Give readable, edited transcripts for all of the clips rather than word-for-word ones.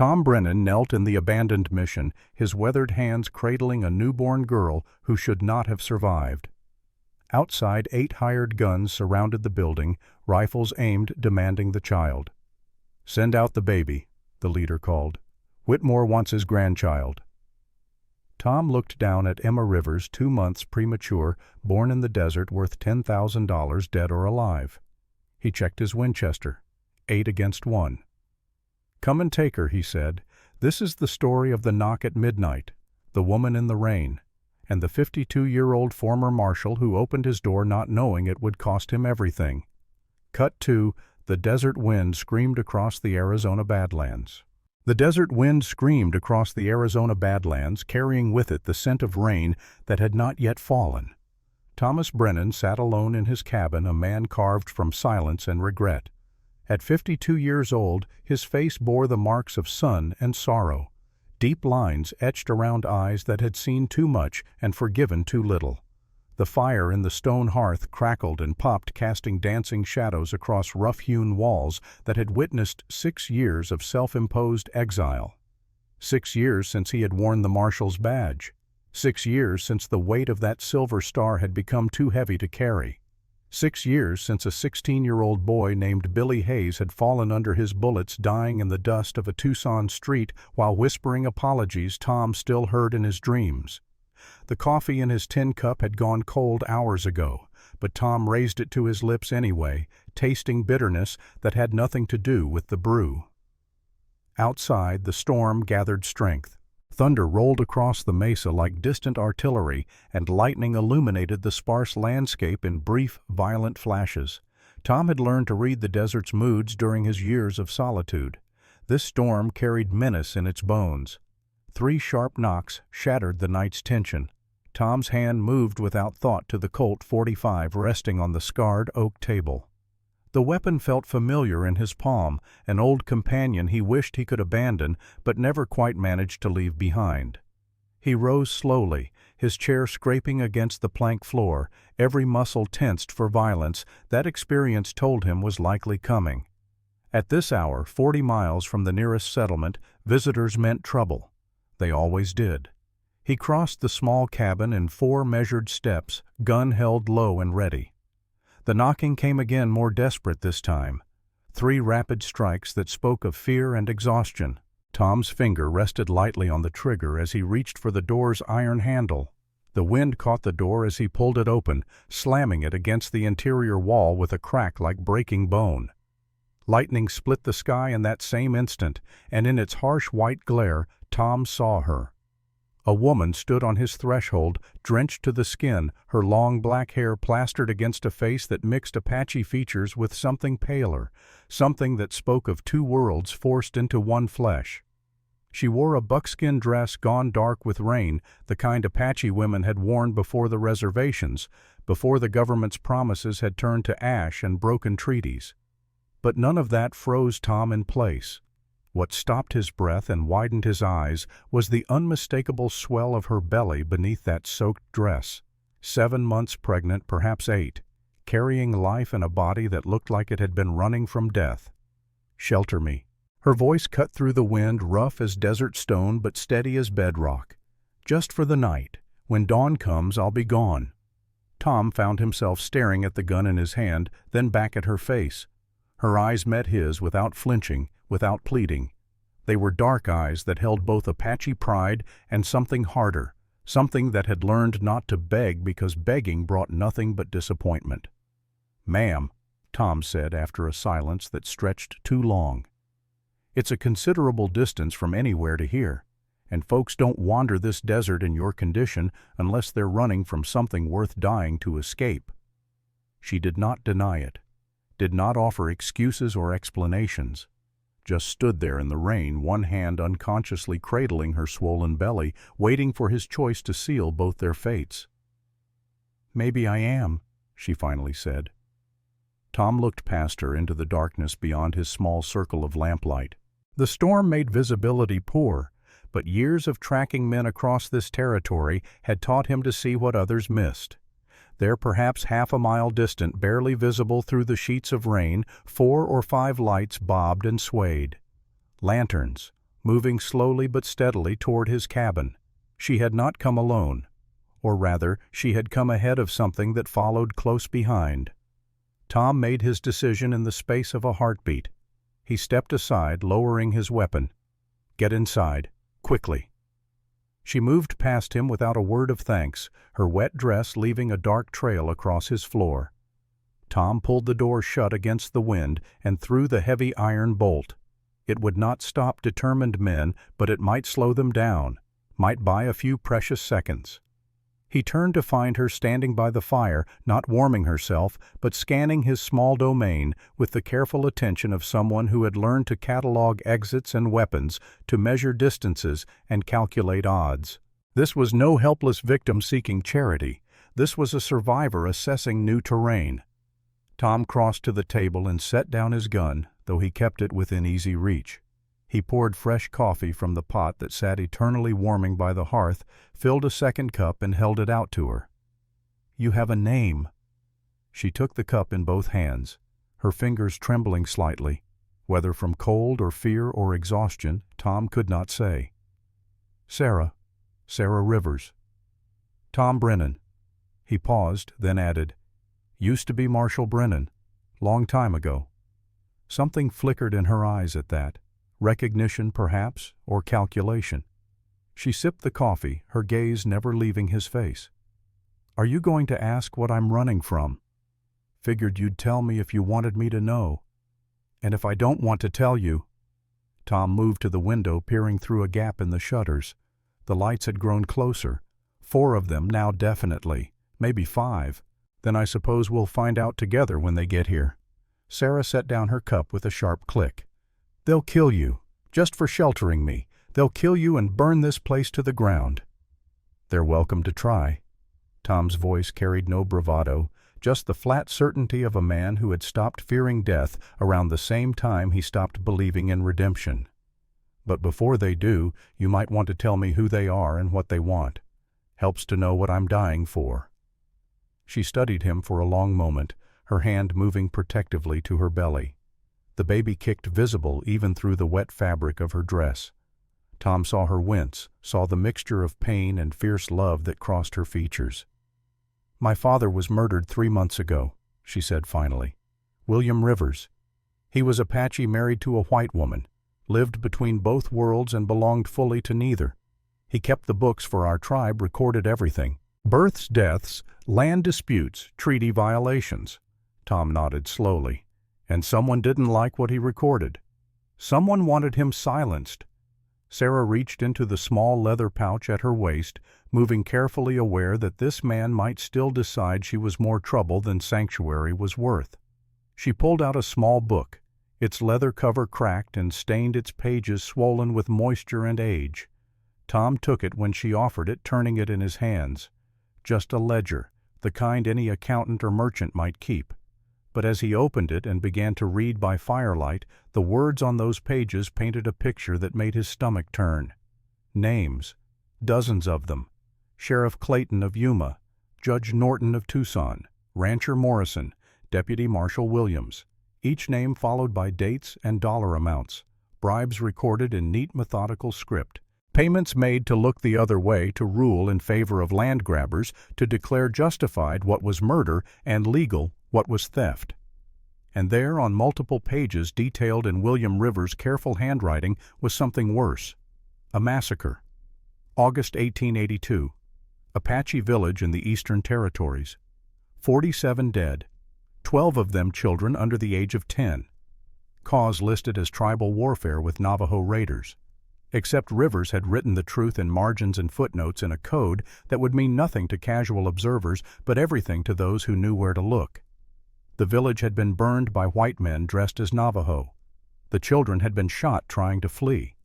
Tom Brennan knelt in the abandoned mission, his weathered hands cradling a newborn girl who should not have survived. Outside, 8 hired guns surrounded the building, rifles aimed, demanding the child. "Send out the baby," the leader called. "Whitmore wants his grandchild." Tom looked down at Emma Rivers, 2 months premature, born in the desert, worth $10,000 dead or alive. He checked his Winchester. 8 against 1. "Come and take her," he said. "This is the story of the knock at midnight, the woman in the rain, and the 52-year-old former marshal who opened his door not knowing it would cost him everything." Cut 2. The desert wind screamed across the Arizona Badlands. The desert wind screamed across the Arizona Badlands, carrying with it the scent of rain that had not yet fallen. Thomas Brennan sat alone in his cabin, a man carved from silence and regret. At 52 years old, his face bore the marks of sun and sorrow, deep lines etched around eyes that had seen too much and forgiven too little. The fire in the stone hearth crackled and popped, casting dancing shadows across rough-hewn walls that had witnessed 6 years of self-imposed exile. 6 years since he had worn the marshal's badge. 6 years since the weight of that silver star had become too heavy to carry. 6 years since a 16-year-old boy named Billy Hayes had fallen under his bullets, dying in the dust of a Tucson street while whispering apologies Tom still heard in his dreams. The coffee in his tin cup had gone cold hours ago, but Tom raised it to his lips anyway, tasting bitterness that had nothing to do with the brew. Outside, the storm gathered strength. Thunder rolled across the mesa like distant artillery, and lightning illuminated the sparse landscape in brief, violent flashes. Tom had learned to read the desert's moods during his years of solitude. This storm carried menace in its bones. 3 sharp knocks shattered the night's tension. Tom's hand moved without thought to the Colt .45 resting on the scarred oak table. The weapon felt familiar in his palm, an old companion he wished he could abandon but never quite managed to leave behind. He rose slowly, his chair scraping against the plank floor, every muscle tensed for violence that experience told him was likely coming. At this hour, 40 miles from the nearest settlement, visitors meant trouble. They always did. He crossed the small cabin in 4 measured steps, gun held low and ready. The knocking came again, more desperate this time. 3 rapid strikes that spoke of fear and exhaustion. Tom's finger rested lightly on the trigger as he reached for the door's iron handle. The wind caught the door as he pulled it open, slamming it against the interior wall with a crack like breaking bone. Lightning split the sky in that same instant, and in its harsh white glare, Tom saw her. A woman stood on his threshold, drenched to the skin, her long black hair plastered against a face that mixed Apache features with something paler, something that spoke of 2 worlds forced into one flesh. She wore a buckskin dress gone dark with rain, the kind Apache women had worn before the reservations, before the government's promises had turned to ash and broken treaties. But none of that froze Tom in place. What stopped his breath and widened his eyes was the unmistakable swell of her belly beneath that soaked dress. 7 months pregnant, perhaps 8, carrying life in a body that looked like it had been running from death. "Shelter me." Her voice cut through the wind, rough as desert stone but steady as bedrock. "Just for the night. When dawn comes, I'll be gone." Tom found himself staring at the gun in his hand, then back at her face. Her eyes met his without flinching, without pleading. They were dark eyes that held both Apache pride and something harder, something that had learned not to beg because begging brought nothing but disappointment. "Ma'am," Tom said after a silence that stretched too long. "It's a considerable distance from anywhere to here, and folks don't wander this desert in your condition unless they're running from something worth dying to escape." She did not deny it, did not offer excuses or explanations. Just stood there in the rain, one hand unconsciously cradling her swollen belly, waiting for his choice to seal both their fates. "Maybe I am," she finally said. Tom looked past her into the darkness beyond his small circle of lamplight. The storm made visibility poor, but years of tracking men across this territory had taught him to see what others missed. There, perhaps half a mile distant, barely visible through the sheets of rain, 4 or 5 lights bobbed and swayed. Lanterns, moving slowly but steadily toward his cabin. She had not come alone, or rather, she had come ahead of something that followed close behind. Tom made his decision in the space of a heartbeat. He stepped aside, lowering his weapon. "Get inside, quickly." She moved past him without a word of thanks, her wet dress leaving a dark trail across his floor. Tom pulled the door shut against the wind and threw the heavy iron bolt. It would not stop determined men, but it might slow them down, might buy a few precious seconds. He turned to find her standing by the fire, not warming herself, but scanning his small domain with the careful attention of someone who had learned to catalog exits and weapons, to measure distances and calculate odds. This was no helpless victim seeking charity. This was a survivor assessing new terrain. Tom crossed to the table and set down his gun, though he kept it within easy reach. He poured fresh coffee from the pot that sat eternally warming by the hearth, filled a second cup and held it out to her. "You have a name." She took the cup in both hands, her fingers trembling slightly. Whether from cold or fear or exhaustion, Tom could not say. "Sarah Rivers." "Tom Brennan." He paused, then added, "Used to be Marshall Brennan. Long time ago." Something flickered in her eyes at that. Recognition, perhaps, or calculation. She sipped the coffee, her gaze never leaving his face. "Are you going to ask what I'm running from?" "Figured you'd tell me if you wanted me to know." "And if I don't want to tell you?" Tom moved to the window, peering through a gap in the shutters. The lights had grown closer. 4 of them now definitely, maybe 5. "Then I suppose we'll find out together when they get here." Sarah set down her cup with a sharp click. "They'll kill you, just for sheltering me. They'll kill you and burn this place to the ground." "They're welcome to try." Tom's voice carried no bravado, just the flat certainty of a man who had stopped fearing death around the same time he stopped believing in redemption. "But before they do, you might want to tell me who they are and what they want. Helps to know what I'm dying for." She studied him for a long moment, her hand moving protectively to her belly. The baby kicked visible even through the wet fabric of her dress. Tom saw her wince, saw the mixture of pain and fierce love that crossed her features. "My father was murdered 3 months ago," she said finally. "William Rivers. He was Apache married to a white woman, lived between both worlds and belonged fully to neither. He kept the books for our tribe, recorded everything. Births, deaths, land disputes, treaty violations." Tom nodded slowly. "And someone didn't like what he recorded. Someone wanted him silenced." Sarah reached into the small leather pouch at her waist, moving carefully, aware that this man might still decide she was more trouble than sanctuary was worth. She pulled out a small book, its leather cover cracked and stained, its pages swollen with moisture and age. Tom took it when she offered it, turning it in his hands. Just a ledger, the kind any accountant or merchant might keep. But as he opened it and began to read by firelight, the words on those pages painted a picture that made his stomach turn. Names, dozens of them. Sheriff Clayton of Yuma, Judge Norton of Tucson, Rancher Morrison, Deputy Marshal Williams. Each name followed by dates and dollar amounts. Bribes recorded in neat methodical script. Payments made to look the other way, to rule in favor of land grabbers, to declare justified what was murder and legal what was theft. And there, on multiple pages, detailed in William Rivers' careful handwriting, was something worse. A massacre. August 1882. Apache village in the Eastern Territories. 47 dead. 12 of them children under the age of 10. Cause listed as tribal warfare with Navajo raiders. Except Rivers had written the truth in margins and footnotes in a code that would mean nothing to casual observers, but everything to those who knew where to look. The village had been burned by white men dressed as Navajo. The children had been shot trying to flee.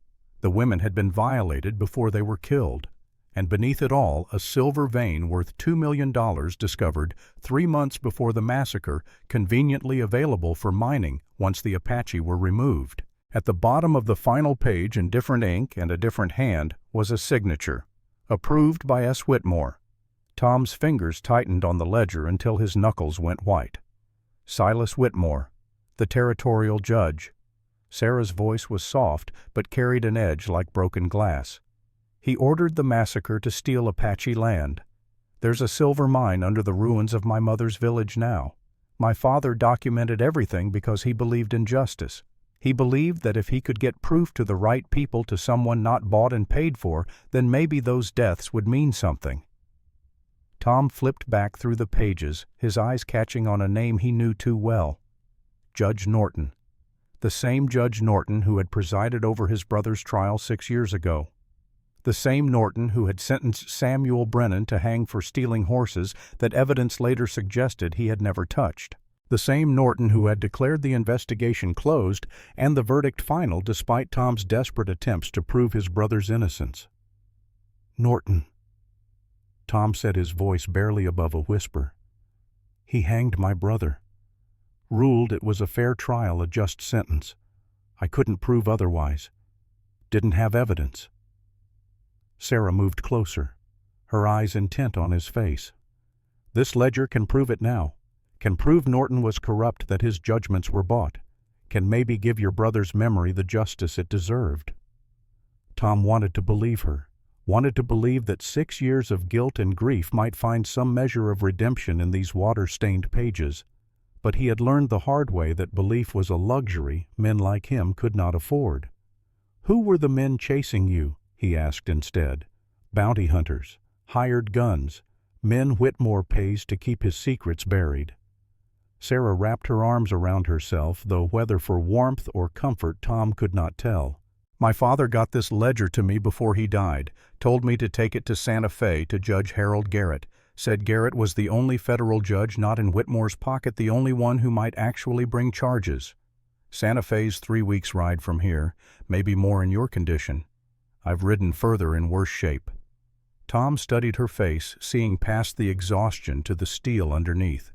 The women had been violated before they were killed. And beneath it all, a silver vein worth $2 million discovered 3 months before the massacre, conveniently available for mining once the Apache were removed. At the bottom of the final page, in different ink and a different hand, was a signature. Approved by S. Whitmore. Tom's fingers tightened on the ledger until his knuckles went white. Silas Whitmore, the territorial judge. Sarah's voice was soft but carried an edge like broken glass. "He ordered the massacre to steal Apache land. There's a silver mine under the ruins of my mother's village now. My father documented everything because he believed in justice. He believed that if he could get proof to the right people to someone not bought and paid for, then maybe those deaths would mean something." Tom flipped back through the pages, his eyes catching on a name he knew too well. Judge Norton. The same Judge Norton who had presided over his brother's trial 6 years ago. The same Norton who had sentenced Samuel Brennan to hang for stealing horses that evidence later suggested he had never touched. The same Norton who had declared the investigation closed and the verdict final despite Tom's desperate attempts to prove his brother's innocence. "Norton," Tom said, his voice barely above a whisper. "He hanged my brother. Ruled it was a fair trial, a just sentence. I couldn't prove otherwise. Didn't have evidence." Sarah moved closer, her eyes intent on his face. "This ledger can prove it now. Can prove Norton was corrupt, that his judgments were bought. Can maybe give your brother's memory the justice it deserved." Tom wanted to believe her, wanted to believe that 6 years of guilt and grief might find some measure of redemption in these water-stained pages. But he had learned the hard way that belief was a luxury men like him could not afford. "Who were the men chasing you?" he asked instead. "Bounty hunters, hired guns, men Whitmore pays to keep his secrets buried." Sarah wrapped her arms around herself, though whether for warmth or comfort Tom could not tell. "My father got this ledger to me before he died, told me to take it to Santa Fe to Judge Harold Garrett. Said Garrett was the only federal judge not in Whitmore's pocket, the only one who might actually bring charges. Santa Fe's 3 weeks' ride from here, maybe more in your condition. I've ridden further in worse shape." Tom studied her face, seeing past the exhaustion to the steel underneath.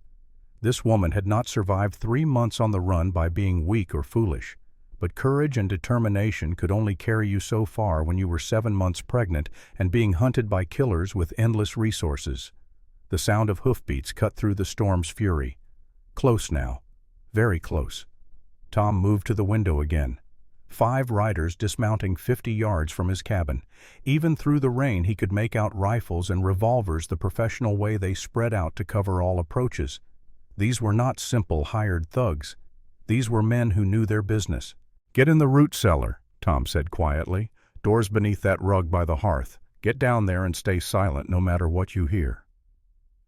This woman had not survived 3 months on the run by being weak or foolish. But courage and determination could only carry you so far when you were 7 months pregnant and being hunted by killers with endless resources. The sound of hoofbeats cut through the storm's fury. Close now. Very close. Tom moved to the window again. 5 riders dismounting 50 yards from his cabin. Even through the rain he could make out rifles and revolvers the professional way they spread out to cover all approaches. These were not simple hired thugs. These were men who knew their business. "Get in the root cellar," Tom said quietly. "Doors beneath that rug by the hearth. Get down there and stay silent no matter what you hear."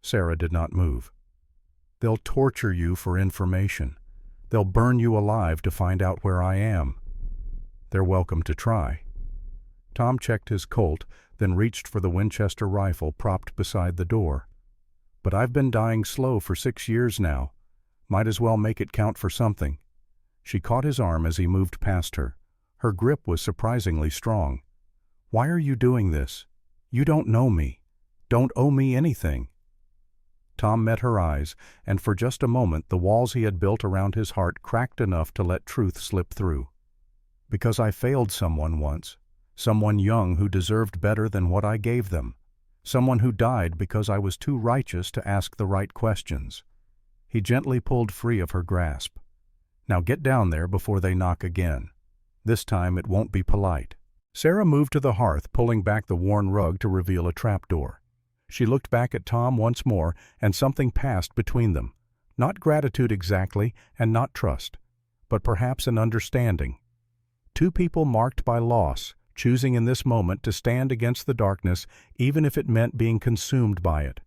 Sarah did not move. "They'll torture you for information. They'll burn you alive to find out where I am. They're welcome to try." Tom checked his Colt, then reached for the Winchester rifle propped beside the door. "But I've been dying slow for 6 years now. Might as well make it count for something." She caught his arm as he moved past her. Her grip was surprisingly strong. "Why are you doing this? You don't know me. Don't owe me anything." Tom met her eyes, and for just a moment the walls he had built around his heart cracked enough to let truth slip through. "Because I failed someone once. Someone young who deserved better than what I gave them. Someone who died because I was too righteous to ask the right questions." He gently pulled free of her grasp. "Now get down there before they knock again. This time it won't be polite." Sarah moved to the hearth, pulling back the worn rug to reveal a trapdoor. She looked back at Tom once more, and something passed between them. Not gratitude exactly, and not trust, but perhaps an understanding. 2 people marked by loss, choosing in this moment to stand against the darkness, even if it meant being consumed by it.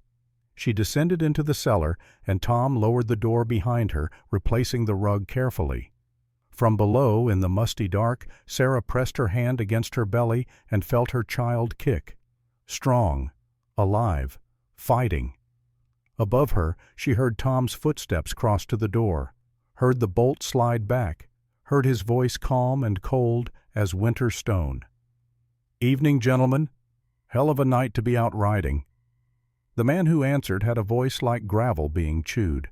She descended into the cellar, and Tom lowered the door behind her, replacing the rug carefully. From below, in the musty dark, Sarah pressed her hand against her belly and felt her child kick. Strong, alive, fighting. Above her, she heard Tom's footsteps cross to the door, heard the bolt slide back, heard his voice calm and cold as winter stone. "Evening, gentlemen. Hell of a night to be out riding." The man who answered had a voice like gravel being chewed.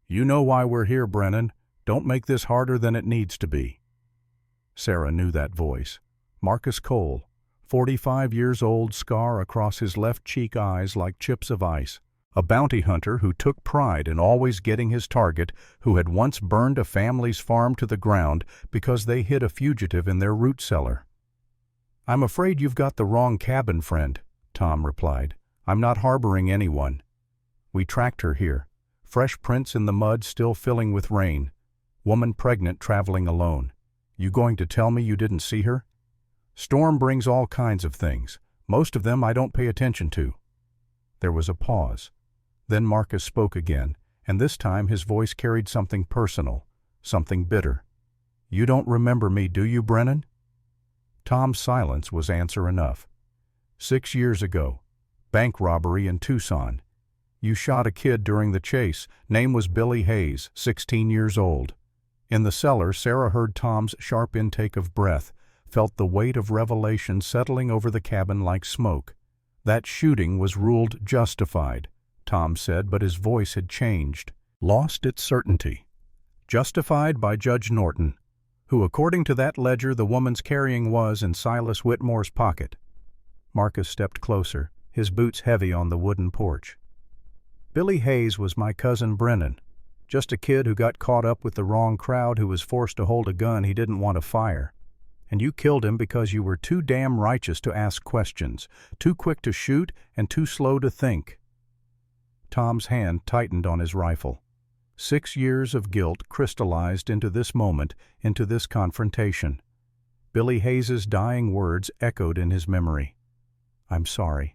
"You know why we're here, Brennan. Don't make this harder than it needs to be." Sarah knew that voice. Marcus Cole, 45 years old, scar across his left cheek, eyes like chips of ice. A bounty hunter who took pride in always getting his target, who had once burned a family's farm to the ground because they hid a fugitive in their root cellar. "I'm afraid you've got the wrong cabin, friend," Tom replied. "I'm not harboring anyone. We tracked her here. Fresh prints in the mud still filling with rain. Woman pregnant traveling alone. You going to tell me you didn't see her? Storm brings all kinds of things. Most of them I don't pay attention to." There was a pause. Then Marcus spoke again, and this time his voice carried something personal, something bitter. "You don't remember me, do you, Brennan?" Tom's silence was answer enough. 6 years ago. Bank robbery in Tucson. You shot a kid during the chase. Name was Billy Hayes, 16 years old. In the cellar, Sarah heard Tom's sharp intake of breath, felt the weight of revelation settling over the cabin like smoke. "That shooting was ruled justified," Tom said, but his voice had changed, lost its certainty. "Justified by Judge Norton, who, according to that ledger the woman's carrying was in Silas Whitmore's pocket." Marcus stepped closer, his boots heavy on the wooden porch. "Billy Hayes was my cousin Brennan, just a kid who got caught up with the wrong crowd who was forced to hold a gun he didn't want to fire. And you killed him because you were too damn righteous to ask questions, too quick to shoot, and too slow to think." Tom's hand tightened on his rifle. 6 years of guilt crystallized into this moment, into this confrontation. Billy Hayes's dying words echoed in his memory. I'm sorry.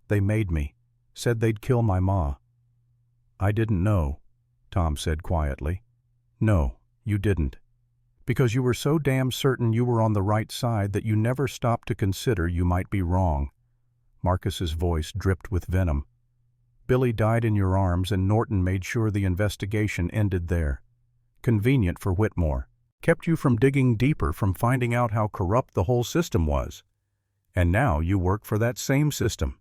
They made me. Said they'd kill my ma." "I didn't know," Tom said quietly. "No, you didn't. Because you were so damn certain you were on the right side that you never stopped to consider you might be wrong." Marcus's voice dripped with venom. "Billy died in your arms, and Norton made sure the investigation ended there. Convenient for Whitmore. Kept you from digging deeper, from finding out how corrupt the whole system was. And now you work for that same system."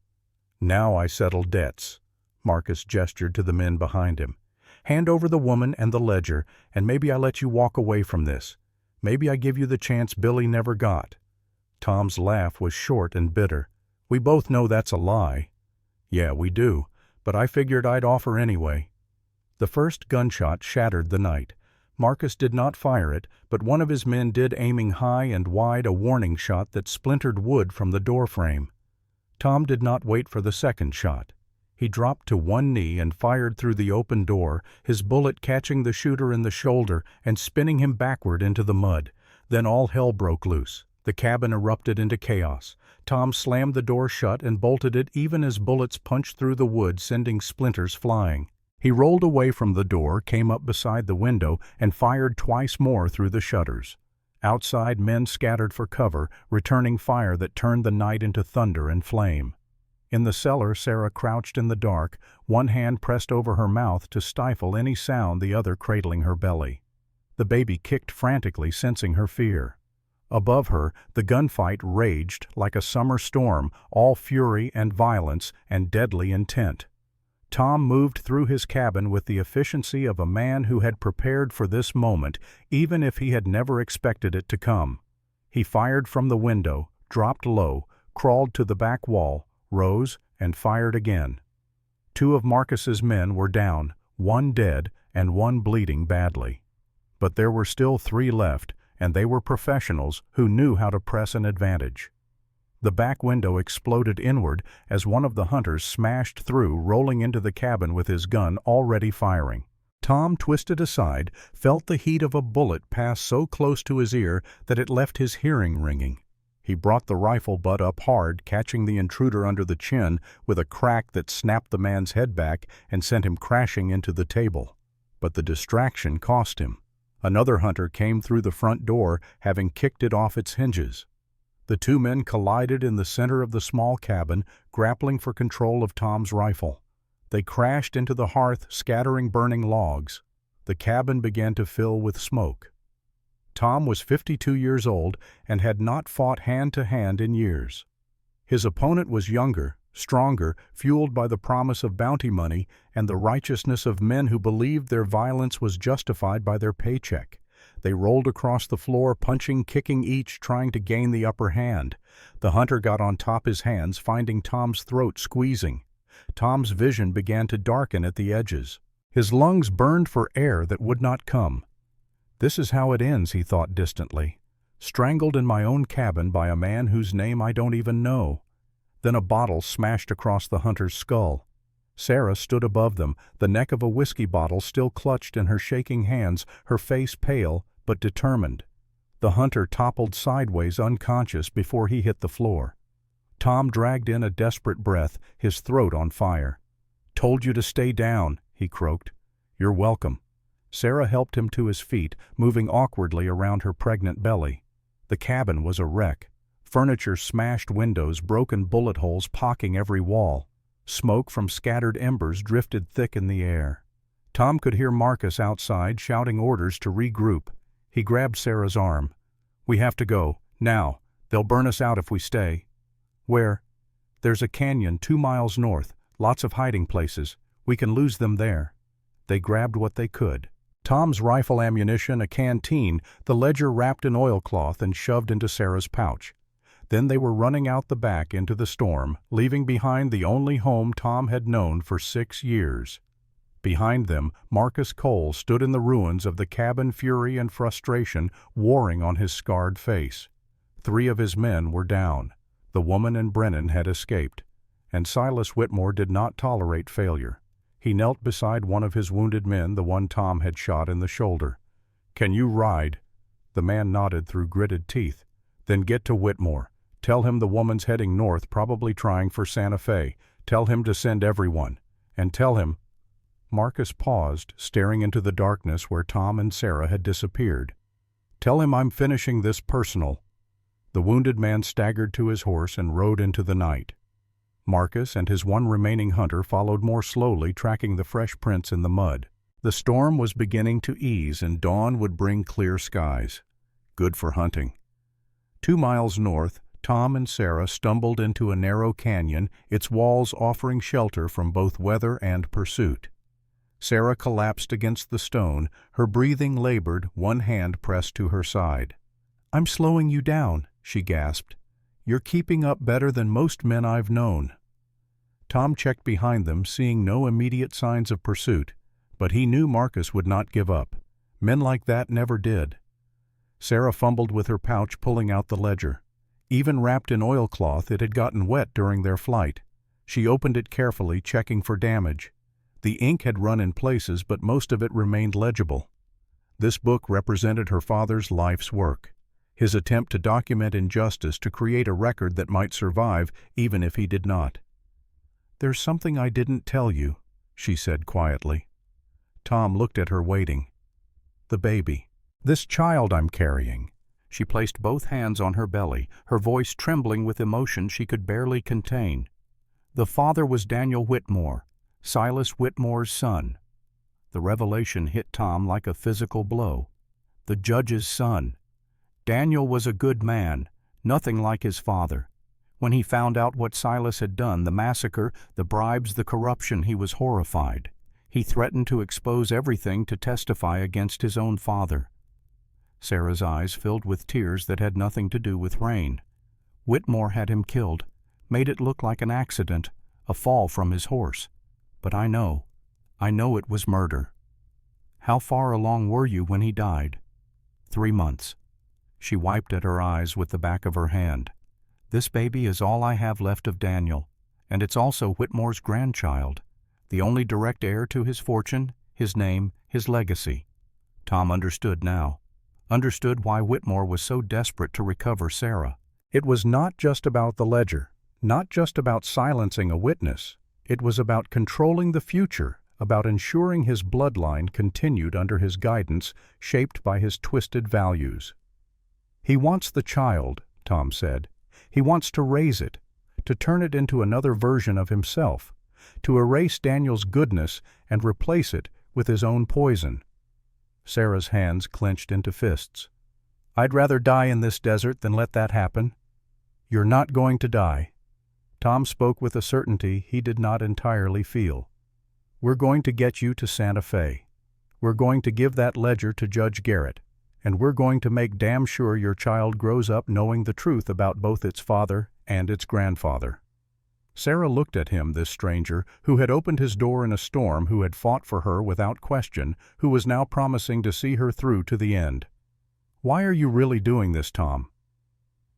"Now I settle debts." Marcus gestured to the men behind him. "Hand over the woman and the ledger, and maybe I let you walk away from this. Maybe I give you the chance Billy never got." Tom's laugh was short and bitter. "We both know that's a lie." "Yeah, we do. But I figured I'd offer anyway." The first gunshot shattered the night. Marcus did not fire it, but one of his men did, aiming high and wide a warning shot that splintered wood from the doorframe. Tom did not wait for the second shot. He dropped to one knee and fired through the open door, his bullet catching the shooter in the shoulder and spinning him backward into the mud. Then all hell broke loose. The cabin erupted into chaos. Tom slammed the door shut and bolted it even as bullets punched through the wood, sending splinters flying. He rolled away from the door, came up beside the window, and fired twice more through the shutters. Outside, men scattered for cover, returning fire that turned the night into thunder and flame. In the cellar, Sarah crouched in the dark, one hand pressed over her mouth to stifle any sound, the other cradling her belly. The baby kicked frantically, sensing her fear. Above her, the gunfight raged like a summer storm, all fury and violence and deadly intent. Tom moved through his cabin with the efficiency of a man who had prepared for this moment, even if he had never expected it to come. He fired from the window, dropped low, crawled to the back wall, rose, and fired again. 2 of Marcus's men were down, 1 dead and 1 bleeding badly. But there were still 3 left, and they were professionals who knew how to press an advantage. The back window exploded inward as one of the hunters smashed through, rolling into the cabin with his gun already firing. Tom twisted aside, felt the heat of a bullet pass so close to his ear that it left his hearing ringing. He brought the rifle butt up hard, catching the intruder under the chin with a crack that snapped the man's head back and sent him crashing into the table. But the distraction cost him. Another hunter came through the front door, having kicked it off its hinges. The 2 men collided in the center of the small cabin, grappling for control of Tom's rifle. They crashed into the hearth, scattering burning logs. The cabin began to fill with smoke. Tom was 52 years old and had not fought hand-to-hand in years. His opponent was younger, stronger, fueled by the promise of bounty money and the righteousness of men who believed their violence was justified by their paycheck. They rolled across the floor, punching, kicking each, trying to gain the upper hand. The hunter got on top his hands, finding Tom's throat squeezing. Tom's vision began to darken at the edges. His lungs burned for air that would not come. "This is how it ends," he thought distantly. "Strangled in my own cabin by a man whose name I don't even know." Then a bottle smashed across the hunter's skull. Sarah stood above them, the neck of a whiskey bottle still clutched in her shaking hands, her face pale but determined. The hunter toppled sideways unconscious before he hit the floor. Tom dragged in a desperate breath, his throat on fire. "Told you to stay down," he croaked. "You're welcome." Sarah helped him to his feet, moving awkwardly around her pregnant belly. The cabin was a wreck. Furniture, smashed windows, broken bullet holes pocking every wall. Smoke from scattered embers drifted thick in the air. Tom could hear Marcus outside shouting orders to regroup. He grabbed Sarah's arm. "We have to go, now. They'll burn us out if we stay." "Where?" "There's a canyon 2 miles north, lots of hiding places. We can lose them there." They grabbed what they could. Tom's rifle ammunition, a canteen, the ledger wrapped in oilcloth and shoved into Sarah's pouch. Then they were running out the back into the storm, leaving behind the only home Tom had known for 6 years. Behind them, Marcus Cole stood in the ruins of the cabin, fury and frustration warring on his scarred face. 3 of his men were down. The woman and Brennan had escaped. And Silas Whitmore did not tolerate failure. He knelt beside one of his wounded men, the one Tom had shot in the shoulder. "Can you ride?" The man nodded through gritted teeth. "Then get to Whitmore. Tell him the woman's heading north, probably trying for Santa Fe. Tell him to send everyone. And tell him—" Marcus paused, staring into the darkness where Tom and Sarah had disappeared. "Tell him I'm finishing this personal." The wounded man staggered to his horse and rode into the night. Marcus and his one remaining hunter followed more slowly, tracking the fresh prints in the mud. The storm was beginning to ease and dawn would bring clear skies. Good for hunting. 2 miles north, Tom and Sarah stumbled into a narrow canyon, its walls offering shelter from both weather and pursuit. Sarah collapsed against the stone, her breathing labored, one hand pressed to her side. "I'm slowing you down," she gasped. "You're keeping up better than most men I've known." Tom checked behind them, seeing no immediate signs of pursuit, but he knew Marcus would not give up. Men like that never did. Sarah fumbled with her pouch, pulling out the ledger. Even wrapped in oilcloth, it had gotten wet during their flight. She opened it carefully, checking for damage. The ink had run in places, but most of it remained legible. This book represented her father's life's work, his attempt to document injustice, to create a record that might survive even if he did not. "There's something I didn't tell you," she said quietly. Tom looked at her, waiting. "The baby. This child I'm carrying." She placed both hands on her belly, her voice trembling with emotion she could barely contain. "The father was Daniel Whitmore, Silas Whitmore's son." The revelation hit Tom like a physical blow. The judge's son. Daniel was a good man, nothing like his father. When he found out what Silas had done, the massacre, the bribes, the corruption, he was horrified. He threatened to expose everything to testify against his own father. Sarah's eyes filled with tears that had nothing to do with rain. Whitmore had him killed, made it look like an accident, a fall from his horse. But I know it was murder. "How far along were you when he died?" 3 months. She wiped at her eyes with the back of her hand. "This baby is all I have left of Daniel, and it's also Whitmore's grandchild, the only direct heir to his fortune, his name, his legacy." Tom understood now. Understood why Whitmore was so desperate to recover Sarah. It was not just about the ledger, not just about silencing a witness. It was about controlling the future, about ensuring his bloodline continued under his guidance, shaped by his twisted values. "He wants the child," Tom said. "He wants to raise it, to turn it into another version of himself, to erase Daniel's goodness and replace it with his own poison." Sarah's hands clenched into fists. "I'd rather die in this desert than let that happen." "You're not going to die." Tom spoke with a certainty he did not entirely feel. "We're going to get you to Santa Fe. We're going to give that ledger to Judge Garrett, and we're going to make damn sure your child grows up knowing the truth about both its father and its grandfather." Sarah looked at him, this stranger, who had opened his door in a storm, who had fought for her without question, who was now promising to see her through to the end. "Why are you really doing this, Tom?"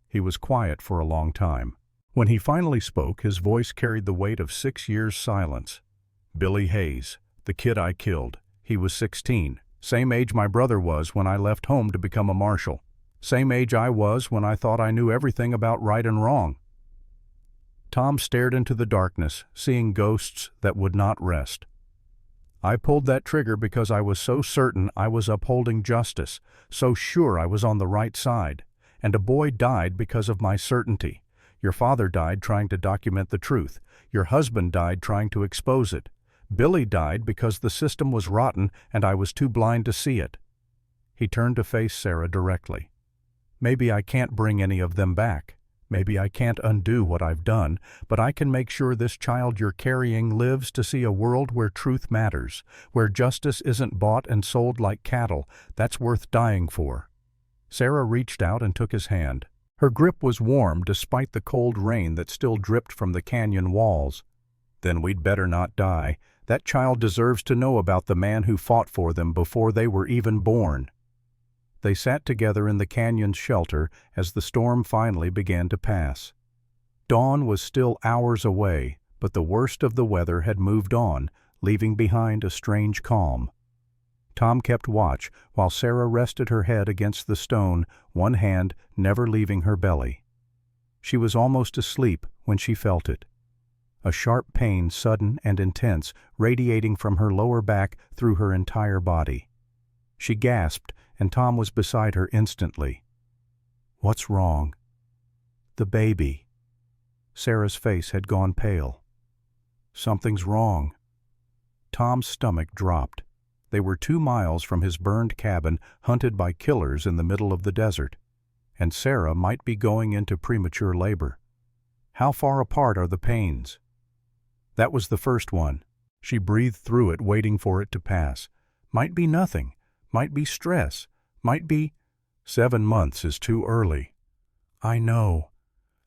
He was quiet for a long time. When he finally spoke, his voice carried the weight of 6 years' silence. "Billy Hayes, the kid I killed. He was 16, same age my brother was when I left home to become a marshal. Same age I was when I thought I knew everything about right and wrong." Tom stared into the darkness, seeing ghosts that would not rest. "I pulled that trigger because I was so certain I was upholding justice, so sure I was on the right side. And a boy died because of my certainty. Your father died trying to document the truth. Your husband died trying to expose it. Billy died because the system was rotten and I was too blind to see it." He turned to face Sarah directly. "Maybe I can't bring any of them back. Maybe I can't undo what I've done, but I can make sure this child you're carrying lives to see a world where truth matters, where justice isn't bought and sold like cattle. That's worth dying for." Sarah reached out and took his hand. Her grip was warm despite the cold rain that still dripped from the canyon walls. "Then we'd better not die. That child deserves to know about the man who fought for them before they were even born." They sat together in the canyon's shelter as the storm finally began to pass. Dawn was still hours away, but the worst of the weather had moved on, leaving behind a strange calm. Tom kept watch while Sarah rested her head against the stone, one hand never leaving her belly. She was almost asleep when she felt it. A sharp pain, sudden and intense, radiating from her lower back through her entire body. She gasped, and Tom was beside her instantly. "What's wrong?" "The baby." Sarah's face had gone pale. "Something's wrong." Tom's stomach dropped. They were 2 miles from his burned cabin, hunted by killers in the middle of the desert. And Sarah might be going into premature labor. How far apart are the pains? That was the first one. She breathed through it, waiting for it to pass. Might be nothing. Might be stress. Might be— 7 months is too early. "I know."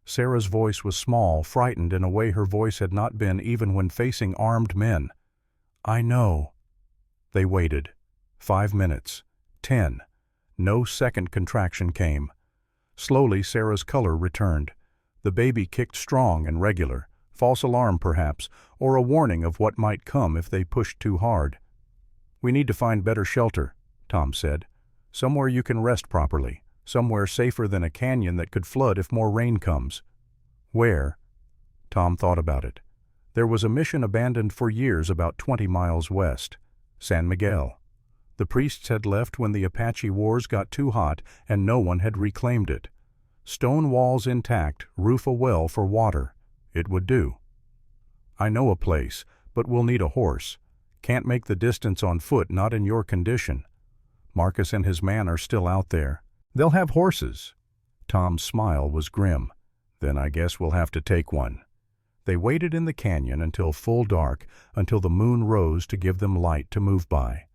Sarah's voice was small, frightened in a way her voice had not been even when facing armed men. "I know." They waited. 5 minutes. 10. No second contraction came. Slowly Sarah's color returned. The baby kicked strong and regular. False alarm perhaps, or a warning of what might come if they pushed too hard. "We need to find better shelter," Tom said. "Somewhere you can rest properly. Somewhere safer than a canyon that could flood if more rain comes." "Where?" Tom thought about it. There was a mission abandoned for years about 20 miles west. San Miguel. The priests had left when the Apache wars got too hot and no one had reclaimed it. Stone walls intact, roof a well for water. It would do. "I know a place, but we'll need a horse. Can't make the distance on foot, not in your condition. Marcus and his man are still out there. They'll have horses." Tom's smile was grim. "Then I guess we'll have to take one." They waited in the canyon until full dark, until the moon rose to give them light to move by.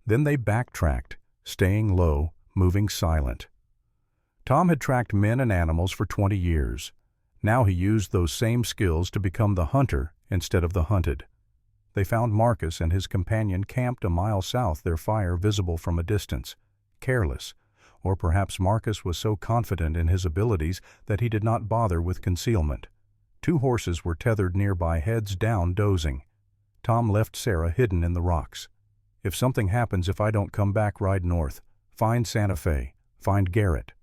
Then they backtracked, staying low, moving silent. Tom had tracked men and animals for 20 years. Now he used those same skills to become the hunter instead of the hunted. They found Marcus and his companion camped a mile south, their fire visible from a distance, careless. Or perhaps Marcus was so confident in his abilities that he did not bother with concealment. 2 horses were tethered nearby, heads down, dozing. Tom left Sarah hidden in the rocks. "If something happens, if I don't come back, ride north. Find Santa Fe. Find Garrett."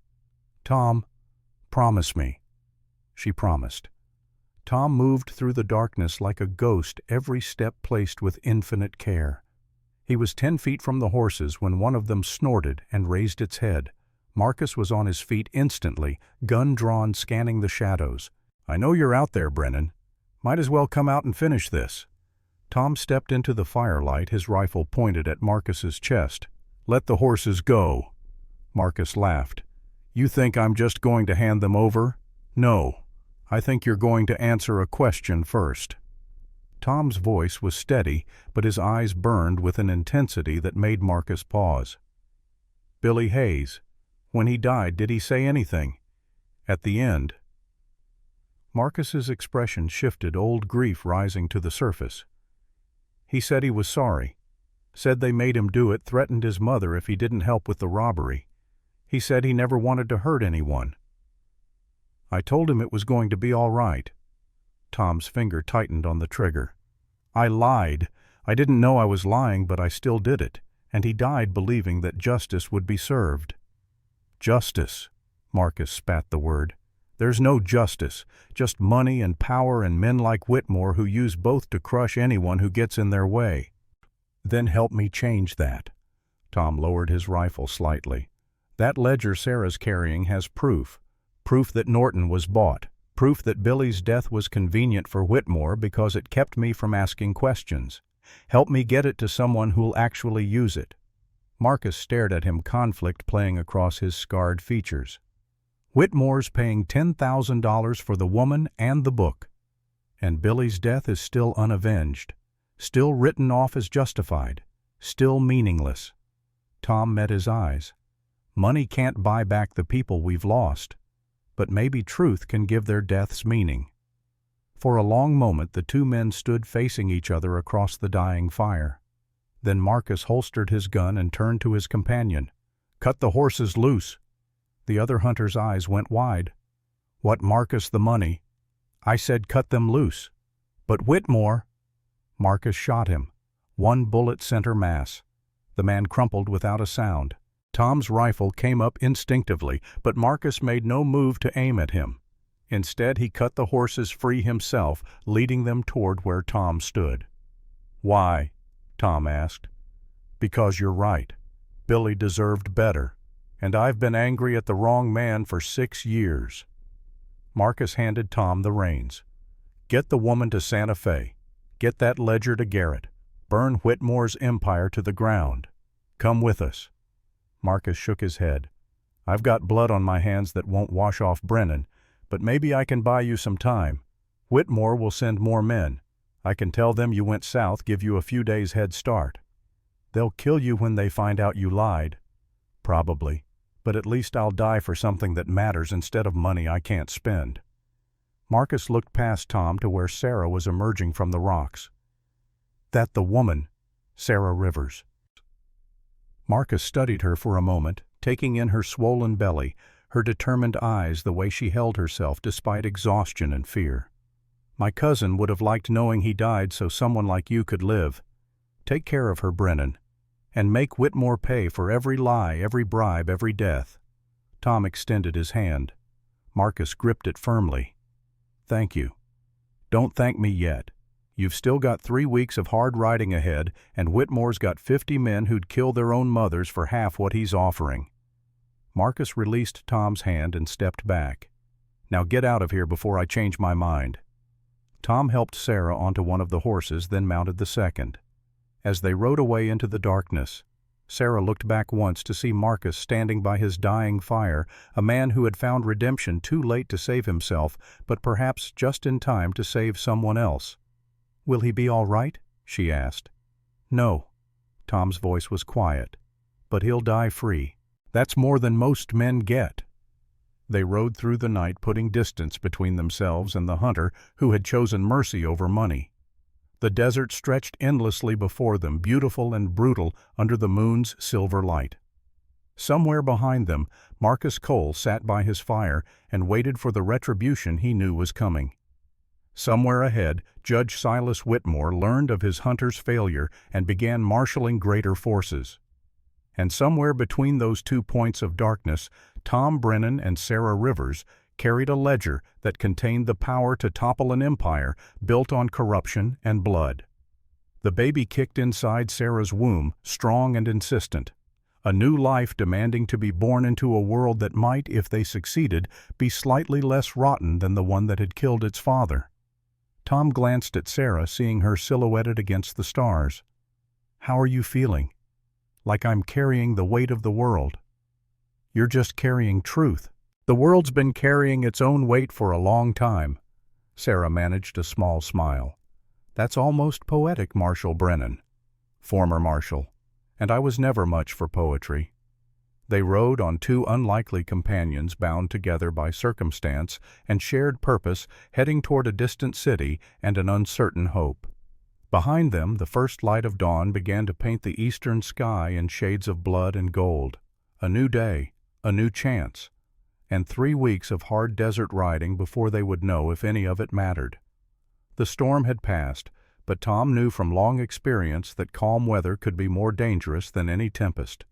"Tom, promise me." She promised. Tom moved through the darkness like a ghost, every step placed with infinite care. He was 10 feet from the horses when one of them snorted and raised its head. Marcus was on his feet instantly, gun drawn, scanning the shadows. "I know you're out there, Brennan. Might as well come out and finish this." Tom stepped into the firelight, his rifle pointed at Marcus's chest. "Let the horses go." Marcus laughed. "You think I'm just going to hand them over? No. I think you're going to answer a question first." Tom's voice was steady, but his eyes burned with an intensity that made Marcus pause. "Billy Hayes, when he died, did he say anything? At the end?" Marcus's expression shifted, old grief rising to the surface. He said he was sorry. Said they made him do it, threatened his mother if he didn't help with the robbery. He said he never wanted to hurt anyone. I told him it was going to be all right. Tom's finger tightened on the trigger. I lied. I didn't know I was lying, but I still did it, and he died believing that justice would be served. Justice, Marcus spat the word. There's no justice, just money and power and men like Whitmore who use both to crush anyone who gets in their way. Then help me change that. Tom lowered his rifle slightly. That ledger Sarah's carrying has proof. Proof that Norton was bought. Proof that Billy's death was convenient for Whitmore because it kept me from asking questions. Help me get it to someone who'll actually use it. Marcus stared at him, conflict playing across his scarred features. Whitmore's paying $10,000 for the woman and the book. And Billy's death is still unavenged. Still written off as justified. Still meaningless. Tom met his eyes. Money can't buy back the people we've lost. But maybe truth can give their deaths meaning. For a long moment the two men stood facing each other across the dying fire. Then Marcus holstered his gun and turned to his companion. Cut the horses loose. The other hunter's eyes went wide. What, Marcus, the money? I said cut them loose. But Whitmore... Marcus shot him. One bullet center mass. The man crumpled without a sound. Tom's rifle came up instinctively, but Marcus made no move to aim at him. Instead, he cut the horses free himself, leading them toward where Tom stood. Why? Tom asked. Because you're right. Billy deserved better. And I've been angry at the wrong man for 6 years. Marcus handed Tom the reins. Get the woman to Santa Fe. Get that ledger to Garrett. Burn Whitmore's empire to the ground. Come with us. Marcus shook his head. I've got blood on my hands that won't wash off Brennan, but maybe I can buy you some time. Whitmore will send more men. I can tell them you went south, give you a few days head start. They'll kill you when they find out you lied. Probably. But at least I'll die for something that matters instead of money I can't spend. Marcus looked past Tom to where Sarah was emerging from the rocks. That the woman, Sarah Rivers. Marcus studied her for a moment, taking in her swollen belly, her determined eyes, the way she held herself despite exhaustion and fear. My cousin would have liked knowing he died so someone like you could live. Take care of her, Brennan. And make Whitmore pay for every lie, every bribe, every death. Tom extended his hand. Marcus gripped it firmly. Thank you. Don't thank me yet. You've still got 3 weeks of hard riding ahead, and Whitmore's got 50 men who'd kill their own mothers for half what he's offering. Marcus released Tom's hand and stepped back. Now get out of here before I change my mind. Tom helped Sarah onto one of the horses, then mounted the second. As they rode away into the darkness, Sarah looked back once to see Marcus standing by his dying fire, a man who had found redemption too late to save himself, but perhaps just in time to save someone else. Will he be all right? She asked. No. Tom's voice was quiet. But he'll die free. That's more than most men get. They rode through the night, putting distance between themselves and the hunter who had chosen mercy over money. The desert stretched endlessly before them, beautiful and brutal under the moon's silver light. Somewhere behind them, Marcus Cole sat by his fire and waited for the retribution he knew was coming. Somewhere ahead, Judge Silas Whitmore learned of his hunter's failure and began marshaling greater forces. And somewhere between those 2 points of darkness, Tom Brennan and Sarah Rivers carried a ledger that contained the power to topple an empire built on corruption and blood. The baby kicked inside Sarah's womb, strong and insistent. A new life demanding to be born into a world that might, if they succeeded, be slightly less rotten than the one that had killed its father. Tom glanced at Sarah, seeing her silhouetted against the stars. How are you feeling? Like I'm carrying the weight of the world. You're just carrying truth. The world's been carrying its own weight for a long time. Sarah managed a small smile. That's almost poetic, Marshal Brennan. Former Marshal. And I was never much for poetry. They rode on two unlikely companions bound together by circumstance and shared purpose, heading toward a distant city and an uncertain hope. Behind them, the first light of dawn began to paint the eastern sky in shades of blood and gold. A new day, a new chance, and 3 weeks of hard desert riding before they would know if any of it mattered. The storm had passed, but Tom knew from long experience that calm weather could be more dangerous than any tempest.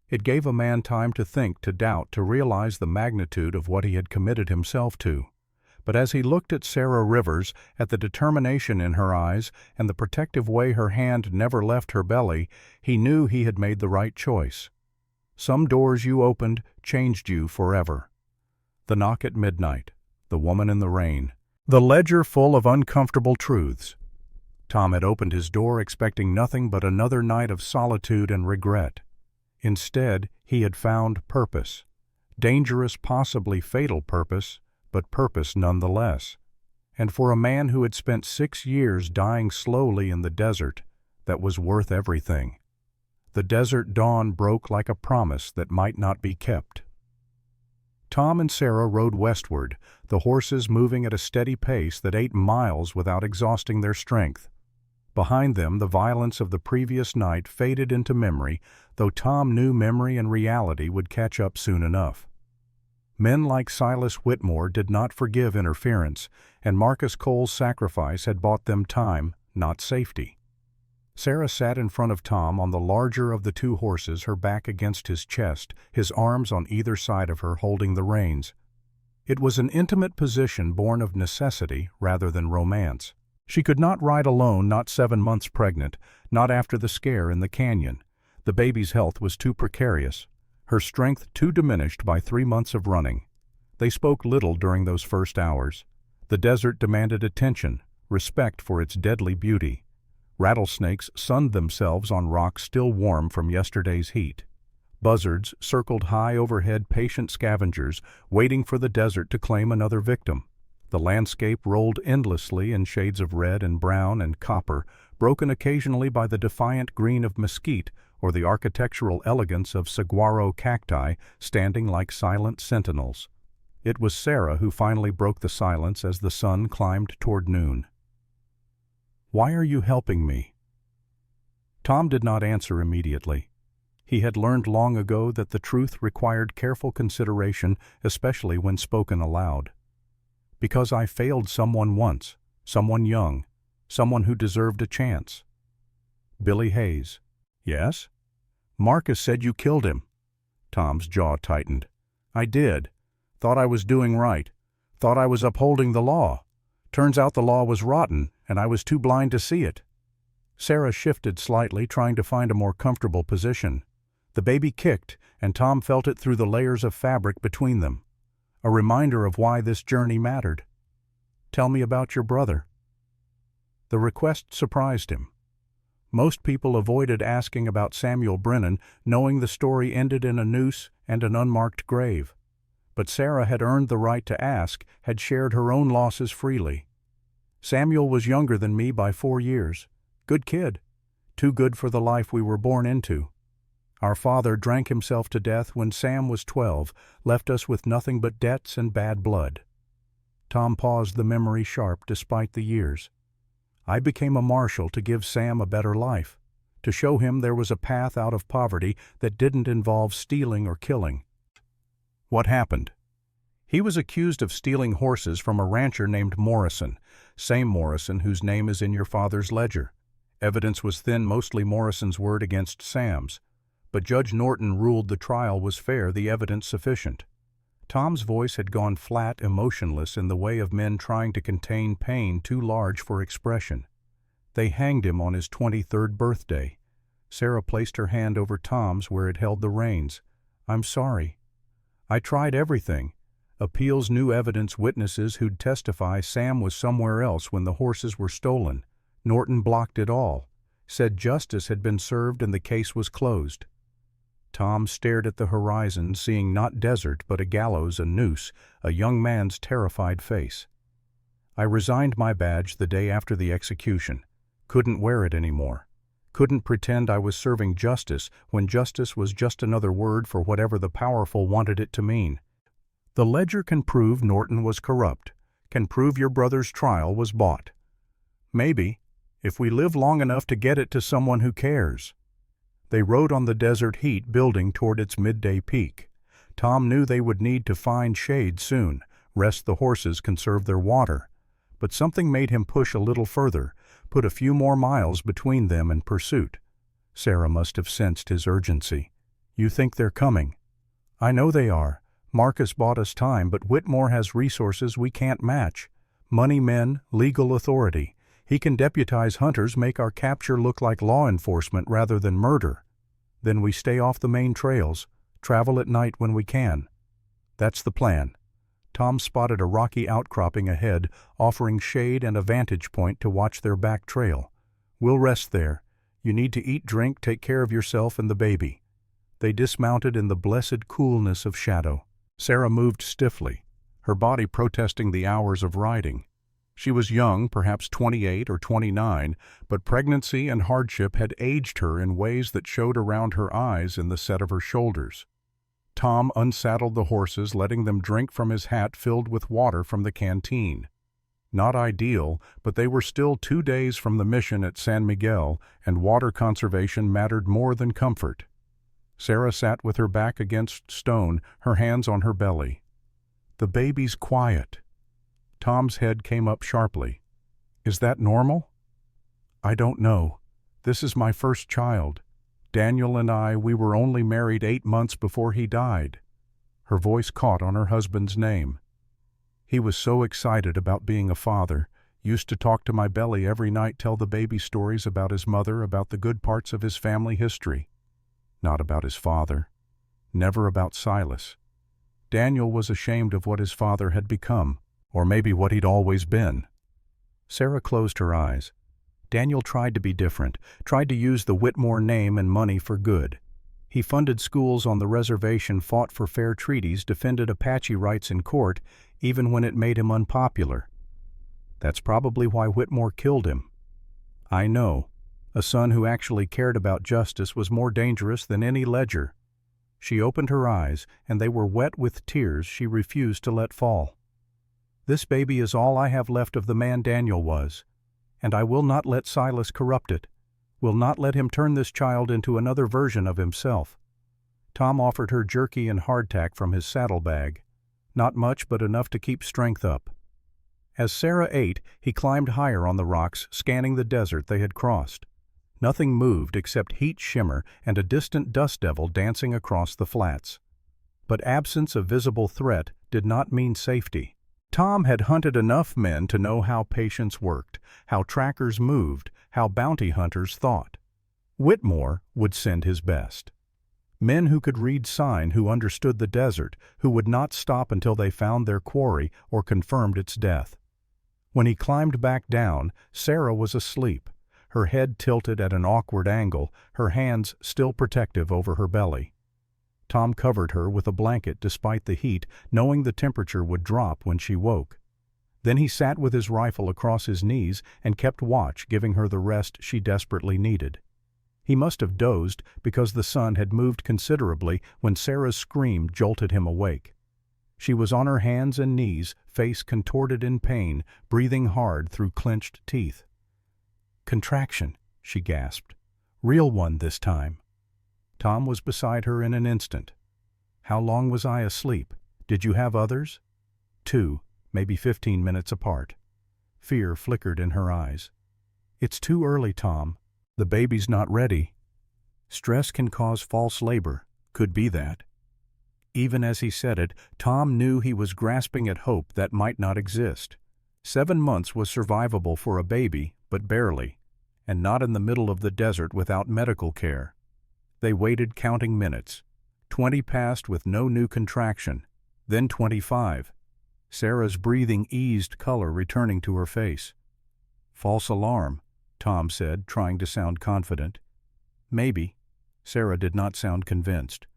It gave a man time to think, to doubt, to realize the magnitude of what he had committed himself to. But as he looked at Sarah Rivers, at the determination in her eyes and the protective way her hand never left her belly, he knew he had made the right choice. Some doors you opened changed you forever. The knock at midnight, the woman in the rain, the ledger full of uncomfortable truths. Tom had opened his door expecting nothing but another night of solitude and regret. Instead, he had found purpose. Dangerous, possibly fatal purpose, but purpose nonetheless. And for a man who had spent 6 years dying slowly in the desert, that was worth everything. The desert dawn broke like a promise that might not be kept. Tom and Sarah rode westward, the horses moving at a steady pace that 8 miles without exhausting their strength. Behind them, the violence of the previous night faded into memory, though Tom knew memory and reality would catch up soon enough. Men like Silas Whitmore did not forgive interference, and Marcus Cole's sacrifice had bought them time, not safety. Sarah sat in front of Tom on the larger of the 2 horses, her back against his chest, his arms on either side of her holding the reins. It was an intimate position born of necessity rather than romance. She could not ride alone, not 7 months pregnant, not after the scare in the canyon. The baby's health was too precarious, her strength too diminished by 3 months of running. They spoke little during those first hours. The desert demanded attention, respect for its deadly beauty. Rattlesnakes sunned themselves on rocks still warm from yesterday's heat. Buzzards circled high overhead, patient scavengers, waiting for the desert to claim another victim. The landscape rolled endlessly in shades of red and brown and copper, broken occasionally by the defiant green of mesquite or the architectural elegance of saguaro cacti standing like silent sentinels. It was Sarah who finally broke the silence as the sun climbed toward noon. "Why are you helping me?" Tom did not answer immediately. He had learned long ago that the truth required careful consideration, especially when spoken aloud. "Because I failed someone once, someone young, someone who deserved a chance." Billy Hayes. "Yes?" "Marcus said you killed him." Tom's jaw tightened. "I did. Thought I was doing right. Thought I was upholding the law. Turns out the law was rotten, and I was too blind to see it." Sarah shifted slightly, trying to find a more comfortable position. The baby kicked, and Tom felt it through the layers of fabric between them. A reminder of why this journey mattered. "Tell me about your brother." The request surprised him. Most people avoided asking about Samuel Brennan, knowing the story ended in a noose and an unmarked grave. But Sarah had earned the right to ask, had shared her own losses freely. "Samuel was younger than me by 4 years. Good kid. Too good for the life we were born into. Our father drank himself to death when Sam was 12, left us with nothing but debts and bad blood." Tom paused, the memory sharp despite the years. "I became a marshal to give Sam a better life, to show him there was a path out of poverty that didn't involve stealing or killing." "What happened?" "He was accused of stealing horses from a rancher named Morrison, same Morrison whose name is in your father's ledger. Evidence was thin, mostly Morrison's word against Sam's. But Judge Norton ruled the trial was fair, the evidence sufficient." Tom's voice had gone flat, emotionless, in the way of men trying to contain pain too large for expression. "They hanged him on his 23rd birthday." Sarah placed her hand over Tom's where it held the reins. "I'm sorry. I tried everything. Appeals, new evidence, witnesses who'd testify Sam was somewhere else when the horses were stolen. Norton blocked it all. Said justice had been served and the case was closed." Tom stared at the horizon, seeing not desert but a gallows, a noose, a young man's terrified face. "I resigned my badge the day after the execution. Couldn't wear it anymore. Couldn't pretend I was serving justice when justice was just another word for whatever the powerful wanted it to mean. The ledger can prove Norton was corrupt, can prove your brother's trial was bought. Maybe, if we live long enough to get it to someone who cares. They rode on the desert heat building toward its midday peak. Tom knew they would need to find shade soon, rest the horses, conserve their water. But something made him push a little further, put a few more miles between them and pursuit. Sarah must have sensed his urgency. You think they're coming? I know they are. Marcus bought us time, but Whitmore has resources we can't match. Money men, legal authority. He can deputize hunters, make our capture look like law enforcement rather than murder. Then we stay off the main trails, travel at night when we can. That's the plan. Tom spotted a rocky outcropping ahead, offering shade and a vantage point to watch their back trail. We'll rest there. You need to eat, drink, take care of yourself and the baby. They dismounted in the blessed coolness of shadow. Sarah moved stiffly, her body protesting the hours of riding. She was young, perhaps 28 or 29, but pregnancy and hardship had aged her in ways that showed around her eyes in the set of her shoulders. Tom unsaddled the horses, letting them drink from his hat filled with water from the canteen. Not ideal, but they were still 2 days from the mission at San Miguel, and water conservation mattered more than comfort. Sarah sat with her back against stone, her hands on her belly. The baby's quiet. Tom's head came up sharply. Is that normal? I don't know. This is my first child. Daniel and I, we were only married 8 months before he died. Her voice caught on her husband's name. He was so excited about being a father, used to talk to my belly every night, tell the baby stories about his mother, about the good parts of his family history. Not about his father. Never about Silas. Daniel was ashamed of what his father had become, or maybe what he'd always been. Sarah closed her eyes. Daniel tried to be different, tried to use the Whitmore name and money for good. He funded schools on the reservation, fought for fair treaties, defended Apache rights in court, even when it made him unpopular. That's probably why Whitmore killed him. I know. A son who actually cared about justice was more dangerous than any ledger. She opened her eyes, and they were wet with tears she refused to let fall. This baby is all I have left of the man Daniel was, and I will not let Silas corrupt it, will not let him turn this child into another version of himself. Tom offered her jerky and hardtack from his saddlebag. Not much, but enough to keep strength up. As Sarah ate, he climbed higher on the rocks, scanning the desert they had crossed. Nothing moved except heat shimmer and a distant dust devil dancing across the flats. But absence of visible threat did not mean safety. Tom had hunted enough men to know how patience worked, how trackers moved, how bounty hunters thought. Whitmore would send his best. Men who could read sign, who understood the desert, who would not stop until they found their quarry or confirmed its death. When he climbed back down, Sarah was asleep, her head tilted at an awkward angle, her hands still protective over her belly. Tom covered her with a blanket despite the heat, knowing the temperature would drop when she woke. Then he sat with his rifle across his knees and kept watch, giving her the rest she desperately needed. He must have dozed because the sun had moved considerably when Sarah's scream jolted him awake. She was on her hands and knees, face contorted in pain, breathing hard through clenched teeth. "Contraction," she gasped. "Real one this time." Tom was beside her in an instant. "How long was I asleep? Did you have others?" 2, maybe 15 minutes apart. Fear flickered in her eyes. "It's too early, Tom. The baby's not ready." Stress can cause false labor. Could be that. Even as he said it, Tom knew he was grasping at hope that might not exist. 7 months was survivable for a baby, but barely, and not in the middle of the desert without medical care. They waited, counting minutes. 20 passed with no new contraction, then 25. Sarah's breathing eased, color returning to her face. "False alarm," Tom said, trying to sound confident. "Maybe." Sarah did not sound convinced.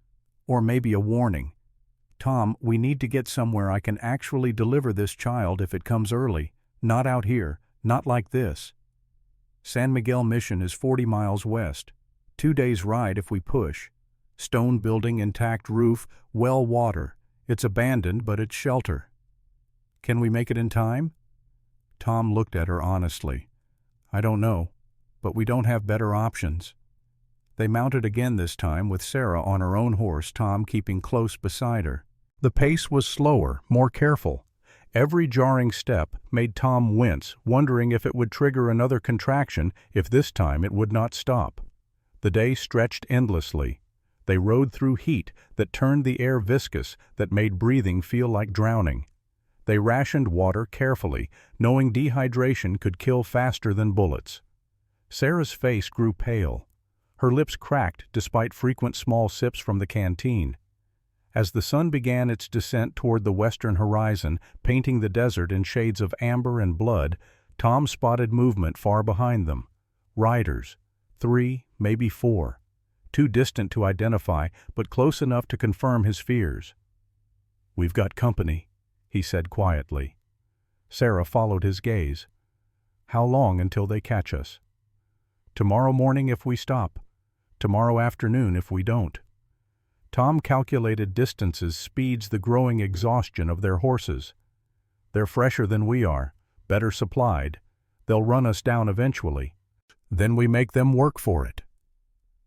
"Or maybe a warning. Tom, we need to get somewhere I can actually deliver this child if it comes early. Not out here, not like this." San Miguel Mission is 40 miles west. 2 days' ride if we push. Stone building, intact roof, well water. It's abandoned, but it's shelter. Can we make it in time? Tom looked at her honestly. I don't know, but we don't have better options. They mounted again this time with Sarah on her own horse, Tom keeping close beside her. The pace was slower, more careful. Every jarring step made Tom wince, wondering if it would trigger another contraction if this time it would not stop. The day stretched endlessly. They rode through heat that turned the air viscous, that made breathing feel like drowning. They rationed water carefully, knowing dehydration could kill faster than bullets. Sarah's face grew pale. Her lips cracked despite frequent small sips from the canteen. As the sun began its descent toward the western horizon, painting the desert in shades of amber and blood, Tom spotted movement far behind them. Riders. 3, maybe 4. Too distant to identify, but close enough to confirm his fears. "We've got company," he said quietly. Sarah followed his gaze. "How long until they catch us?" "Tomorrow morning if we stop. Tomorrow afternoon if we don't." Tom calculated distances, speeds, the growing exhaustion of their horses. "They're fresher than we are, better supplied. They'll run us down eventually. Then we make them work for it."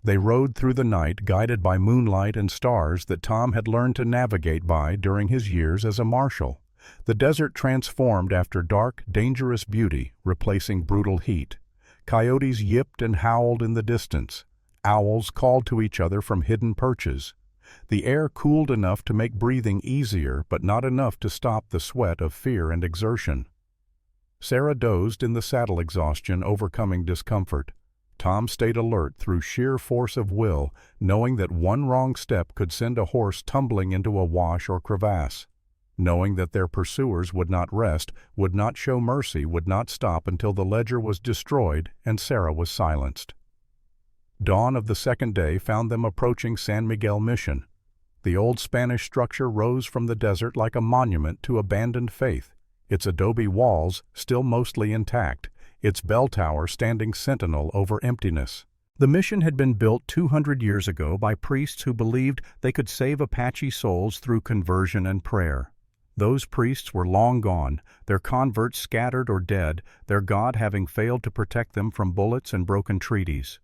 They rode through the night, guided by moonlight and stars that Tom had learned to navigate by during his years as a marshal. The desert transformed after dark, dangerous beauty, replacing brutal heat. Coyotes yipped and howled in the distance. Owls called to each other from hidden perches. The air cooled enough to make breathing easier, but not enough to stop the sweat of fear and exertion. Sarah dozed in the saddle, exhaustion overcoming discomfort. Tom stayed alert through sheer force of will, knowing that one wrong step could send a horse tumbling into a wash or crevasse. Knowing that their pursuers would not rest, would not show mercy, would not stop until the ledger was destroyed and Sarah was silenced. Dawn of the second day found them approaching San Miguel Mission. The old Spanish structure rose from the desert like a monument to abandoned faith, its adobe walls still mostly intact, its bell tower standing sentinel over emptiness. The mission had been built 200 years ago by priests who believed they could save Apache souls through conversion and prayer. Those priests were long gone, their converts scattered or dead, their God having failed to protect them from bullets and broken treaties.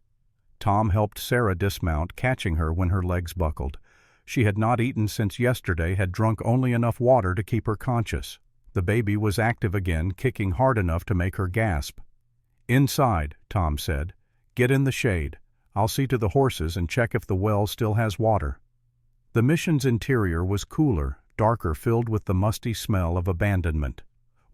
Tom helped Sarah dismount, catching her when her legs buckled. She had not eaten since yesterday, had drunk only enough water to keep her conscious. The baby was active again, kicking hard enough to make her gasp. "Inside," Tom said. "Get in the shade. I'll see to the horses and check if the well still has water." The mission's interior was cooler, darker, filled with the musty smell of abandonment.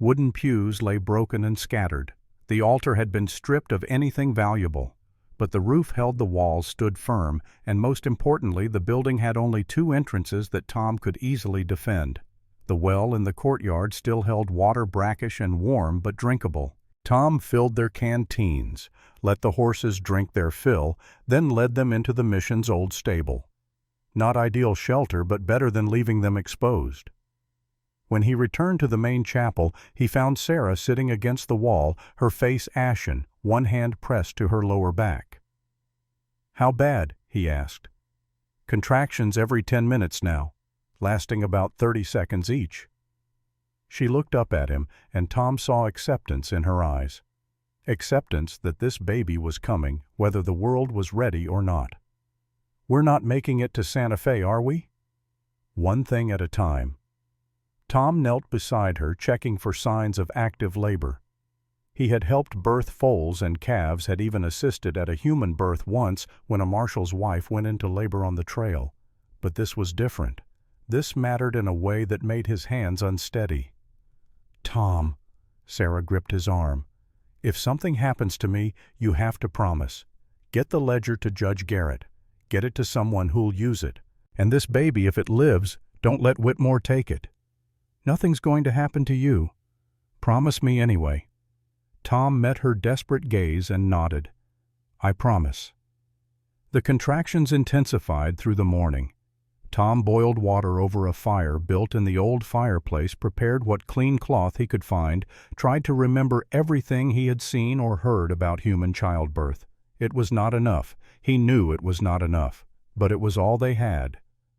Wooden pews lay broken and scattered. The altar had been stripped of anything valuable. But the roof held, the walls stood firm, and most importantly, the building had only 2 entrances that Tom could easily defend. The well in the courtyard still held water, brackish and warm but drinkable. Tom filled their canteens, let the horses drink their fill, then led them into the mission's old stable. Not ideal shelter, but better than leaving them exposed. When he returned to the main chapel, he found Sarah sitting against the wall, her face ashen, one hand pressed to her lower back. "How bad?" he asked. "Contractions every 10 minutes now, lasting about 30 seconds each." She looked up at him, and Tom saw acceptance in her eyes. Acceptance that this baby was coming, whether the world was ready or not. "We're not making it to Santa Fe, are we?" "One thing at a time." Tom knelt beside her, checking for signs of active labor. He had helped birth foals and calves, had even assisted at a human birth once when a marshal's wife went into labor on the trail. But this was different. This mattered in a way that made his hands unsteady. "Tom," Sarah gripped his arm, "if something happens to me, you have to promise. Get the ledger to Judge Garrett. Get it to someone who'll use it. And this baby, if it lives, don't let Whitmore take it. Nothing's going to happen to you. Promise me anyway." Tom met her desperate gaze and nodded. "I promise." The contractions intensified through the morning. Tom boiled water over a fire built in the old fireplace, prepared what clean cloth he could find, tried to remember everything he had seen or heard about human childbirth. It was not enough. He knew it was not enough. But it was all they had.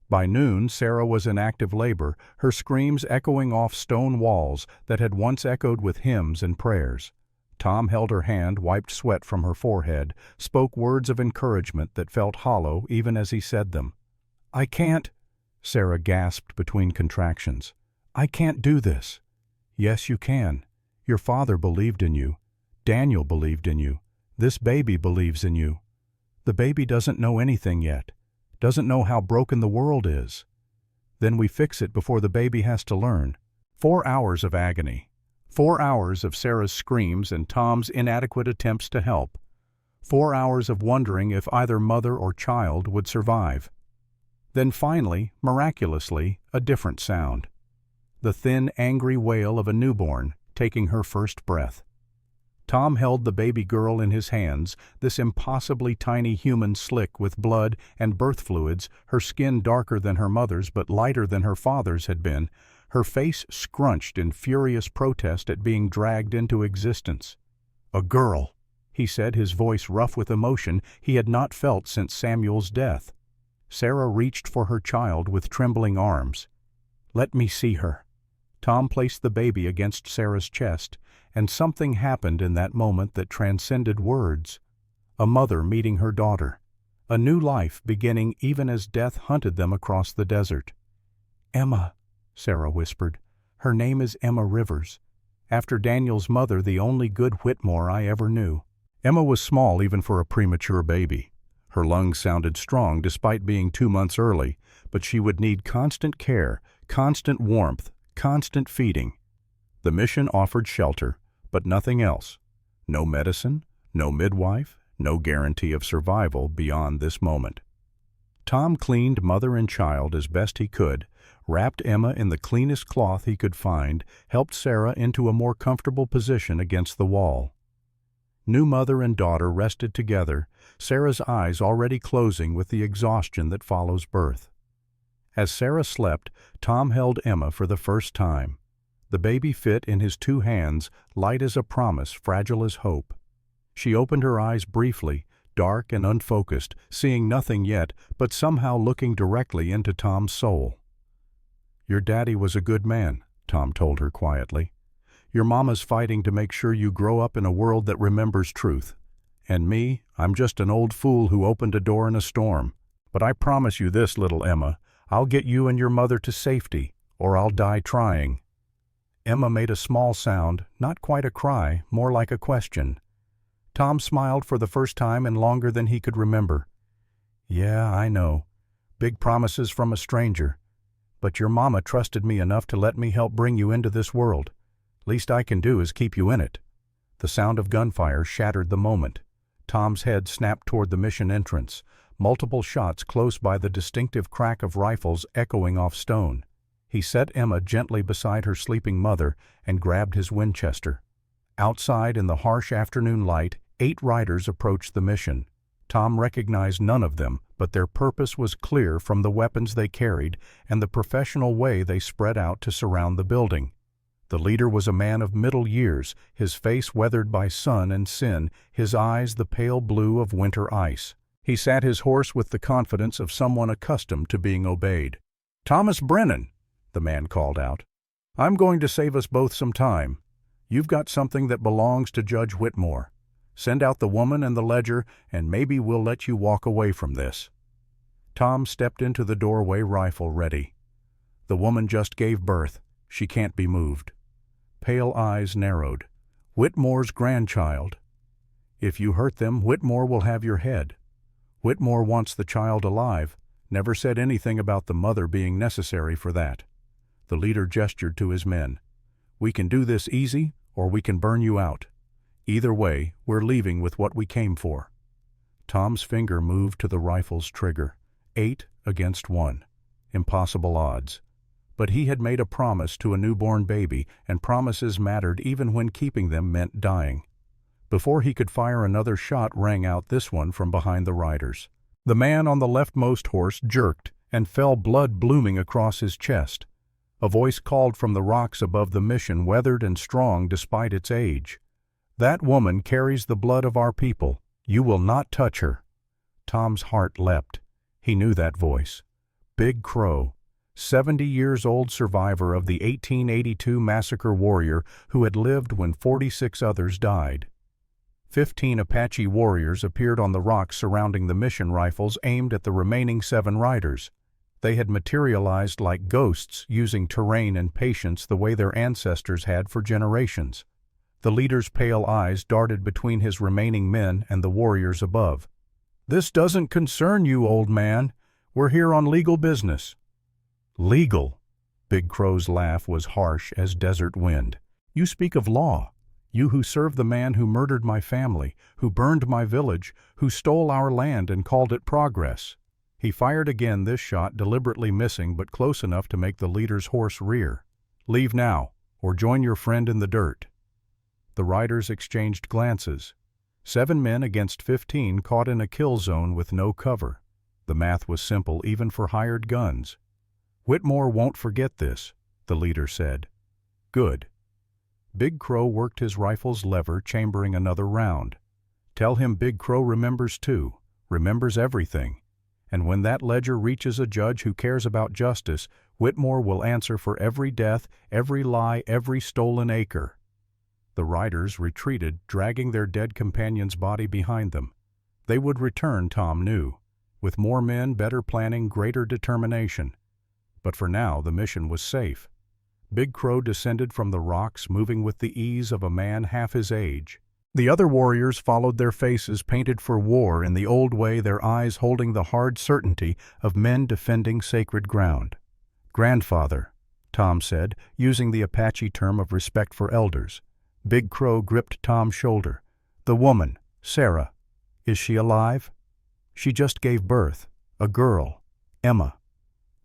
By noon, Sarah was in active labor, her screams echoing off stone walls that had once echoed with hymns and prayers. Tom held her hand, wiped sweat from her forehead, spoke words of encouragement that felt hollow even as he said them. "I can't," Sarah gasped between contractions. "I can't do this." "Yes, you can. Your father believed in you. Daniel believed in you. This baby believes in you. The baby doesn't know anything yet, doesn't know how broken the world is. Then we fix it before the baby has to learn." 4 hours of agony. 4 hours of Sarah's screams and Tom's inadequate attempts to help. 4 hours of wondering if either mother or child would survive. Then finally, miraculously, a different sound. The thin, angry wail of a newborn taking her first breath. Tom held the baby girl in his hands, this impossibly tiny human slick with blood and birth fluids, her skin darker than her mother's but lighter than her father's had been, her face scrunched in furious protest at being dragged into existence. "A girl," he said, his voice rough with emotion he had not felt since Samuel's death. Sarah reached for her child with trembling arms. "Let me see her." Tom placed the baby against Sarah's chest, and something happened in that moment that transcended words. A mother meeting her daughter. A new life beginning even as death hunted them across the desert. "Emma," Sarah whispered. "Her name is Emma Rivers. After Daniel's mother, the only good Whitmore I ever knew." Emma was small even for a premature baby. Her lungs sounded strong despite being 2 months early, but she would need constant care, constant warmth, constant feeding. The mission offered shelter, but nothing else. No medicine, no midwife, no guarantee of survival beyond this moment. Tom cleaned mother and child as best he could, wrapped Emma in the cleanest cloth he could find, helped Sarah into a more comfortable position against the wall. New mother and daughter rested together, Sarah's eyes already closing with the exhaustion that follows birth. As Sarah slept, Tom held Emma for the first time. The baby fit in his 2 hands, light as a promise, fragile as hope. She opened her eyes briefly, dark and unfocused, seeing nothing yet, but somehow looking directly into Tom's soul. "Your daddy was a good man," Tom told her quietly. "Your mama's fighting to make sure you grow up in a world that remembers truth. And me, I'm just an old fool who opened a door in a storm. But I promise you this, little Emma, I'll get you and your mother to safety, or I'll die trying." Emma made a small sound, not quite a cry, more like a question. Tom smiled for the first time in longer than he could remember. "Yeah, I know. Big promises from a stranger. But your mama trusted me enough to let me help bring you into this world. Least I can do is keep you in it." The sound of gunfire shattered the moment. Tom's head snapped toward the mission entrance, multiple shots close by, the distinctive crack of rifles echoing off stone. He set Emma gently beside her sleeping mother and grabbed his Winchester. Outside in the harsh afternoon light, 8 riders approached the mission. Tom recognized none of them, but their purpose was clear from the weapons they carried and the professional way they spread out to surround the building. The leader was a man of middle years, his face weathered by sun and sin, his eyes the pale blue of winter ice. He sat his horse with the confidence of someone accustomed to being obeyed. "Thomas Brennan," the man called out. "I'm going to save us both some time. You've got something that belongs to Judge Whitmore. Send out the woman and the ledger, and maybe we'll let you walk away from this." Tom stepped into the doorway, rifle ready. "The woman just gave birth. She can't be moved." Pale eyes narrowed. "Whitmore's grandchild. If you hurt them, Whitmore will have your head. Whitmore wants the child alive, never said anything about the mother being necessary for that." The leader gestured to his men. "We can do this easy, or we can burn you out. Either way, we're leaving with what we came for." Tom's finger moved to the rifle's trigger. 8 against 1. Impossible odds. But he had made a promise to a newborn baby, and promises mattered even when keeping them meant dying. Before he could fire, another shot rang out, this one from behind the riders. The man on the leftmost horse jerked, and fell, blood blooming across his chest. A voice called from the rocks above the mission, weathered and strong despite its age. "That woman carries the blood of our people. You will not touch her." Tom's heart leapt. He knew that voice. Big Crow, 70-years-old survivor of the 1882 massacre, warrior who had lived when 46 others died. 15 Apache warriors appeared on the rocks surrounding the mission, rifles aimed at the remaining 7 riders. They had materialized like ghosts, using terrain and patience the way their ancestors had for generations. The leader's pale eyes darted between his remaining men and the warriors above. "This doesn't concern you, old man. We're here on legal business." "Legal?" Big Crow's laugh was harsh as desert wind. "You speak of law. You who serve the man who murdered my family, who burned my village, who stole our land and called it progress." He fired again, this shot deliberately missing but close enough to make the leader's horse rear. "Leave now, or join your friend in the dirt." The riders exchanged glances. 7 men against 15 caught in a kill zone with no cover. The math was simple even for hired guns. "Whitmore won't forget this," the leader said. "Good." Big Crow worked his rifle's lever, chambering another round. "Tell him Big Crow remembers too, remembers everything. And when that ledger reaches a judge who cares about justice, Whitmore will answer for every death, every lie, every stolen acre." The riders retreated, dragging their dead companion's body behind them. They would return, Tom knew, with more men, better planning, greater determination. But for now, the mission was safe. Big Crow descended from the rocks, moving with the ease of a man half his age. The other warriors followed, their faces painted for war in the old way, their eyes holding the hard certainty of men defending sacred ground. "Grandfather," Tom said, using the Apache term of respect for elders. Big Crow gripped Tom's shoulder. "The woman, Sarah, is she alive?" "She just gave birth. A girl, Emma."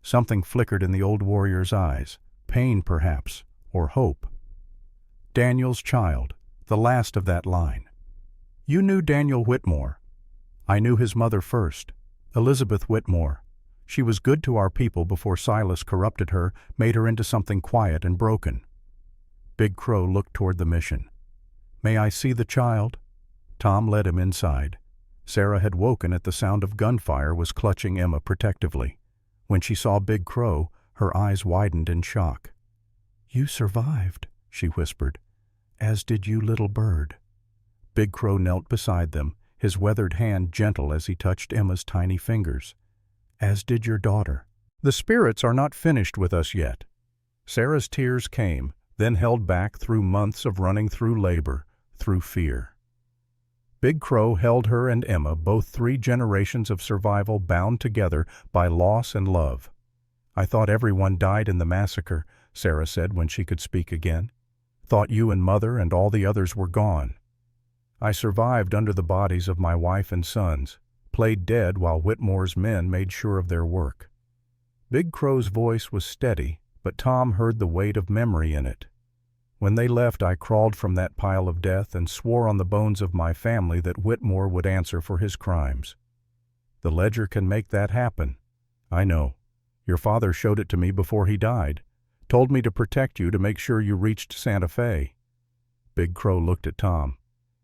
Something flickered in the old warrior's eyes. Pain, perhaps, or hope. "Daniel's child, the last of that line." "You knew Daniel Whitmore." "I knew his mother first, Elizabeth Whitmore. She was good to our people before Silas corrupted her, made her into something quiet and broken." Big Crow looked toward the mission. "May I see the child?" Tom led him inside. Sarah had woken at the sound of gunfire, was clutching Emma protectively. When she saw Big Crow, her eyes widened in shock. "You survived," she whispered. "As did you, little bird." Big Crow knelt beside them, his weathered hand gentle as he touched Emma's tiny fingers. "As did your daughter." "The spirits are not finished with us yet." Sarah's tears came, then held back through months of running through labor, through fear. Big Crow held her and Emma, both 3 generations of survival bound together by loss and love. "I thought everyone died in the massacre," Sarah said when she could speak again. "Thought you and Mother and all the others were gone. I survived under the bodies of my wife and sons, played dead while Whitmore's men made sure of their work." Big Crow's voice was steady, but Tom heard the weight of memory in it. "When they left, I crawled from that pile of death and swore on the bones of my family that Whitmore would answer for his crimes. The ledger can make that happen. I know. Your father showed it to me before he died, told me to protect you, to make sure you reached Santa Fe." Big Crow looked at Tom.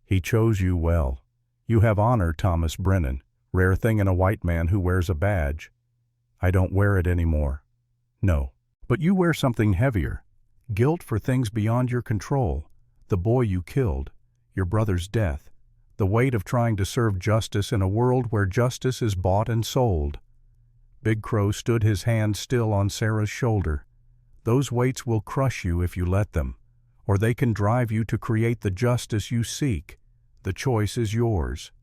"He chose you well. You have honor, Thomas Brennan, rare thing in a white man who wears a badge. I don't wear it anymore." "No, but you wear something heavier. Guilt for things beyond your control, the boy you killed, your brother's death, the weight of trying to serve justice in a world where justice is bought and sold." Big Crow stood, his hand still on Sarah's shoulder. "Those weights will crush you if you let them, or they can drive you to create the justice you seek. The choice is yours."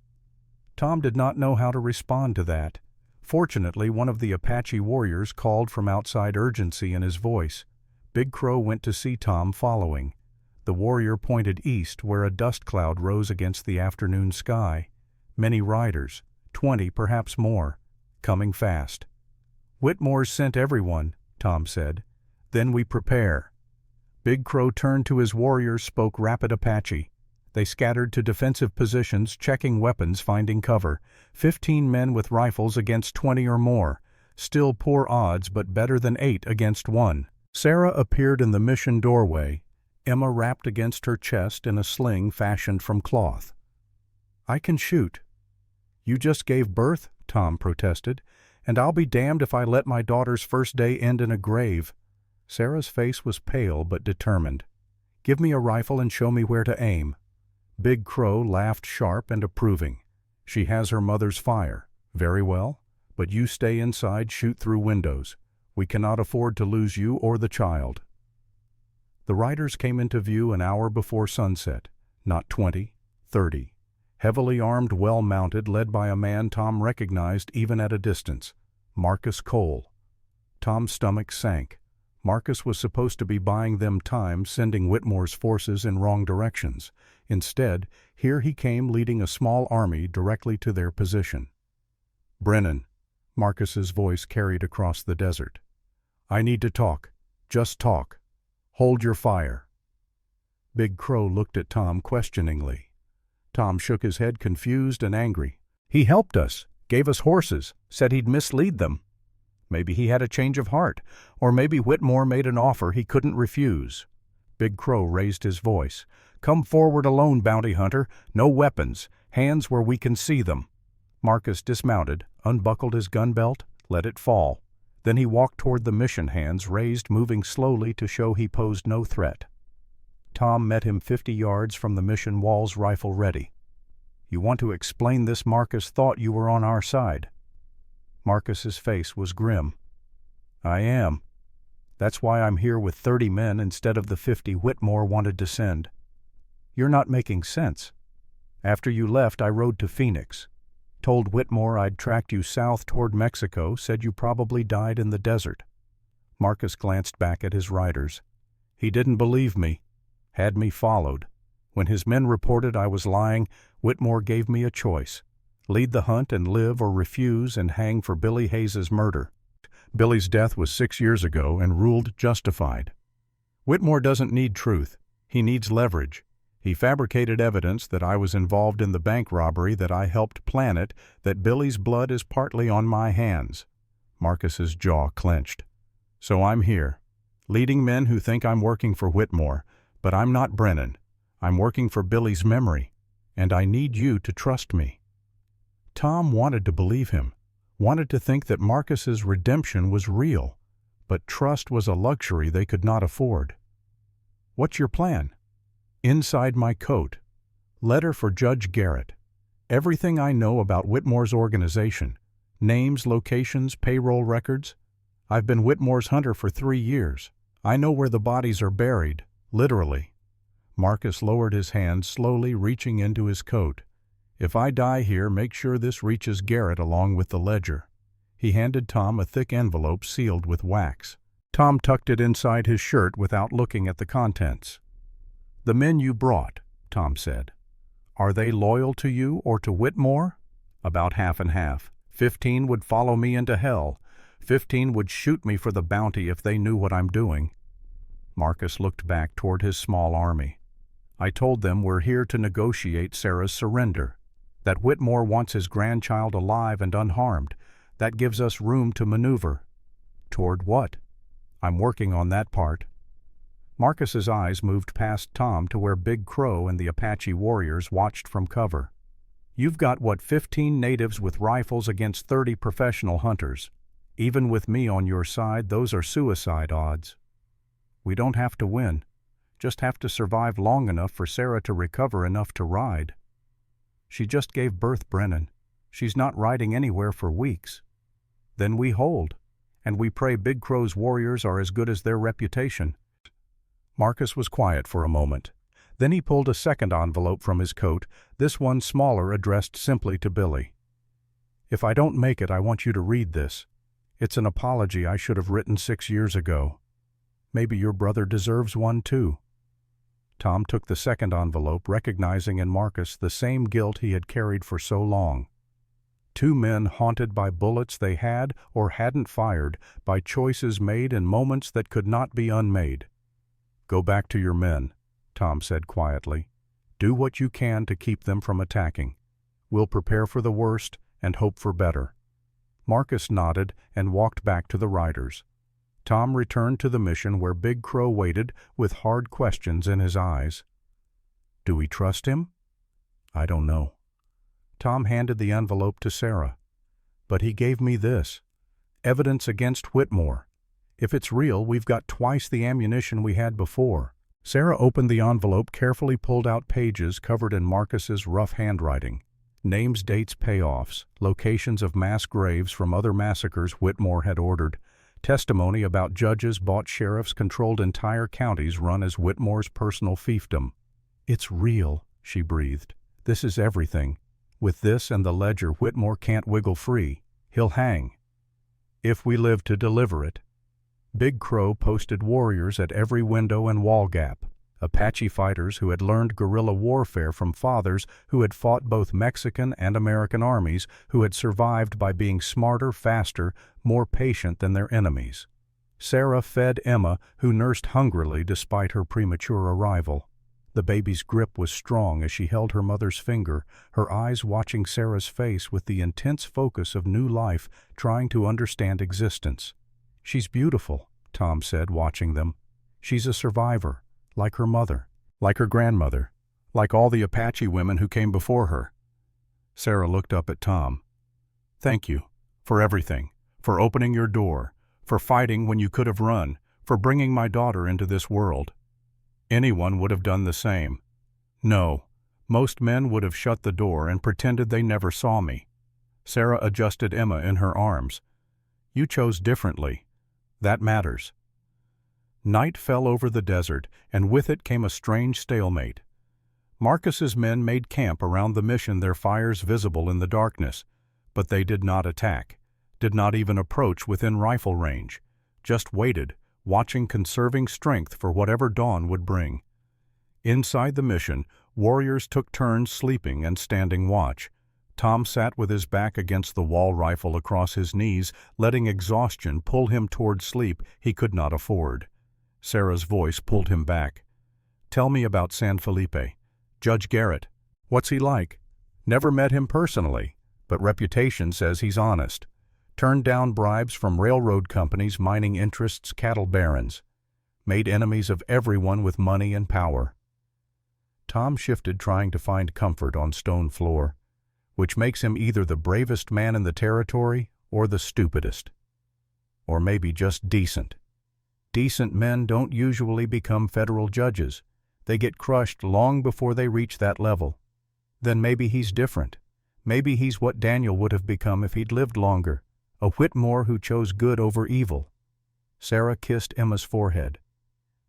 Tom did not know how to respond to that. Fortunately, one of the Apache warriors called from outside, urgency in his voice. Big Crow went to see Tom following. The warrior pointed east, where a dust cloud rose against the afternoon sky. Many riders, 20, perhaps more, coming fast. "Whitmore's sent everyone," Tom said. "Then we prepare." Big Crow turned to his warriors, spoke rapid Apache. They scattered to defensive positions, checking weapons, finding cover. 15 men with rifles against 20 or more. Still poor odds, but better than 8 against 1. Sarah appeared in the mission doorway, Emma wrapped against her chest in a sling fashioned from cloth. "I can shoot." "You just gave birth," Tom protested, "and I'll be damned if I let my daughter's first day end in a grave." Sarah's face was pale but determined. "Give me a rifle and show me where to aim." Big Crow laughed sharp and approving. "She has her mother's fire. Very well, but you stay inside, shoot through windows. We cannot afford to lose you or the child." The riders came into view an hour before sunset, not 20, 30. Heavily armed, well-mounted, led by a man Tom recognized even at a distance, Marcus Cole. Tom's stomach sank. Marcus was supposed to be buying them time, sending Whitmore's forces in wrong directions. Instead, here he came leading a small army directly to their position. "Brennan," Marcus's voice carried across the desert. "I need to talk. Just talk. Hold your fire." Big Crow looked at Tom questioningly. Tom shook his head, confused and angry. "He helped us, gave us horses, said he'd mislead them. Maybe he had a change of heart, or maybe Whitmore made an offer he couldn't refuse." Big Crow raised his voice. "Come forward alone, bounty hunter. No weapons. Hands where we can see them." Marcus dismounted, unbuckled his gun belt, let it fall. Then he walked toward the mission, hands raised, moving slowly to show he posed no threat. Tom met him 50 yards from the mission walls, rifle ready. "You want to explain this? Marcus thought you were on our side." Marcus's face was grim. "I am. That's why I'm here with 30 men instead of the 50 Whitmore wanted to send." "You're not making sense. After you left, I rode to Phoenix. Told Whitmore I'd tracked you south toward Mexico, said you probably died in the desert." Marcus glanced back at his riders. "He didn't believe me. Had me followed. When his men reported I was lying, Whitmore gave me a choice. Lead the hunt and live, or refuse and hang for Billy Hayes's murder. Billy's death was 6 years ago and ruled justified. Whitmore doesn't need truth. He needs leverage. He fabricated evidence that I was involved in the bank robbery, that I helped plan it, that Billy's blood is partly on my hands." Marcus's jaw clenched. "So I'm here, leading men who think I'm working for Whitmore, but I'm not Brennan. I'm working for Billy's memory, and I need you to trust me." Tom wanted to believe him, wanted to think that Marcus's redemption was real, but trust was a luxury they could not afford. "What's your plan?" "Inside my coat. Letter for Judge Garrett. Everything I know about Whitmore's organization. Names, locations, payroll records. I've been Whitmore's hunter for 3 years. I know where the bodies are buried, literally." Marcus lowered his hand, slowly reaching into his coat. "If I die here, make sure this reaches Garrett along with the ledger." He handed Tom a thick envelope sealed with wax. Tom tucked it inside his shirt without looking at the contents. "The men you brought," Tom said. "Are they loyal to you or to Whitmore?" "About half and half. 15 would follow me into hell. 15 would shoot me for the bounty if they knew what I'm doing." Marcus looked back toward his small army. "I told them we're here to negotiate Sarah's surrender. That Whitmore wants his grandchild alive and unharmed. That gives us room to maneuver." "Toward what?" "I'm working on that part." Marcus's eyes moved past Tom to where Big Crow and the Apache warriors watched from cover. "You've got, 15 natives with rifles against 30 professional hunters. Even with me on your side, those are suicide odds. We don't have to win, just have to survive long enough for Sarah to recover enough to ride." "She just gave birth, Brennan. She's not riding anywhere for weeks." "Then we hold, and we pray Big Crow's warriors are as good as their reputation." Marcus was quiet for a moment. Then he pulled a second envelope from his coat, this one smaller, addressed simply to Billy. "If I don't make it, I want you to read this. It's an apology I should have written 6 years ago. Maybe your brother deserves one too." Tom took the second envelope, recognizing in Marcus the same guilt he had carried for so long. 2 men haunted by bullets they had or hadn't fired, by choices made in moments that could not be unmade. "Go back to your men," Tom said quietly. "Do what you can to keep them from attacking. We'll prepare for the worst and hope for better." Marcus nodded and walked back to the riders. Tom returned to the mission where Big Crow waited with hard questions in his eyes. "Do we trust him?" "I don't know." Tom handed the envelope to Sarah. "But he gave me this. Evidence against Whitmore. If it's real, we've got twice the ammunition we had before." Sarah opened the envelope, carefully pulled out pages covered in Marcus's rough handwriting. Names, dates, payoffs, locations of mass graves from other massacres Whitmore had ordered, testimony about judges bought sheriffs controlled entire counties run as Whitmore's personal fiefdom. "It's real," she breathed. "This is everything. With this and the ledger, Whitmore can't wiggle free. He'll hang. If we live to deliver it." Big Crow posted warriors at every window and wall gap. Apache fighters who had learned guerrilla warfare from fathers who had fought both Mexican and American armies, who had survived by being smarter, faster, more patient than their enemies. Sarah fed Emma, who nursed hungrily despite her premature arrival. The baby's grip was strong as she held her mother's finger, her eyes watching Sarah's face with the intense focus of new life, trying to understand existence. "She's beautiful," Tom said, watching them. "She's a survivor, like her mother, like her grandmother, like all the Apache women who came before her." Sarah looked up at Tom. "Thank you for everything, for opening your door, for fighting when you could have run, for bringing my daughter into this world." Anyone would have done the same. No, most men would have shut the door and pretended they never saw me. Sarah adjusted Emma in her arms. "You chose differently. That matters." Night fell over the desert, and with it came a strange stalemate. Marcus's men made camp around the mission, their fires visible in the darkness, but they did not attack, did not even approach within rifle range, just waited, watching, conserving strength for whatever dawn would bring. Inside the mission, warriors took turns sleeping and standing watch. Tom sat with his back against the wall, rifle across his knees, letting exhaustion pull him toward sleep he could not afford. Sarah's voice pulled him back. "Tell me about San Felipe. Judge Garrett. What's he like?" "Never met him personally, but reputation says he's honest. Turned down bribes from railroad companies, mining interests, cattle barons. Made enemies of everyone with money and power." Tom shifted, trying to find comfort on stone floor, which makes him either the bravest man in the territory or the stupidest. Or maybe just decent. Decent men don't usually become federal judges. They get crushed long before they reach that level. Then maybe he's different. Maybe he's what Daniel would have become if he'd lived longer. A Whitmore who chose good over evil. Sarah kissed Emma's forehead.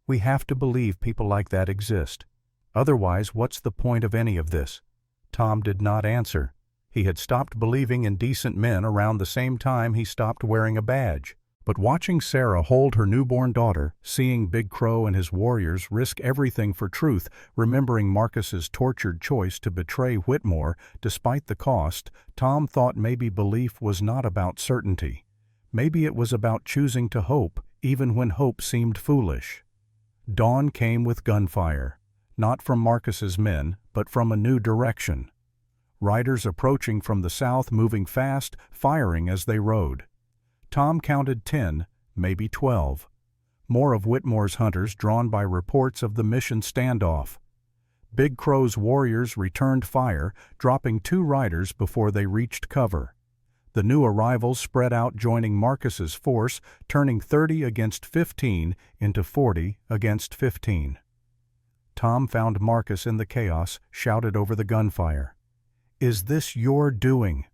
"We have to believe people like that exist. Otherwise, what's the point of any of this?" Tom did not answer. He had stopped believing in decent men around the same time he stopped wearing a badge. But watching Sarah hold her newborn daughter, seeing Big Crow and his warriors risk everything for truth, remembering Marcus's tortured choice to betray Whitmore despite the cost, Tom thought maybe belief was not about certainty. Maybe it was about choosing to hope, even when hope seemed foolish. Dawn came with gunfire, not from Marcus's men, but from a new direction. Riders approaching from the south, moving fast, firing as they rode. Tom counted 10, maybe 12. More of Whitmore's hunters drawn by reports of the mission standoff. Big Crow's warriors returned fire, dropping 2 riders before they reached cover. The new arrivals spread out, joining Marcus's force, turning 30 against 15 into 40 against 15. Tom found Marcus in the chaos, shouted over the gunfire. "Is this your doing?"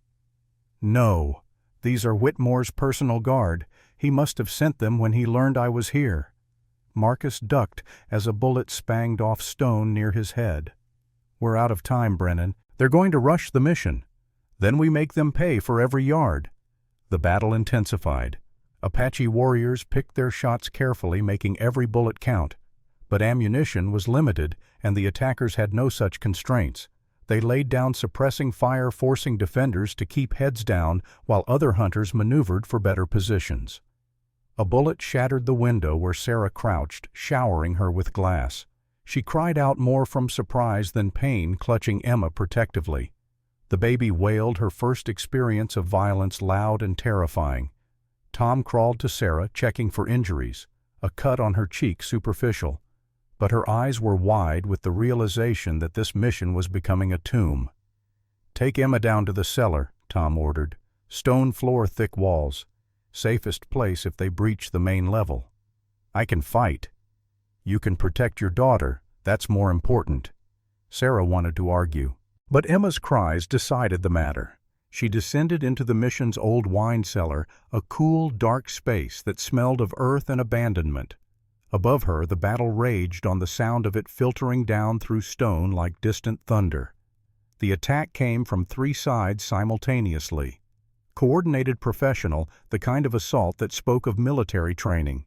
"No. These are Whitmore's personal guard. He must have sent them when he learned I was here." Marcus ducked as a bullet spanged off stone near his head. "We're out of time, Brennan. They're going to rush the mission. Then we make them pay for every yard." The battle intensified. Apache warriors picked their shots carefully, making every bullet count. But ammunition was limited, and the attackers had no such constraints. They laid down suppressing fire, forcing defenders to keep heads down while other hunters maneuvered for better positions. A bullet shattered the window where Sarah crouched, showering her with glass. She cried out more from surprise than pain, clutching Emma protectively. The baby wailed, her first experience of violence loud and terrifying. Tom crawled to Sarah, checking for injuries, a cut on her cheek superficial. But her eyes were wide with the realization that this mission was becoming a tomb. "Take Emma down to the cellar," Tom ordered. "Stone floor, thick walls. Safest place if they breach the main level. I can fight. You can protect your daughter. That's more important." Sarah wanted to argue, but Emma's cries decided the matter. She descended into the mission's old wine cellar, a cool, dark space that smelled of earth and abandonment. Above her, the battle raged on the sound of it filtering down through stone like distant thunder. The attack came from 3 sides simultaneously. Coordinated, professional, the kind of assault that spoke of military training.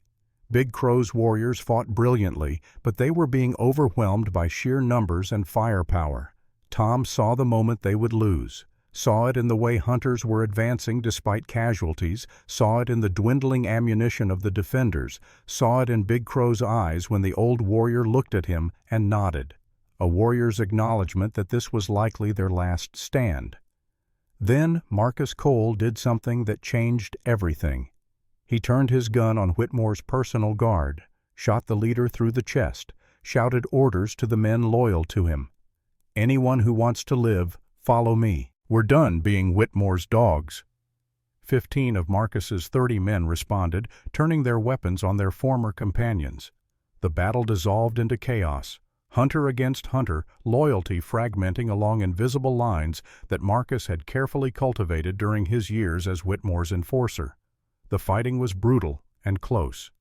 Big Crow's warriors fought brilliantly, but they were being overwhelmed by sheer numbers and firepower. Tom saw the moment they would lose. Saw it in the way hunters were advancing despite casualties, saw it in the dwindling ammunition of the defenders, saw it in Big Crow's eyes when the old warrior looked at him and nodded, a warrior's acknowledgement that this was likely their last stand. Then Marcus Cole did something that changed everything. He turned his gun on Whitmore's personal guard, shot the leader through the chest, shouted orders to the men loyal to him. "Anyone who wants to live, follow me. We're done being Whitmore's dogs." 15 of Marcus's 30 men responded, turning their weapons on their former companions. The battle dissolved into chaos. Hunter against hunter, loyalty fragmenting along invisible lines that Marcus had carefully cultivated during his years as Whitmore's enforcer. The fighting was brutal and close.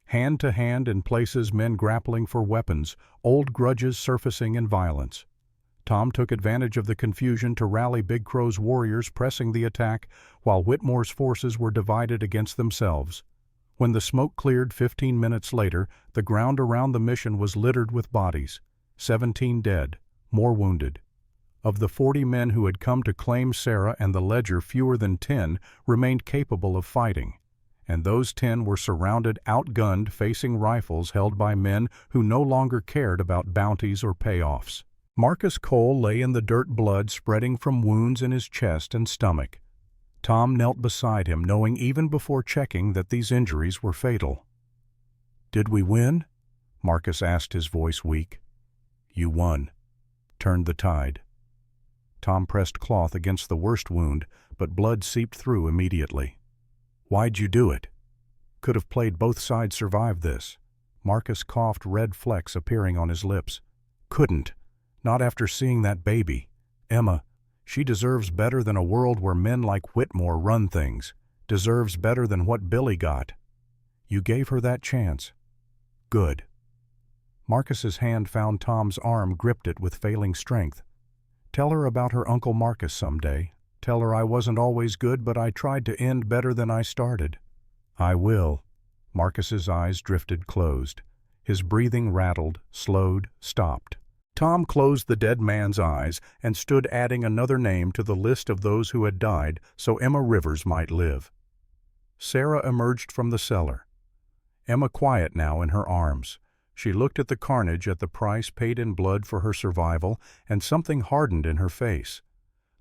Hand to hand in places, men grappling for weapons, old grudges surfacing in violence. Tom took advantage of the confusion to rally Big Crow's warriors pressing the attack, while Whitmore's forces were divided against themselves. When the smoke cleared 15 minutes later, the ground around the mission was littered with bodies. 17 dead, more wounded. Of the 40 men who had come to claim Sarah and the ledger, fewer than 10 remained capable of fighting. And those 10 were surrounded, outgunned, facing rifles held by men who no longer cared about bounties or payoffs. Marcus Cole lay in the dirt, blood spreading from wounds in his chest and stomach. Tom knelt beside him, knowing even before checking that these injuries were fatal. "Did we win?" Marcus asked, his voice weak. "You won. Turned the tide." Tom pressed cloth against the worst wound, but blood seeped through immediately. "Why'd you do it? Could have played both sides survive this." Marcus coughed, red flecks appearing on his lips. "Couldn't. Not after seeing that baby. Emma, she deserves better than a world where men like Whitmore run things. Deserves better than what Billy got. You gave her that chance. Good." Marcus's hand found Tom's arm, gripped it with failing strength. "Tell her about her Uncle Marcus someday. Tell her I wasn't always good, but I tried to end better than I started." "I will." Marcus's eyes drifted closed. His breathing rattled, slowed, stopped. Tom closed the dead man's eyes and stood, adding another name to the list of those who had died so Emma Rivers might live. Sarah emerged from the cellar. Emma quiet now in her arms. She looked at the carnage, at the price paid in blood for her survival, and something hardened in her face.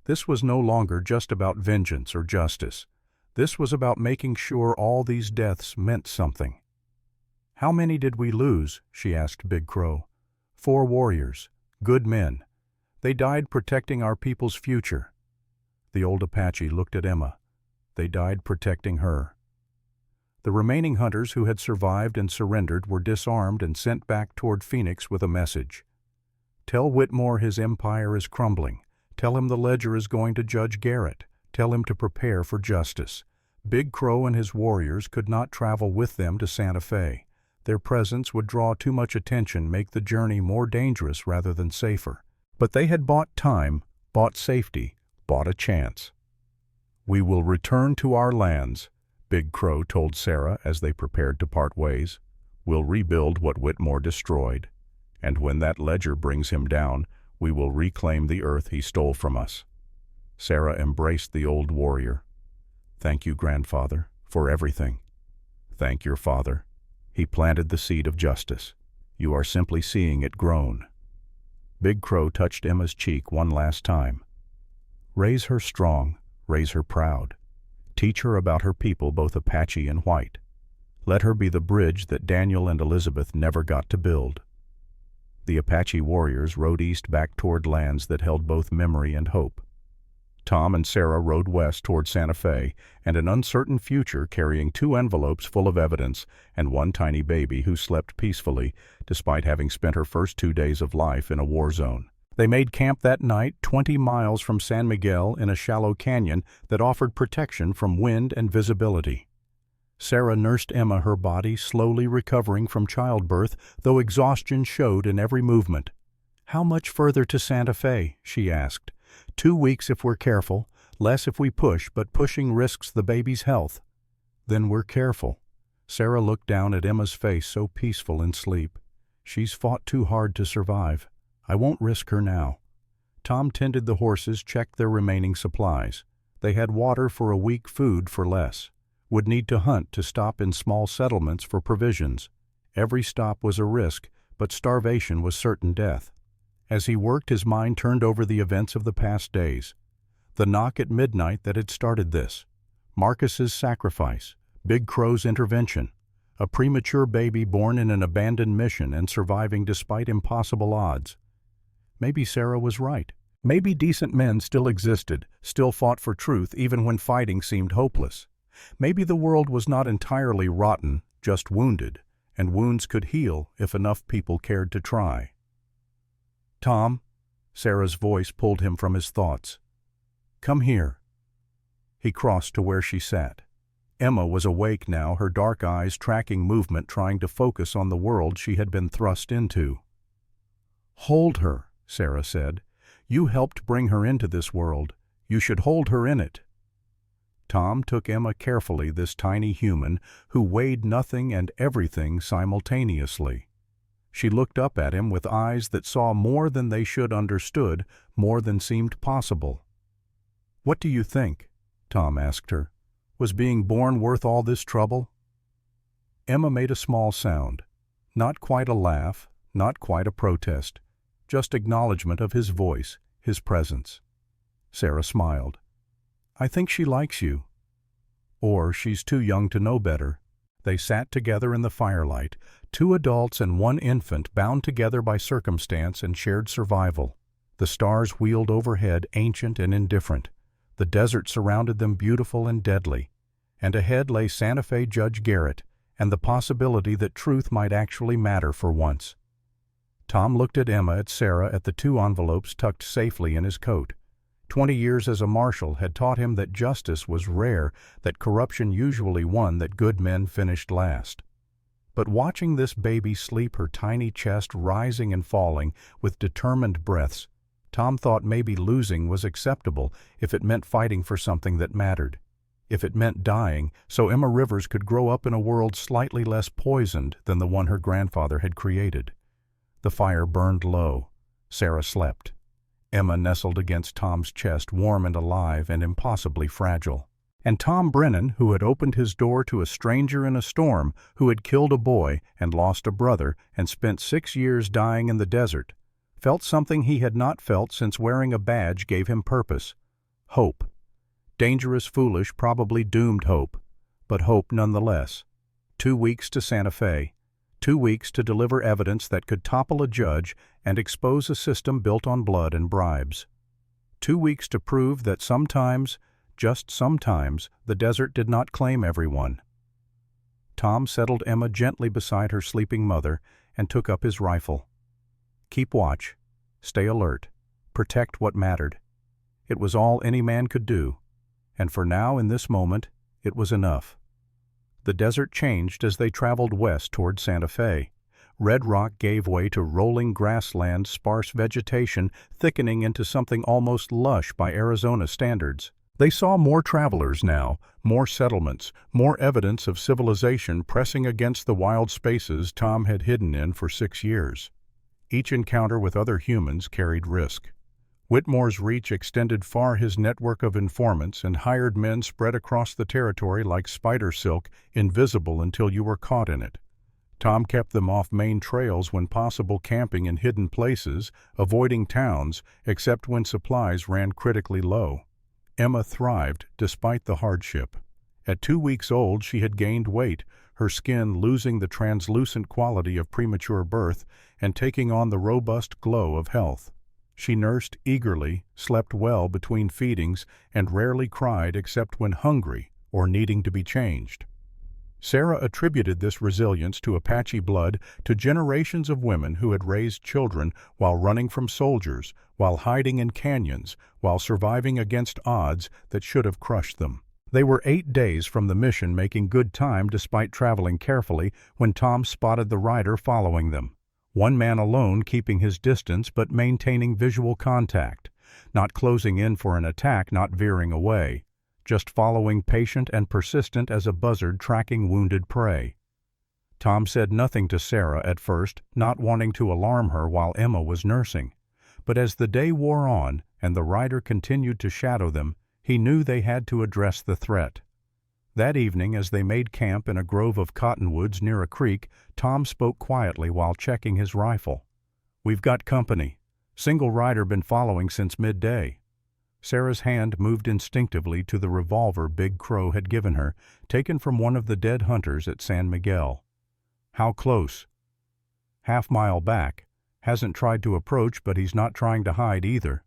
This was no longer just about vengeance or justice. This was about making sure all these deaths meant something. "How many did we lose?" she asked Big Crow. 4 warriors, good men. They died protecting our people's future." The old Apache looked at Emma. "They died protecting her." The remaining hunters who had survived and surrendered were disarmed and sent back toward Phoenix with a message. "Tell Whitmore his empire is crumbling. Tell him the ledger is going to judge Garrett. Tell him to prepare for justice." Big Crow and his warriors could not travel with them to Santa Fe. Their presence would draw too much attention, make the journey more dangerous rather than safer. But they had bought time, bought safety, bought a chance. "We will return to our lands," Big Crow told Sarah as they prepared to part ways. "We'll rebuild what Whitmore destroyed. And when that ledger brings him down, we will reclaim the earth he stole from us." Sarah embraced the old warrior. "Thank you, grandfather, for everything. Thank your father. He planted the seed of justice. You are simply seeing it grown." Big Crow touched Emma's cheek one last time. Raise her strong, raise her proud. Teach her about her people, both Apache and white. Let her be the bridge that Daniel and Elizabeth never got to build. The Apache warriors rode east back toward lands that held both memory and hope. Tom and Sarah rode west toward Santa Fe and an uncertain future, carrying 2 envelopes full of evidence and one tiny baby who slept peacefully despite having spent her first 2 days of life in a war zone. They made camp that night 20 miles from San Miguel in a shallow canyon that offered protection from wind and visibility. Sarah nursed Emma, her body slowly recovering from childbirth, though exhaustion showed in every movement. "How much further to Santa Fe?" she asked. 2 weeks if we're careful, less if we push, but pushing risks the baby's health." "Then we're careful." Sarah looked down at Emma's face, so peaceful in sleep. "She's fought too hard to survive. I won't risk her now." Tom tended the horses, checked their remaining supplies. They had water for a week, food for less. Would need to hunt to stop in small settlements for provisions. Every stop was a risk, but starvation was certain death. As he worked, his mind turned over the events of the past days. The knock at midnight that had started this. Marcus's sacrifice. Big Crow's intervention. A premature baby born in an abandoned mission and surviving despite impossible odds. Maybe Sarah was right. Maybe decent men still existed, still fought for truth even when fighting seemed hopeless. Maybe the world was not entirely rotten, just wounded, and wounds could heal if enough people cared to try. "Tom," Sarah's voice pulled him from his thoughts. "Come here." He crossed to where she sat. Emma was awake now, her dark eyes tracking movement, trying to focus on the world she had been thrust into. "Hold her," Sarah said. "You helped bring her into this world. You should hold her in it." Tom took Emma carefully, this tiny human who weighed nothing and everything simultaneously. She looked up at him with eyes that saw more than they should understood, more than seemed possible. "What do you think?" Tom asked her. "Was being born worth all this trouble?" Emma made a small sound. Not quite a laugh, not quite a protest, just acknowledgement of his voice, his presence. Sarah smiled. "I think she likes you. Or she's too young to know better." They sat together in the firelight, 2 adults and 1 infant bound together by circumstance and shared survival. The stars wheeled overhead, ancient and indifferent. The desert surrounded them, beautiful and deadly. And ahead lay Santa Fe Judge Garrett, and the possibility that truth might actually matter for once. Tom looked at Emma, at Sarah, at the 2 envelopes tucked safely in his coat. 20 years as a marshal had taught him that justice was rare, that corruption usually won, that good men finished last. But watching this baby sleep, her tiny chest rising and falling with determined breaths, Tom thought maybe losing was acceptable if it meant fighting for something that mattered. If it meant dying, so Emma Rivers could grow up in a world slightly less poisoned than the one her grandfather had created. The fire burned low. Sarah slept. Emma nestled against Tom's chest, warm and alive and impossibly fragile. And Tom Brennan, who had opened his door to a stranger in a storm, who had killed a boy and lost a brother and spent 6 years dying in the desert, felt something he had not felt since wearing a badge gave him purpose. Hope. Dangerous, foolish, probably doomed hope, but hope nonetheless. 2 weeks to Santa Fe. 2 weeks to deliver evidence that could topple a judge and expose a system built on blood and bribes. 2 weeks to prove that sometimes, just sometimes, the desert did not claim everyone. Tom settled Emma gently beside her sleeping mother and took up his rifle. Keep watch. Stay alert. Protect what mattered. It was all any man could do, and for now, in this moment, it was enough. The desert changed as they traveled west toward Santa Fe. Red rock gave way to rolling grassland, sparse vegetation thickening into something almost lush by Arizona standards. They saw more travelers now, more settlements, more evidence of civilization pressing against the wild spaces Tom had hidden in for 6 years. Each encounter with other humans carried risk. Whitmore's reach extended far, his network of informants and hired men spread across the territory like spider silk, invisible until you were caught in it. Tom kept them off main trails when possible, camping in hidden places, avoiding towns, except when supplies ran critically low. Emma thrived despite the hardship. At 2 weeks old, she had gained weight, her skin losing the translucent quality of premature birth and taking on the robust glow of health. She nursed eagerly, slept well between feedings, and rarely cried except when hungry or needing to be changed. Sarah attributed this resilience to Apache blood, to generations of women who had raised children while running from soldiers, while hiding in canyons, while surviving against odds that should have crushed them. They were 8 days from the mission, making good time despite traveling carefully, when Tom spotted the rider following them. One man alone, keeping his distance but maintaining visual contact, not closing in for an attack, not veering away, just following, patient and persistent as a buzzard tracking wounded prey. Tom said nothing to Sarah at first, not wanting to alarm her while Emma was nursing. But as the day wore on and the rider continued to shadow them, he knew they had to address the threat. That evening, as they made camp in a grove of cottonwoods near a creek, Tom spoke quietly while checking his rifle. "We've got company. Single rider been following since midday." Sarah's hand moved instinctively to the revolver Big Crow had given her, taken from one of the dead hunters at San Miguel. "How close?" "Half-mile back. Hasn't tried to approach, but he's not trying to hide either.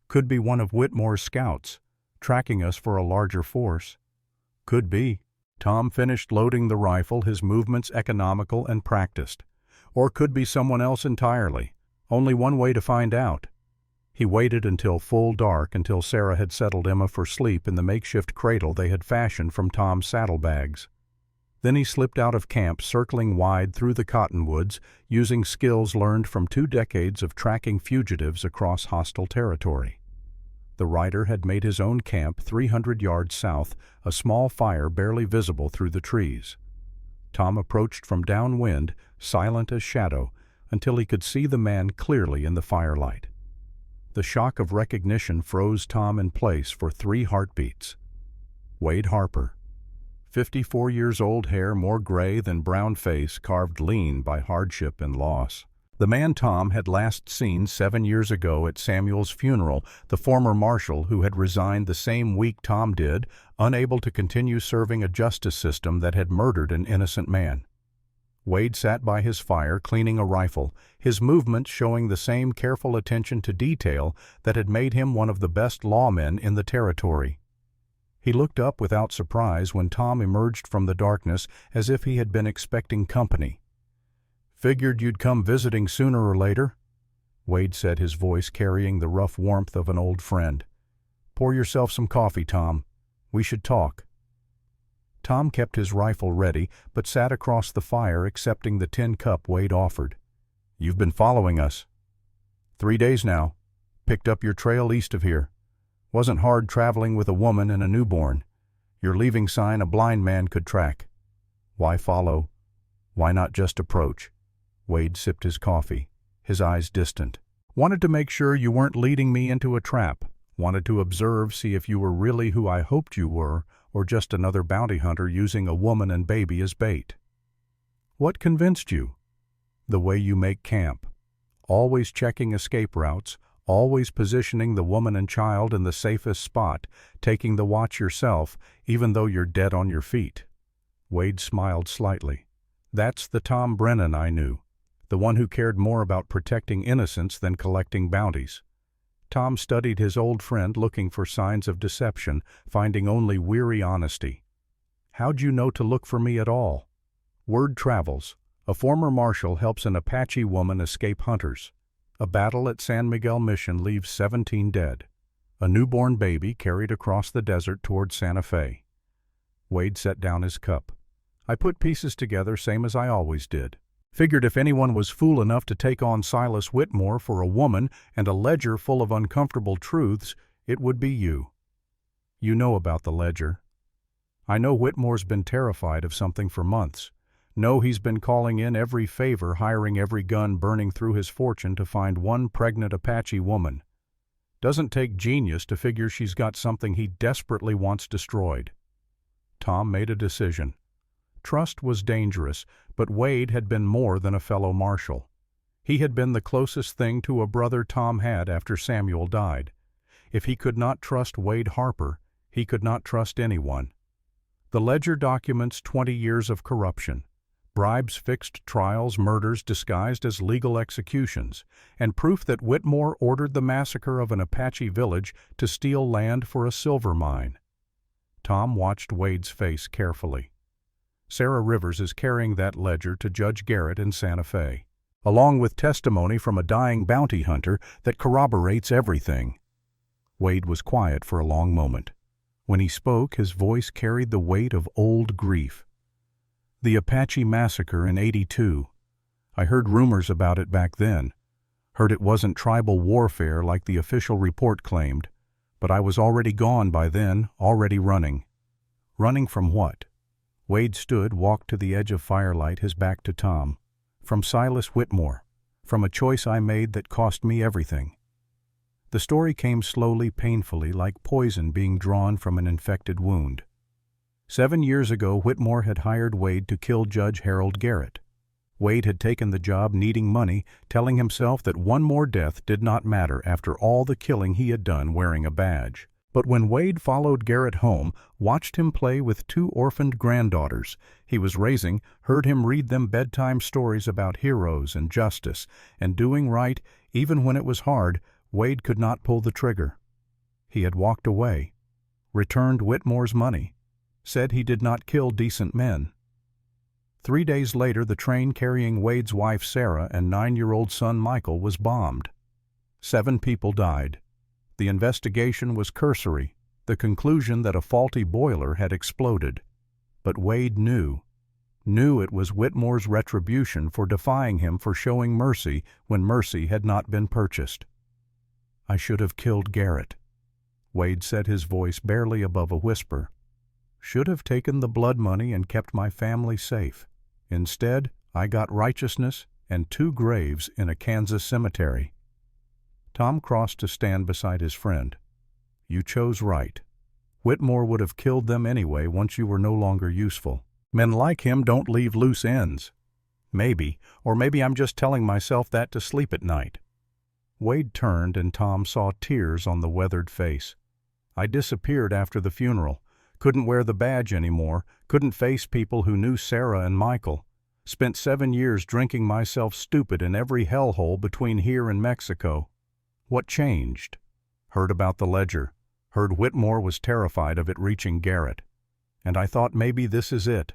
Could be one of Whitmore's scouts, tracking us for a larger force." "Could be." Tom finished loading the rifle, his movements economical and practiced. "Or could be someone else entirely. Only one way to find out." He waited until full dark, until Sarah had settled Emma for sleep in the makeshift cradle they had fashioned from Tom's saddlebags. Then he slipped out of camp, circling wide through the cottonwoods, using skills learned from 2 decades of tracking fugitives across hostile territory. The rider had made his own camp 300 yards south, a small fire barely visible through the trees. Tom approached from downwind, silent as shadow, until he could see the man clearly in the firelight. The shock of recognition froze Tom in place for 3 heartbeats. Wade Harper. 54 years old, hair more gray than brown, face carved lean by hardship and loss. The man Tom had last seen 7 years ago at Samuel's funeral, the former marshal who had resigned the same week Tom did, unable to continue serving a justice system that had murdered an innocent man. Wade sat by his fire, cleaning a rifle, his movements showing the same careful attention to detail that had made him one of the best lawmen in the territory. He looked up without surprise when Tom emerged from the darkness, as if he had been expecting company. "Figured you'd come visiting sooner or later," Wade said, his voice carrying the rough warmth of an old friend. "Pour yourself some coffee, Tom. We should talk." Tom kept his rifle ready, but sat across the fire, accepting the tin cup Wade offered. "You've been following us." 3 days now. Picked up your trail east of here. Wasn't hard traveling with a woman and a newborn. Your leaving sign a blind man could track. Why follow? Why not just approach?" Wade sipped his coffee, his eyes distant. "Wanted to make sure you weren't leading me into a trap. Wanted to observe, see if you were really who I hoped you were, or just another bounty hunter using a woman and baby as bait." "What convinced you?" "The way you make camp. Always checking escape routes, always positioning the woman and child in the safest spot, taking the watch yourself, even though you're dead on your feet." Wade smiled slightly. "That's the Tom Brennan I knew, the one who cared more about protecting innocence than collecting bounties." Tom studied his old friend, looking for signs of deception, finding only weary honesty. "How'd you know to look for me at all?" "Word travels. A former marshal helps an Apache woman escape hunters. A battle at San Miguel Mission leaves 17 dead. A newborn baby carried across the desert toward Santa Fe." Wade set down his cup. "I put pieces together same as I always did. Figured if anyone was fool enough to take on Silas Whitmore for a woman and a ledger full of uncomfortable truths, it would be you." "You know about the ledger." "I know Whitmore's been terrified of something for months. Know he's been calling in every favor, hiring every gun, burning through his fortune to find one pregnant Apache woman. Doesn't take genius to figure she's got something he desperately wants destroyed." Tom made a decision. Trust was dangerous, but Wade had been more than a fellow marshal. He had been the closest thing to a brother Tom had after Samuel died. If he could not trust Wade Harper, he could not trust anyone. The ledger documents 20 years of corruption, bribes, fixed trials, murders disguised as legal executions, and proof that Whitmore ordered the massacre of an Apache village to steal land for a silver mine. Tom watched Wade's face carefully. Sarah Rivers is carrying that ledger to Judge Garrett in Santa Fe, along with testimony from a dying bounty hunter that corroborates everything. Wade was quiet for a long moment. When he spoke, his voice carried the weight of old grief. The Apache massacre in '82. I heard rumors about it back then. Heard it wasn't tribal warfare like the official report claimed. But I was already gone by then, already running. Running from what? Wade stood, walked to the edge of firelight, his back to Tom. From Silas Whitmore. From a choice I made that cost me everything. The story came slowly, painfully, like poison being drawn from an infected wound. 7 years ago, Whitmore had hired Wade to kill Judge Harold Garrett. Wade had taken the job needing money, telling himself that one more death did not matter after all the killing he had done wearing a badge. But when Wade followed Garrett home, watched him play with 2 orphaned granddaughters he was raising, heard him read them bedtime stories about heroes and justice and doing right even when it was hard, Wade could not pull the trigger. He had walked away, returned Whitmore's money, said he did not kill decent men. 3 days later, the train carrying Wade's wife Sarah and 9-year-old son Michael was bombed. 7 people died. The investigation was cursory, the conclusion that a faulty boiler had exploded. But Wade knew it was Whitmore's retribution for defying him for showing mercy when mercy had not been purchased. I should have killed Garrett. Wade said, his voice barely above a whisper. Should have taken the blood money and kept my family safe. Instead, I got righteousness and 2 graves in a Kansas cemetery. Tom crossed to stand beside his friend. You chose right. Whitmore would have killed them anyway once you were no longer useful. Men like him don't leave loose ends. Maybe, or maybe I'm just telling myself that to sleep at night. Wade turned and Tom saw tears on the weathered face. I disappeared after the funeral. Couldn't wear the badge anymore, couldn't face people who knew Sarah and Michael. Spent 7 years drinking myself stupid in every hellhole between here and Mexico. What changed? Heard about the ledger. Heard Whitmore was terrified of it reaching Garrett. And I thought maybe this is it.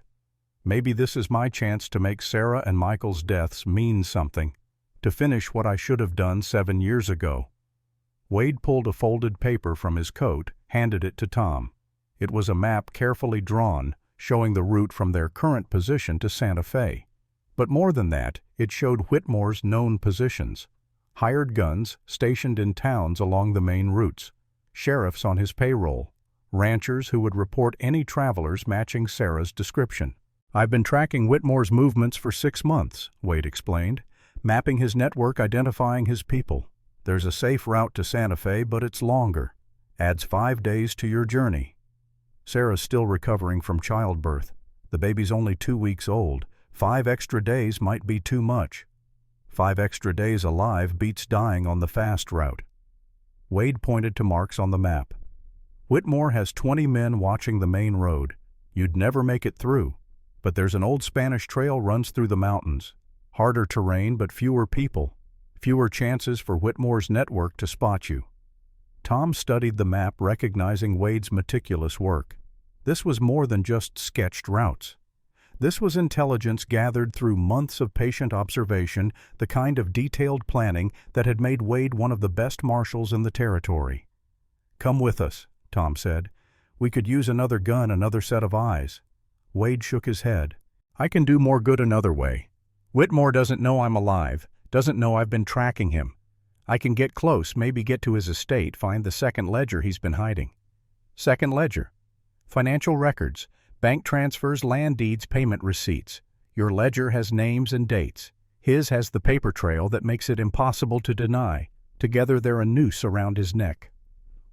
Maybe this is my chance to make Sarah and Michael's deaths mean something. To finish what I should have done 7 years ago. Wade pulled a folded paper from his coat, handed it to Tom. It was a map carefully drawn, showing the route from their current position to Santa Fe. But more than that, it showed Whitmore's known positions. Hired guns stationed in towns along the main routes, sheriffs on his payroll, ranchers who would report any travelers matching Sarah's description. I've been tracking Whitmore's movements for 6 months, Wade explained, mapping his network, identifying his people. There's a safe route to Santa Fe, but it's longer. Adds 5 days to your journey. Sarah's still recovering from childbirth. The baby's only 2 weeks old. 5 extra days might be too much. 5 extra days alive beats dying on the fast route. Wade pointed to marks on the map. Whitmore has 20 men watching the main road. You'd never make it through. But there's an old Spanish trail runs through the mountains. Harder terrain, but fewer people. Fewer chances for Whitmore's network to spot you. Tom studied the map, recognizing Wade's meticulous work. This was more than just sketched routes. This was intelligence gathered through months of patient observation, the kind of detailed planning that had made Wade one of the best marshals in the territory. Come with us, Tom said. We could use another gun, another set of eyes. Wade shook his head. I can do more good another way. Whitmore doesn't know I'm alive, doesn't know I've been tracking him. I can get close, maybe get to his estate, find the second ledger he's been hiding. Second ledger. Financial records. Bank transfers, land deeds, payment receipts. Your ledger has names and dates. His has the paper trail that makes it impossible to deny. Together they're a noose around his neck.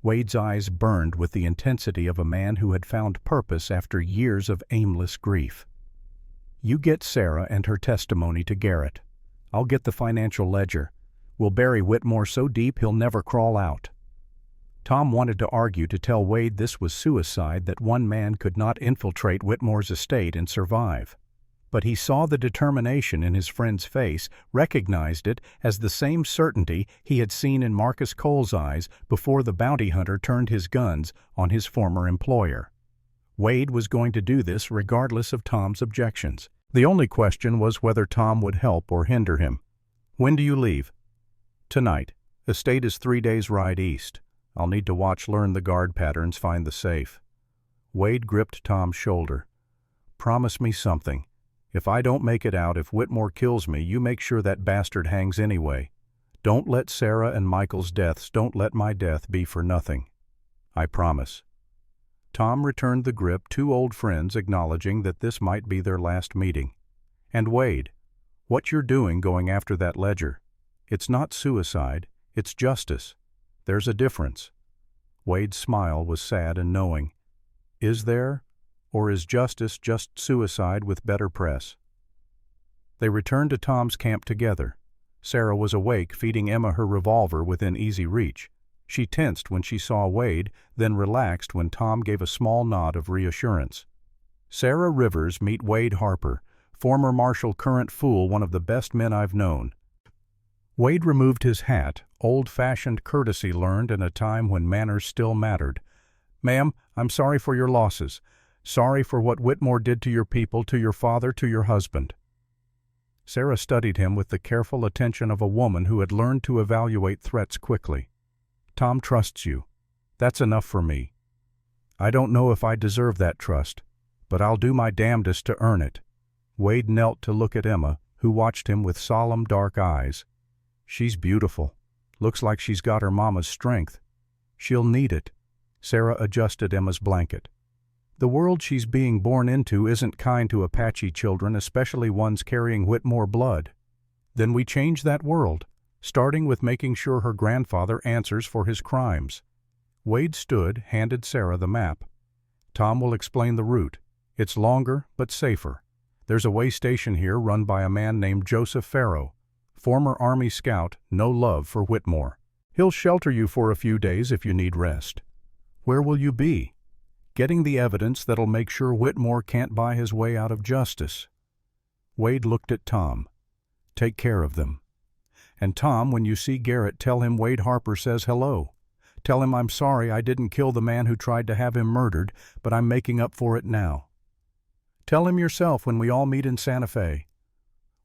Wade's eyes burned with the intensity of a man who had found purpose after years of aimless grief. You get Sarah and her testimony to Garrett. I'll get the financial ledger. We'll bury Whitmore so deep he'll never crawl out. Tom wanted to argue to tell Wade this was suicide, that one man could not infiltrate Whitmore's estate and survive. But he saw the determination in his friend's face, recognized it as the same certainty he had seen in Marcus Cole's eyes before the bounty hunter turned his guns on his former employer. Wade was going to do this regardless of Tom's objections. The only question was whether Tom would help or hinder him. "When do you leave?" "Tonight. Estate is 3 days' ride east. I'll need to learn the guard patterns, find the safe." Wade gripped Tom's shoulder. "Promise me something. If I don't make it out, if Whitmore kills me, you make sure that bastard hangs anyway. Don't let Sarah and Michael's deaths, don't let my death be for nothing." "I promise." Tom returned the grip, two old friends acknowledging that this might be their last meeting. "And Wade, what you're doing going after that ledger, it's not suicide, it's justice. There's a difference." Wade's smile was sad and knowing. "Is there? Or is justice just suicide with better press?" They returned to Tom's camp together. Sarah was awake, feeding Emma her revolver within easy reach. She tensed when she saw Wade, then relaxed when Tom gave a small nod of reassurance. Sarah Rivers meet Wade Harper, former Marshal, current fool, one of the best men I've known. Wade removed his hat, old-fashioned courtesy learned in a time when manners still mattered. "Ma'am, I'm sorry for your losses. Sorry for what Whitmore did to your people, to your father, to your husband." Sarah studied him with the careful attention of a woman who had learned to evaluate threats quickly. "Tom trusts you. That's enough for me. I don't know if I deserve that trust, but I'll do my damnedest to earn it." Wade knelt to look at Emma, who watched him with solemn dark eyes. "She's beautiful. Looks like she's got her mama's strength. She'll need it." Sarah adjusted Emma's blanket. "The world she's being born into isn't kind to Apache children, especially ones carrying Whitmore blood. Then we change that world, starting with making sure her grandfather answers for his crimes." Wade stood, handed Sarah the map. "Tom will explain the route. It's longer, but safer. There's a way station here run by a man named Joseph Farrow, former Army scout, no love for Whitmore. He'll shelter you for a few days if you need rest." "Where will you be?" "Getting the evidence that'll make sure Whitmore can't buy his way out of justice." Wade looked at Tom. "Take care of them. And Tom, when you see Garrett, tell him Wade Harper says hello. Tell him I'm sorry I didn't kill the man who tried to have him murdered, but I'm making up for it now. Tell him yourself when we all meet in Santa Fe."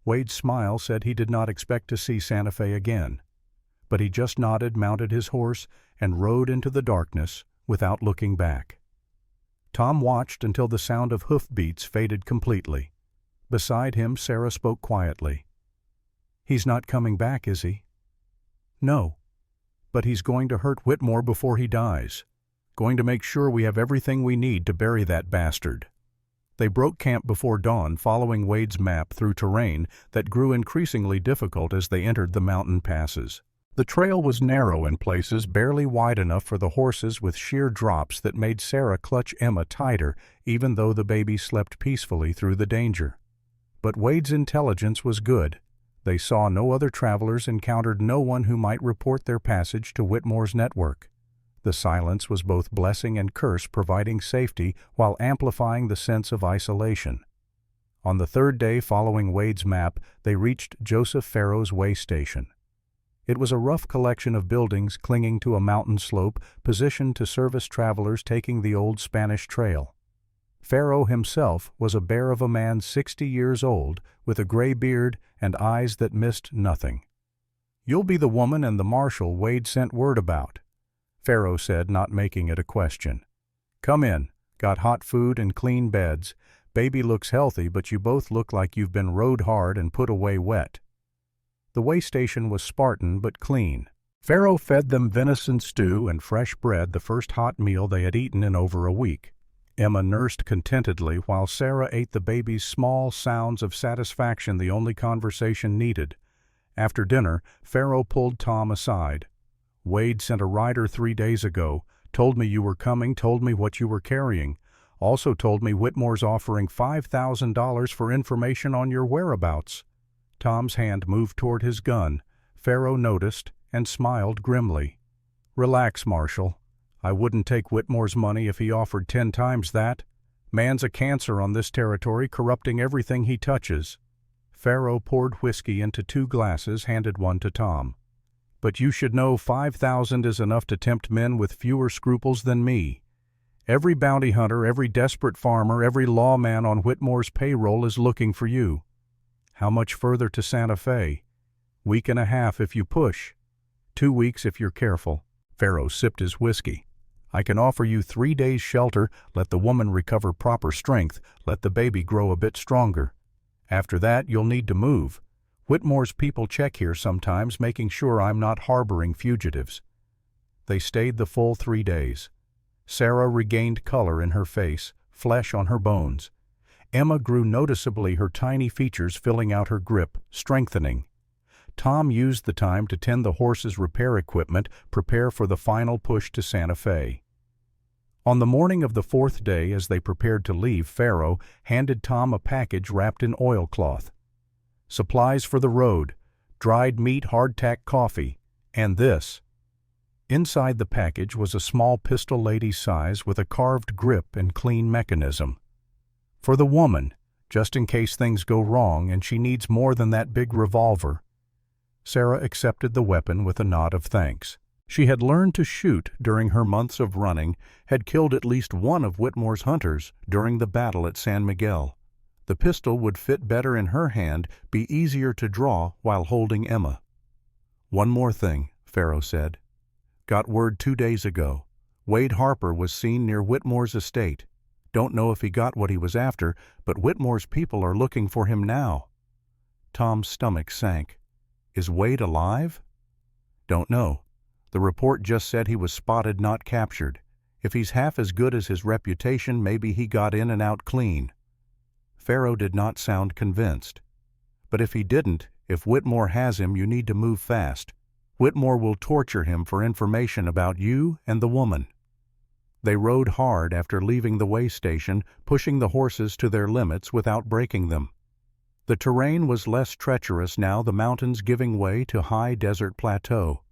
Wade's smile said he did not expect to see Santa Fe again, but he just nodded, mounted his horse, and rode into the darkness without looking back. Tom watched until the sound of hoofbeats faded completely. Beside him, Sarah spoke quietly. "He's not coming back, is he?" "No, but he's going to hurt Whitmore before he dies. Going to make sure we have everything we need to bury that bastard." They broke camp before dawn, following Wade's map through terrain that grew increasingly difficult as they entered the mountain passes. The trail was narrow in places, barely wide enough for the horses, with sheer drops that made Sarah clutch Emma tighter, even though the baby slept peacefully through the danger. But Wade's intelligence was good. They saw no other travelers, encountered no one who might report their passage to Whitmore's network. The silence was both blessing and curse, providing safety while amplifying the sense of isolation. On the third day following Wade's map, they reached Joseph Farrow's way station. It was a rough collection of buildings clinging to a mountain slope, positioned to service travelers taking the old Spanish Trail. Farrow himself was a bear of a man 60 years old, with a gray beard and eyes that missed nothing. "You'll be the woman and the marshal Wade sent word about," Farrow said, not making it a question. "Come in. Got hot food and clean beds. Baby looks healthy, but you both look like you've been rode hard and put away wet." The way station was Spartan but clean. Farrow fed them venison stew and fresh bread, the first hot meal they had eaten in over a week. Emma nursed contentedly while Sarah ate the baby's small sounds of satisfaction, the only conversation needed. After dinner, Farrow pulled Tom aside. "Wade sent a rider 3 days ago, told me you were coming, told me what you were carrying. Also told me Whitmore's offering $5,000 for information on your whereabouts." Tom's hand moved toward his gun. Farrow noticed and smiled grimly. "Relax, Marshal. I wouldn't take Whitmore's money if he offered 10 times that. Man's a cancer on this territory, corrupting everything he touches. Pharaoh poured whiskey into 2 glasses, handed one to Tom. But you should know 5,000 is enough to tempt men with fewer scruples than me. Every bounty hunter, every desperate farmer, every lawman on Whitmore's payroll is looking for you. How much further to Santa Fe? Week and a half if you push. 2 weeks if you're careful. Pharaoh sipped his whiskey. I can offer you 3 days' shelter, let the woman recover proper strength, let the baby grow a bit stronger. After that, you'll need to move. Whitmore's people check here sometimes, making sure I'm not harboring fugitives. They stayed the full 3 days. Sarah regained color in her face, flesh on her bones. Emma grew noticeably, her tiny features filling out her grip, strengthening. Tom used the time to tend the horses' repair equipment, prepare for the final push to Santa Fe. On the morning of the 4th day, as they prepared to leave, Pharaoh handed Tom a package wrapped in oilcloth. Supplies for the road, dried meat, hardtack coffee, and this. Inside the package was a small pistol lady size with a carved grip and clean mechanism. For the woman, just in case things go wrong and she needs more than that big revolver. Sarah accepted the weapon with a nod of thanks. She had learned to shoot during her months of running, had killed at least one of Whitmore's hunters during the battle at San Miguel. The pistol would fit better in her hand, be easier to draw while holding Emma. One more thing, Pharaoh said. Got word 2 days ago. Wade Harper was seen near Whitmore's estate. Don't know if he got what he was after, but Whitmore's people are looking for him now. Tom's stomach sank. Is Wade alive? Don't know. The report just said he was spotted, not captured. If he's half as good as his reputation, maybe he got in and out clean. Pharaoh did not sound convinced. But if he didn't, if Whitmore has him, you need to move fast. Whitmore will torture him for information about you and the woman. They rode hard after leaving the way station, pushing the horses to their limits without breaking them. The terrain was less treacherous now, the mountains giving way to high desert plateau.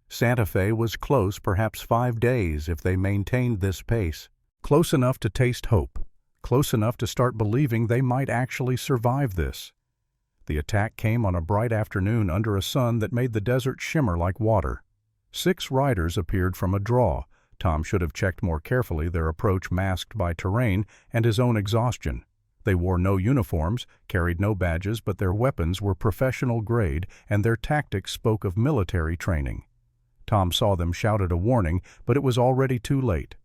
Santa Fe was close, perhaps 5 days if they maintained this pace. Close enough to taste hope. Close enough to start believing they might actually survive this. The attack came on a bright afternoon under a sun that made the desert shimmer like water. 6 riders appeared from a draw. Tom should have checked more carefully, their approach masked by terrain and his own exhaustion. They wore no uniforms, carried no badges, but their weapons were professional grade and their tactics spoke of military training. Tom saw them, shouted a warning, but it was already too late.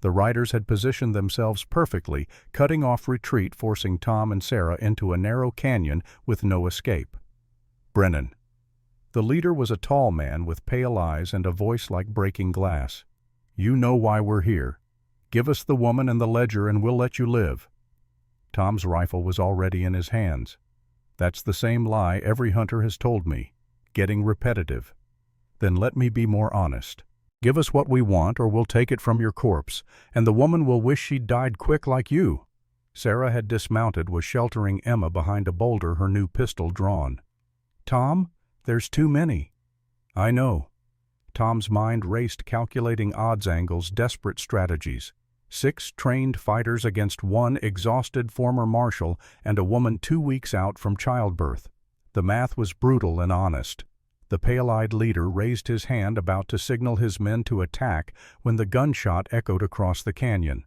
The riders had positioned themselves perfectly, cutting off retreat, forcing Tom and Sarah into a narrow canyon with no escape. Brennan. The leader was a tall man with pale eyes and a voice like breaking glass. You know why we're here. Give us the woman and the ledger and we'll let you live. Tom's rifle was already in his hands. That's the same lie every hunter has told me. Getting repetitive. Then let me be more honest. Give us what we want or we'll take it from your corpse, and the woman will wish she'd died quick like you. Sarah had dismounted, was sheltering Emma behind a boulder, her new pistol drawn. Tom, there's too many. I know. Tom's mind raced, calculating odds angles, desperate strategies. 6 trained fighters against 1 exhausted former marshal and a woman 2 weeks out from childbirth. The math was brutal and honest. The pale-eyed leader raised his hand, about to signal his men to attack, when the gunshot echoed across the canyon.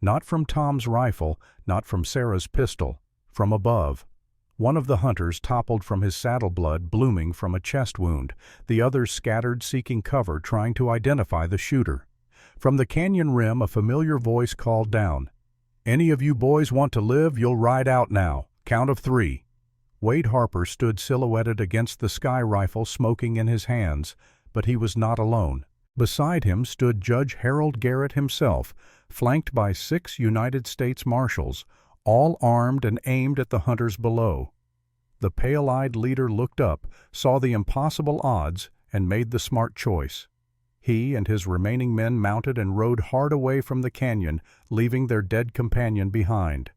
Not from Tom's rifle, not from Sarah's pistol, from above. One of the hunters toppled from his saddle, blood blooming from a chest wound. The others scattered, seeking cover, trying to identify the shooter. From the canyon rim, a familiar voice called down. Any of you boys want to live, you'll ride out now. Count of 3. Wade Harper stood silhouetted against the sky, rifle smoking in his hands, but he was not alone. Beside him stood Judge Harold Garrett himself, flanked by 6 United States Marshals, all armed and aimed at the hunters below. The pale-eyed leader looked up, saw the impossible odds, and made the smart choice. He and his remaining men mounted and rode hard away from the canyon, leaving their dead companion behind.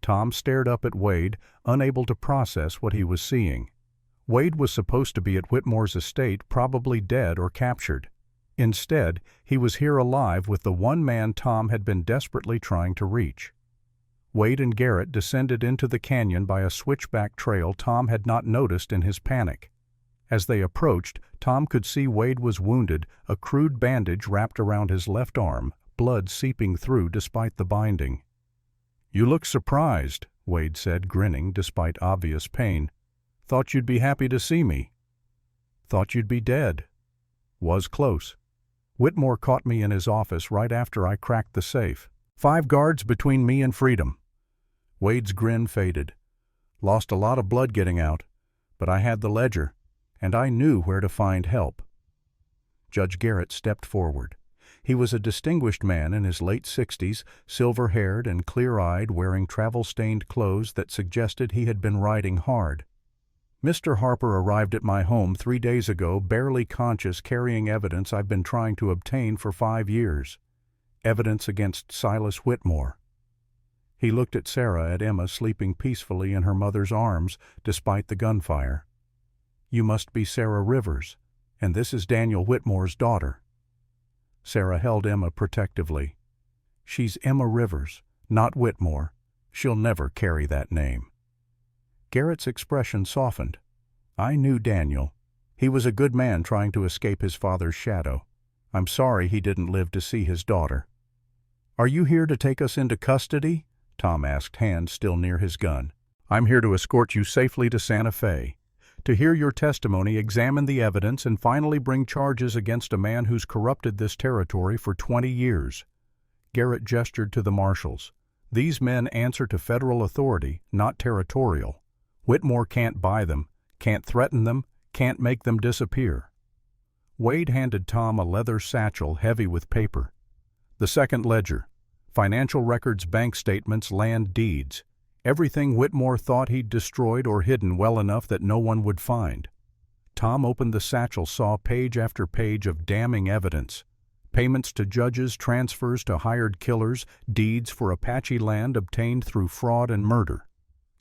Tom stared up at Wade, unable to process what he was seeing. Wade was supposed to be at Whitmore's estate, probably dead or captured. Instead, he was here alive with the one man Tom had been desperately trying to reach. Wade and Garrett descended into the canyon by a switchback trail Tom had not noticed in his panic. As they approached, Tom could see Wade was wounded, a crude bandage wrapped around his left arm, blood seeping through despite the binding. "You look surprised," Wade said, grinning despite obvious pain. "Thought you'd be happy to see me." "Thought you'd be dead." "Was close. Whitmore caught me in his office right after I cracked the safe. 5 guards between me and freedom." Wade's grin faded. "Lost a lot of blood getting out, but I had the ledger, and I knew where to find help." Judge Garrett stepped forward. He was a distinguished man in his late 60s, silver-haired and clear-eyed, wearing travel-stained clothes that suggested he had been riding hard. "Mr. Harper arrived at my home 3 days ago, barely conscious, carrying evidence I've been trying to obtain for 5 years. Evidence against Silas Whitmore." He looked at Sarah and Emma sleeping peacefully in her mother's arms despite the gunfire. "You must be Sarah Rivers, and this is Daniel Whitmore's daughter." Sarah held Emma protectively. "She's Emma Rivers, not Whitmore. She'll never carry that name." Garrett's expression softened. "I knew Daniel. He was a good man trying to escape his father's shadow. I'm sorry he didn't live to see his daughter." "Are you here to take us into custody?" Tom asked, hand still near his gun. "I'm here to escort you safely to Santa Fe, to hear your testimony, examine the evidence, and finally bring charges against a man who's corrupted this territory for 20 years. Garrett gestured to the marshals. "These men answer to federal authority, not territorial. Whitmore can't buy them, can't threaten them, can't make them disappear." Wade handed Tom a leather satchel heavy with paper. "The second ledger. Financial records, bank statements, land deeds. Everything Whitmore thought he'd destroyed or hidden well enough that no one would find." Tom opened the satchel, saw page after page of damning evidence. Payments to judges, transfers to hired killers, deeds for Apache land obtained through fraud and murder.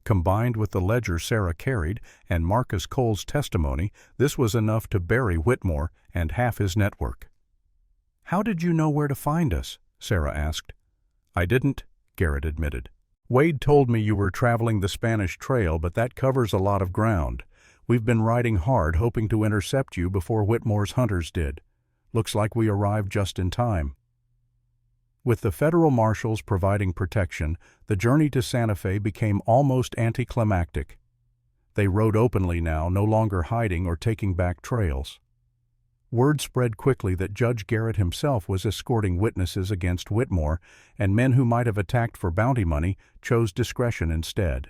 Combined with the ledger Sarah carried and Marcus Cole's testimony, this was enough to bury Whitmore and half his network. "How did you know where to find us?" Sarah asked. "I didn't," Garrett admitted. "Wade told me you were traveling the Spanish Trail, but that covers a lot of ground. We've been riding hard, hoping to intercept you before Whitmore's hunters did. Looks like we arrived just in time." With the federal marshals providing protection, the journey to Santa Fe became almost anticlimactic. They rode openly now, no longer hiding or taking back trails. Word spread quickly that Judge Garrett himself was escorting witnesses against Whitmore, and men who might have attacked for bounty money chose discretion instead.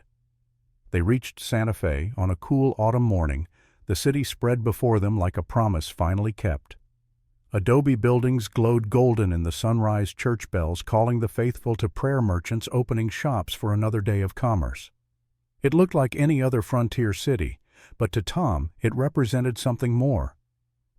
They reached Santa Fe on a cool autumn morning, the city spread before them like a promise finally kept. Adobe buildings glowed golden in the sunrise, church bells calling the faithful to prayer, merchants opening shops for another day of commerce. It looked like any other frontier city, but to Tom it represented something more.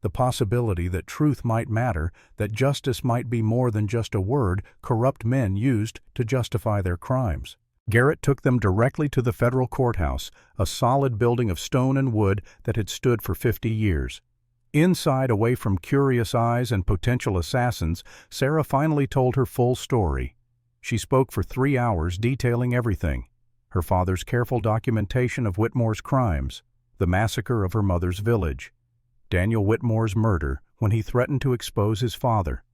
The possibility that truth might matter, that justice might be more than just a word corrupt men used to justify their crimes. Garrett took them directly to the federal courthouse, a solid building of stone and wood that had stood for 50 years. Inside, away from curious eyes and potential assassins, Sarah finally told her full story. She spoke for 3 hours, detailing everything: her father's careful documentation of Whitmore's crimes, the massacre of her mother's village, Daniel Whitmore's murder when he threatened to expose his father,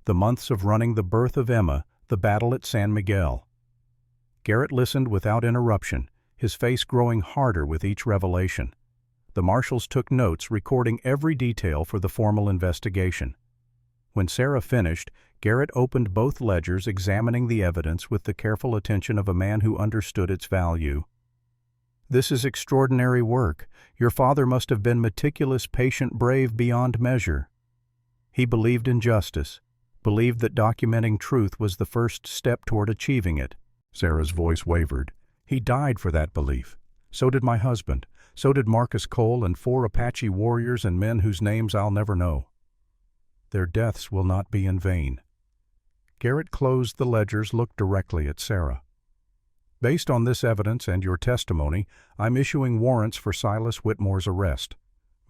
the months of running the birth of Emma, the battle at San Miguel. Garrett listened without interruption, his face growing harder with each revelation. The marshals took notes, recording every detail for the formal investigation. When Sarah finished, Garrett opened both ledgers, examining the evidence with the careful attention of a man who understood its value. "This is extraordinary work. Your father must have been meticulous, patient, brave beyond measure. He believed in justice, believed that documenting truth was the first step toward achieving it." Sarah's voice wavered. "He died for that belief. So did my husband. So did Marcus Cole and 4 Apache warriors and men whose names I'll never know. Their deaths will not be in vain." Garrett closed the ledgers, looked directly at Sarah. "Based on this evidence and your testimony, I'm issuing warrants for Silas Whitmore's arrest.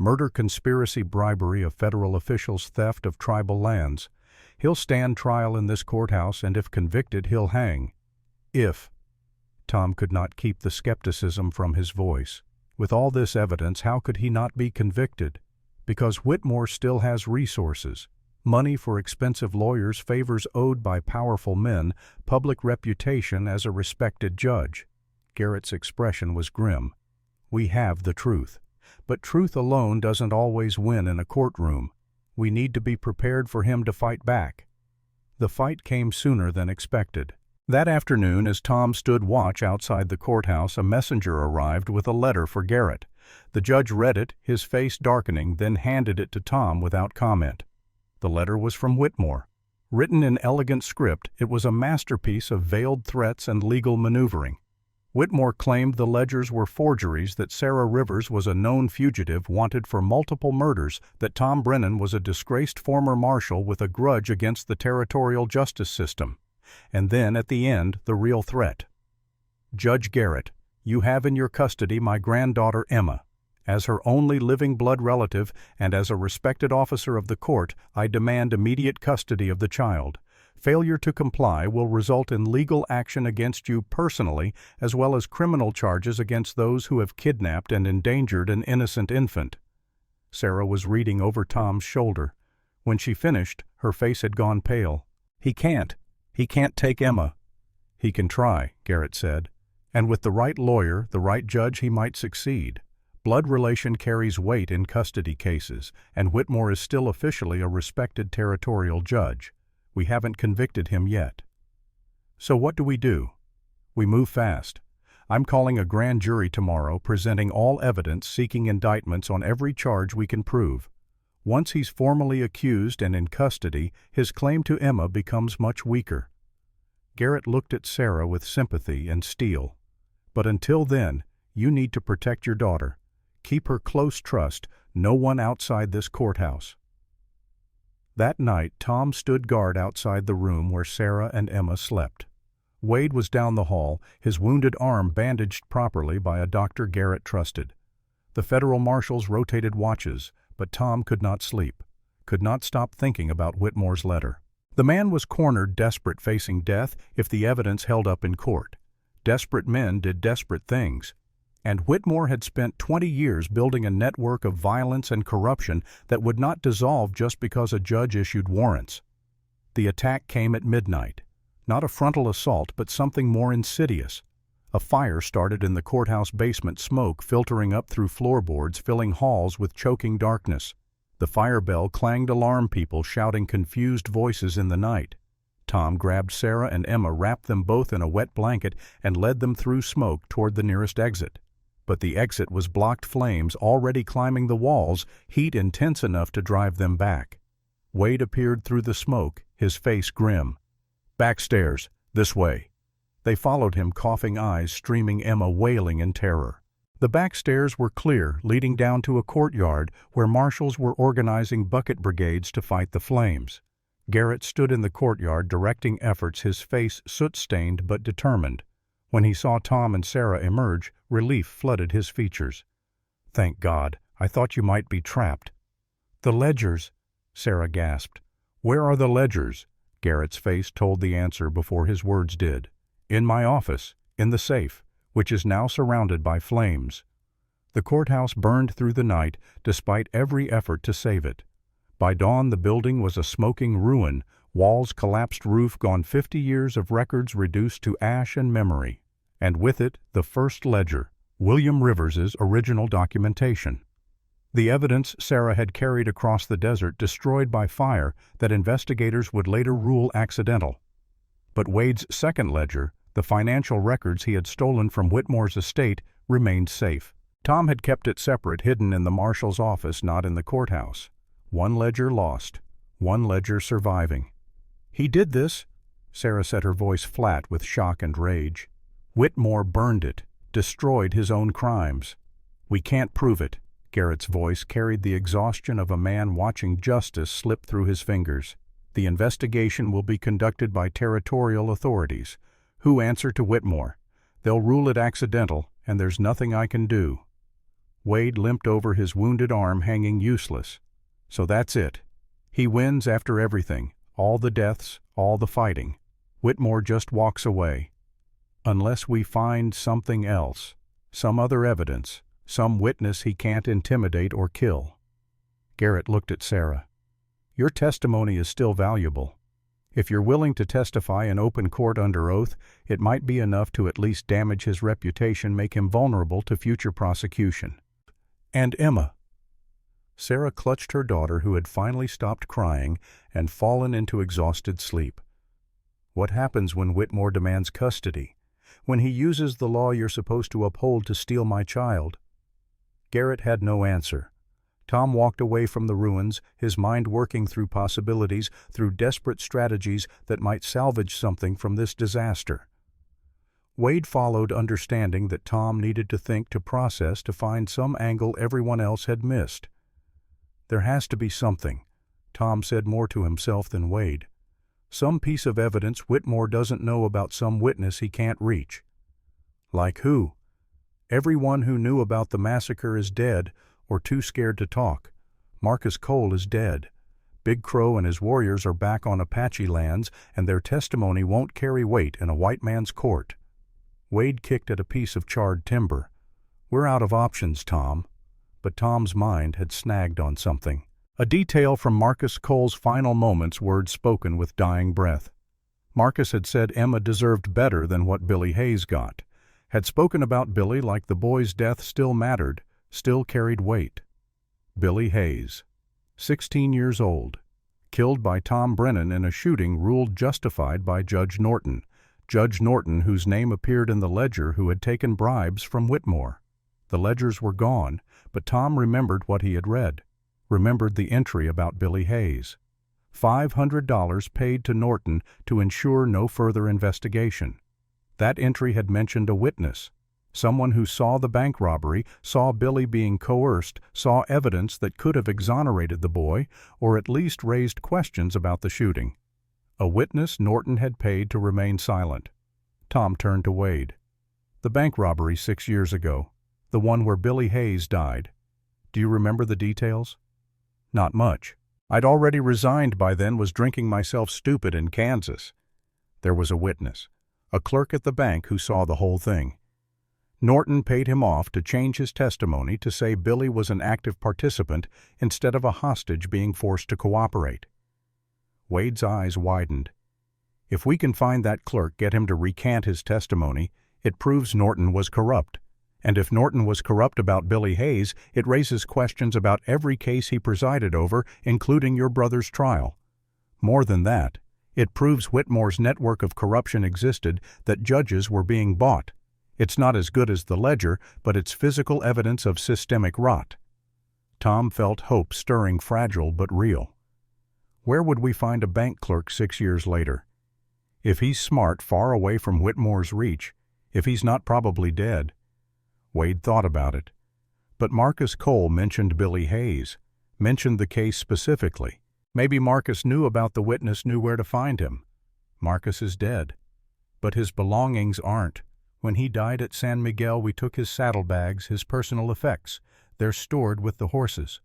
Murder, conspiracy, bribery of federal officials, theft of tribal lands. He'll stand trial in this courthouse, and if convicted, he'll hang. If. Tom could not keep the skepticism from his voice. With all this evidence, how could he not be convicted? Because Whitmore still has resources. Money for expensive lawyers, favors owed by powerful men, public reputation as a respected judge. Garrett's expression was grim. We have the truth. But truth alone doesn't always win in a courtroom. We need to be prepared for him to fight back. The fight came sooner than expected. That afternoon, as Tom stood watch outside the courthouse, a messenger arrived with a letter for Garrett. The judge read it, his face darkening, then handed it to Tom without comment. The letter was from Whitmore. Written in elegant script, it was a masterpiece of veiled threats and legal maneuvering. Whitmore claimed the ledgers were forgeries, that Sarah Rivers was a known fugitive wanted for multiple murders, that Tom Brennan was a disgraced former marshal with a grudge against the territorial justice system. And then, at the end, the real threat. Judge Garrett, you have in your custody my granddaughter Emma. As her only living blood relative and as a respected officer of the court, I demand immediate custody of the child. Failure to comply will result in legal action against you personally, as well as criminal charges against those who have kidnapped and endangered an innocent infant. Sarah was reading over Tom's shoulder. When she finished, her face had gone pale. He can't take Emma. He can try, Garrett said. And with the right lawyer, the right judge, he might succeed. Blood relation carries weight in custody cases, and Whitmore is still officially a respected territorial judge. We haven't convicted him yet. So what do? We move fast. I'm calling a grand jury tomorrow, presenting all evidence, seeking indictments on every charge we can prove. Once he's formally accused and in custody, his claim to Emma becomes much weaker. Garrett looked at Sarah with sympathy and steel. But until then, you need to protect your daughter. Keep her close trust, no one outside this courthouse. That night, Tom stood guard outside the room where Sarah and Emma slept. Wade was down the hall, his wounded arm bandaged properly by a doctor Garrett trusted. The federal marshals rotated watches, but Tom could not sleep, could not stop thinking about Whitmore's letter. The man was cornered, desperate, facing death if the evidence held up in court. Desperate men did desperate things. And Whitmore had spent 20 years building a network of violence and corruption that would not dissolve just because a judge issued warrants. The attack came at midnight. Not a frontal assault, but something more insidious. A fire started in the courthouse basement, smoke filtering up through floorboards, filling halls with choking darkness. The fire bell clanged, alarm people shouting confused voices in the night. Tom grabbed Sarah and Emma, wrapped them both in a wet blanket, and led them through smoke toward the nearest exit. But the exit was blocked, flames already climbing the walls, heat intense enough to drive them back. Wade appeared through the smoke, his face grim. Backstairs, this way. They followed him, coughing eyes streaming, Emma wailing in terror. The back stairs were clear, leading down to a courtyard where marshals were organizing bucket brigades to fight the flames. Garrett stood in the courtyard directing efforts, his face soot-stained but determined. When he saw Tom and Sarah emerge, relief flooded his features. Thank God, I thought you might be trapped. The ledgers, Sarah gasped. Where are the ledgers? Garrett's face told the answer before his words did. In my office, in the safe, which is now surrounded by flames. The courthouse burned through the night, despite every effort to save it. By dawn, the building was a smoking ruin, walls collapsed, roof gone, 50 years of records reduced to ash and memory. And with it, the first ledger, William Rivers's original documentation. The evidence Sarah had carried across the desert, destroyed by fire, that investigators would later rule accidental. But Wade's second ledger, the financial records he had stolen from Whitmore's estate, remained safe. Tom had kept it separate, hidden in the marshal's office, not in the courthouse. One ledger lost, one ledger surviving. He did this, Sarah said, her voice flat with shock and rage. Whitmore burned it, destroyed his own crimes. We can't prove it. Garrett's voice carried the exhaustion of a man watching justice slip through his fingers. The investigation will be conducted by territorial authorities, who answer to Whitmore. They'll rule it accidental, and there's nothing I can do. Wade limped over, his wounded arm hanging useless. So that's it. He wins after everything, all the deaths, all the fighting. Whitmore just walks away. Unless we find something else, some other evidence, some witness he can't intimidate or kill. Garrett looked at Sarah. Your testimony is still valuable. If you're willing to testify in open court under oath, it might be enough to at least damage his reputation, make him vulnerable to future prosecution. And Emma. Sarah clutched her daughter, who had finally stopped crying and fallen into exhausted sleep. What happens when Whitmore demands custody? When he uses the law you're supposed to uphold to steal my child? Garrett had no answer. Tom walked away from the ruins, his mind working through possibilities, through desperate strategies that might salvage something from this disaster. Wade followed, understanding that Tom needed to think, to process, to find some angle everyone else had missed. There has to be something, Tom said more to himself than Wade. Some piece of evidence Whitmore doesn't know about, some witness he can't reach. Like who? Everyone who knew about the massacre is dead or too scared to talk. Marcus Cole is dead. Big Crow and his warriors are back on Apache lands, and their testimony won't carry weight in a white man's court. Wade kicked at a piece of charred timber. We're out of options, Tom. But Tom's mind had snagged on something. A detail from Marcus Cole's final moments, words spoken with dying breath. Marcus had said Emma deserved better than what Billy Hayes got. Had spoken about Billy like the boy's death still mattered, still carried weight. Billy Hayes, 16 years old, killed by Tom Brennan in a shooting ruled justified by Judge Norton. Judge Norton, whose name appeared in the ledger, who had taken bribes from Whitmore. The ledgers were gone, but Tom remembered what he had read. Remembered the entry about Billy Hayes. $500 paid to Norton to ensure no further investigation. That entry had mentioned a witness, someone who saw the bank robbery, saw Billy being coerced, saw evidence that could have exonerated the boy, or at least raised questions about the shooting. A witness Norton had paid to remain silent. Tom turned to Wade. The bank robbery 6 years ago, the one where Billy Hayes died. Do you remember the details? Not much. I'd already resigned by then, was drinking myself stupid in Kansas. There was a witness, a clerk at the bank who saw the whole thing. Norton paid him off to change his testimony to say Billy was an active participant instead of a hostage being forced to cooperate. Wade's eyes widened. If we can find that clerk, get him to recant his testimony, it proves Norton was corrupt. And if Norton was corrupt about Billy Hayes, it raises questions about every case he presided over, including your brother's trial. More than that, it proves Whitmore's network of corruption existed, that judges were being bought. It's not as good as the ledger, but it's physical evidence of systemic rot. Tom felt hope stirring, fragile but real. Where would we find a bank clerk 6 years later? If he's smart, far away from Whitmore's reach, if he's not probably dead. Wade thought about it. But Marcus Cole mentioned Billy Hayes, mentioned the case specifically. Maybe Marcus knew about the witness, knew where to find him. Marcus is dead. But his belongings aren't. When he died at San Miguel, we took his saddlebags, his personal effects. They're stored with the horses.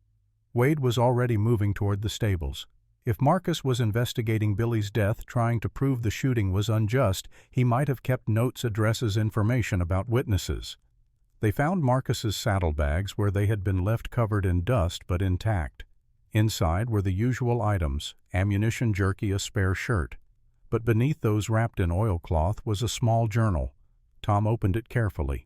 Wade was already moving toward the stables. If Marcus was investigating Billy's death, trying to prove the shooting was unjust, he might have kept notes, addresses, information about witnesses. They found Marcus's saddlebags where they had been left, covered in dust but intact. Inside were the usual items, ammunition, jerky, a spare shirt. But beneath those, wrapped in oilcloth, was a small journal. Tom opened it carefully.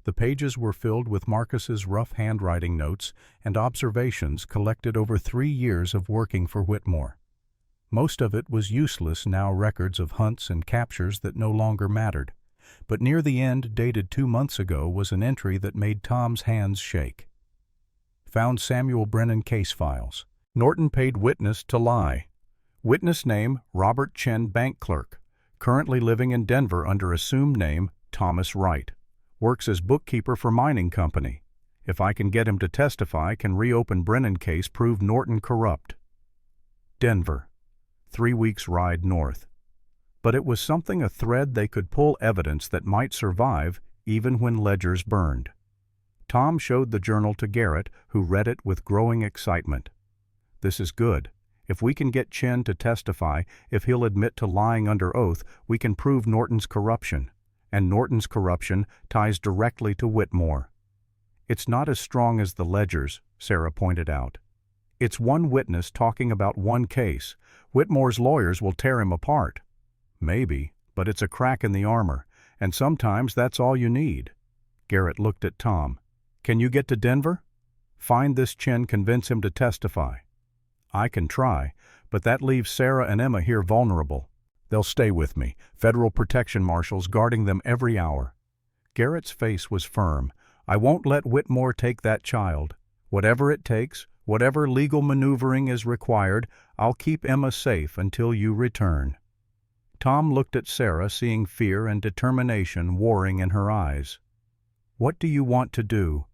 The pages were filled with Marcus's rough handwriting notes and observations collected over 3 years of working for Whitmore. Most of it was useless now, records of hunts and captures that no longer mattered. But near the end, dated 2 months ago, was an entry that made Tom's hands shake. Found Samuel Brennan case files. Norton paid witness to lie. Witness name, Robert Chen, bank clerk. Currently living in Denver under assumed name, Thomas Wright. Works as bookkeeper for mining company. If I can get him to testify, can reopen Brennan case, prove Norton corrupt. Denver. 3 weeks ride north. But it was something, a thread they could pull, evidence that might survive even when ledgers burned. Tom showed the journal to Garrett, who read it with growing excitement. "This is good. If we can get Chen to testify, if he'll admit to lying under oath, we can prove Norton's corruption. And Norton's corruption ties directly to Whitmore." "It's not as strong as the ledgers," Sarah pointed out. "It's one witness talking about one case. Whitmore's lawyers will tear him apart." "Maybe, but it's a crack in the armor, and sometimes that's all you need." Garrett looked at Tom. "Can you get to Denver? Find this Chen, convince him to testify." "I can try, but that leaves Sarah and Emma here vulnerable. They'll stay with me, federal protection marshals guarding them every hour." Garrett's face was firm. "I won't let Whitmore take that child. Whatever it takes, whatever legal maneuvering is required, I'll keep Emma safe until you return." Tom looked at Sarah, seeing fear and determination warring in her eyes. "What do you want to do?"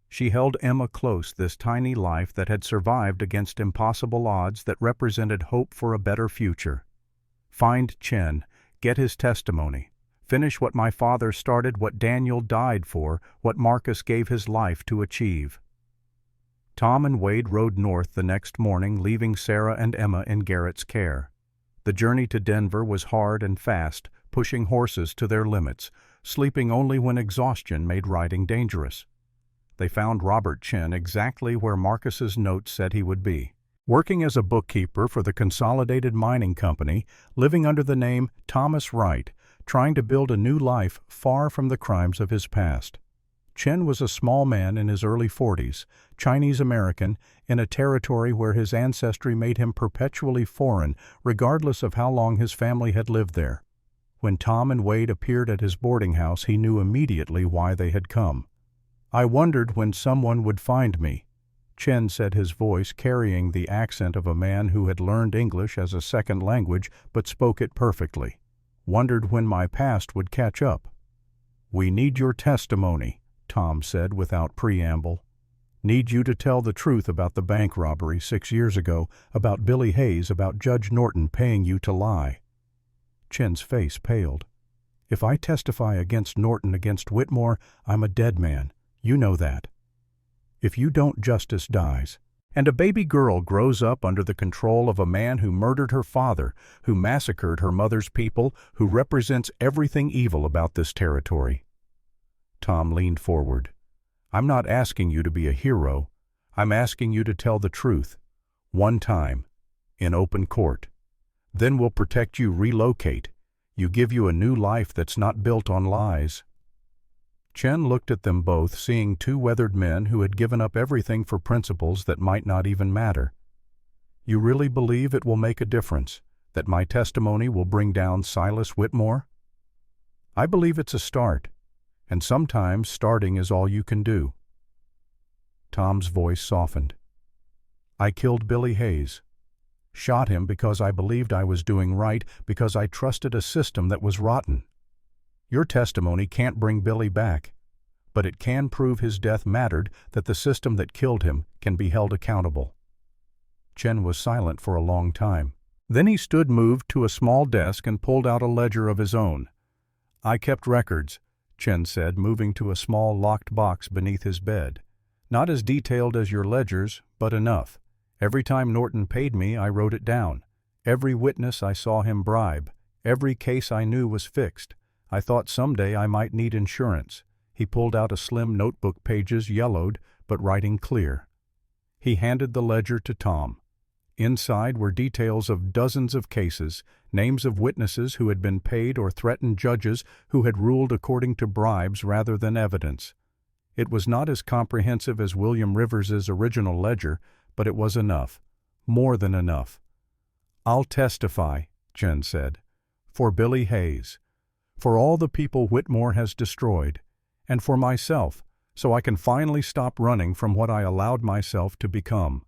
She held Emma close, this tiny life that had survived against impossible odds that represented hope for a better future. "Find Chen, get his testimony, finish what my father started, what Daniel died for, what Marcus gave his life to achieve." Tom and Wade rode north the next morning, leaving Sarah and Emma in Garrett's care. The journey to Denver was hard and fast, pushing horses to their limits, sleeping only when exhaustion made riding dangerous. They found Robert Chen exactly where Marcus's note said he would be, working as a bookkeeper for the Consolidated Mining Company, living under the name Thomas Wright, trying to build a new life far from the crimes of his past. Chen was a small man in his early 40s, Chinese-American, in a territory where his ancestry made him perpetually foreign, regardless of how long his family had lived there. When Tom and Wade appeared at his boarding house, he knew immediately why they had come. "I wondered when someone would find me," Chen said, his voice carrying the accent of a man who had learned English as a second language but spoke it perfectly. "Wondered when my past would catch up." "We need your testimony," Tom said without preamble. "Need you to tell the truth about the bank robbery 6 years ago, about Billy Hayes, about Judge Norton paying you to lie." Chen's face paled. "If I testify against Norton, against Whitmore, I'm a dead man. You know that. If you don't, justice dies. And a baby girl grows up under the control of a man who murdered her father, who massacred her mother's people, who represents everything evil about this territory." Tom leaned forward. "I'm not asking you to be a hero. I'm asking you to tell the truth. One time. In open court. Then we'll protect you, relocate. You give you a new life that's not built on lies." Chen looked at them both, seeing two weathered men who had given up everything for principles that might not even matter. "You really believe it will make a difference, that my testimony will bring down Silas Whitmore?" "I believe it's a start, and sometimes starting is all you can do." Tom's voice softened. "I killed Billy Hayes. Shot him because I believed I was doing right, because I trusted a system that was rotten. Your testimony can't bring Billy back, but it can prove his death mattered, that the system that killed him can be held accountable." Chen was silent for a long time. Then he stood, moved to a small desk, and pulled out a ledger of his own. "I kept records," Chen said, moving to a small locked box beneath his bed. "Not as detailed as your ledgers, but enough. Every time Norton paid me, I wrote it down. Every witness I saw him bribe. Every case I knew was fixed. I thought someday I might need insurance." He pulled out a slim notebook, pages yellowed, but writing clear. He handed the ledger to Tom. Inside were details of dozens of cases, names of witnesses who had been paid or threatened, judges who had ruled according to bribes rather than evidence. It was not as comprehensive as William Rivers's original ledger, but it was enough. More than enough. "I'll testify," Chen said, "for Billy Hayes, for all the people Whitmore has destroyed, and for myself, so I can finally stop running from what I allowed myself to become."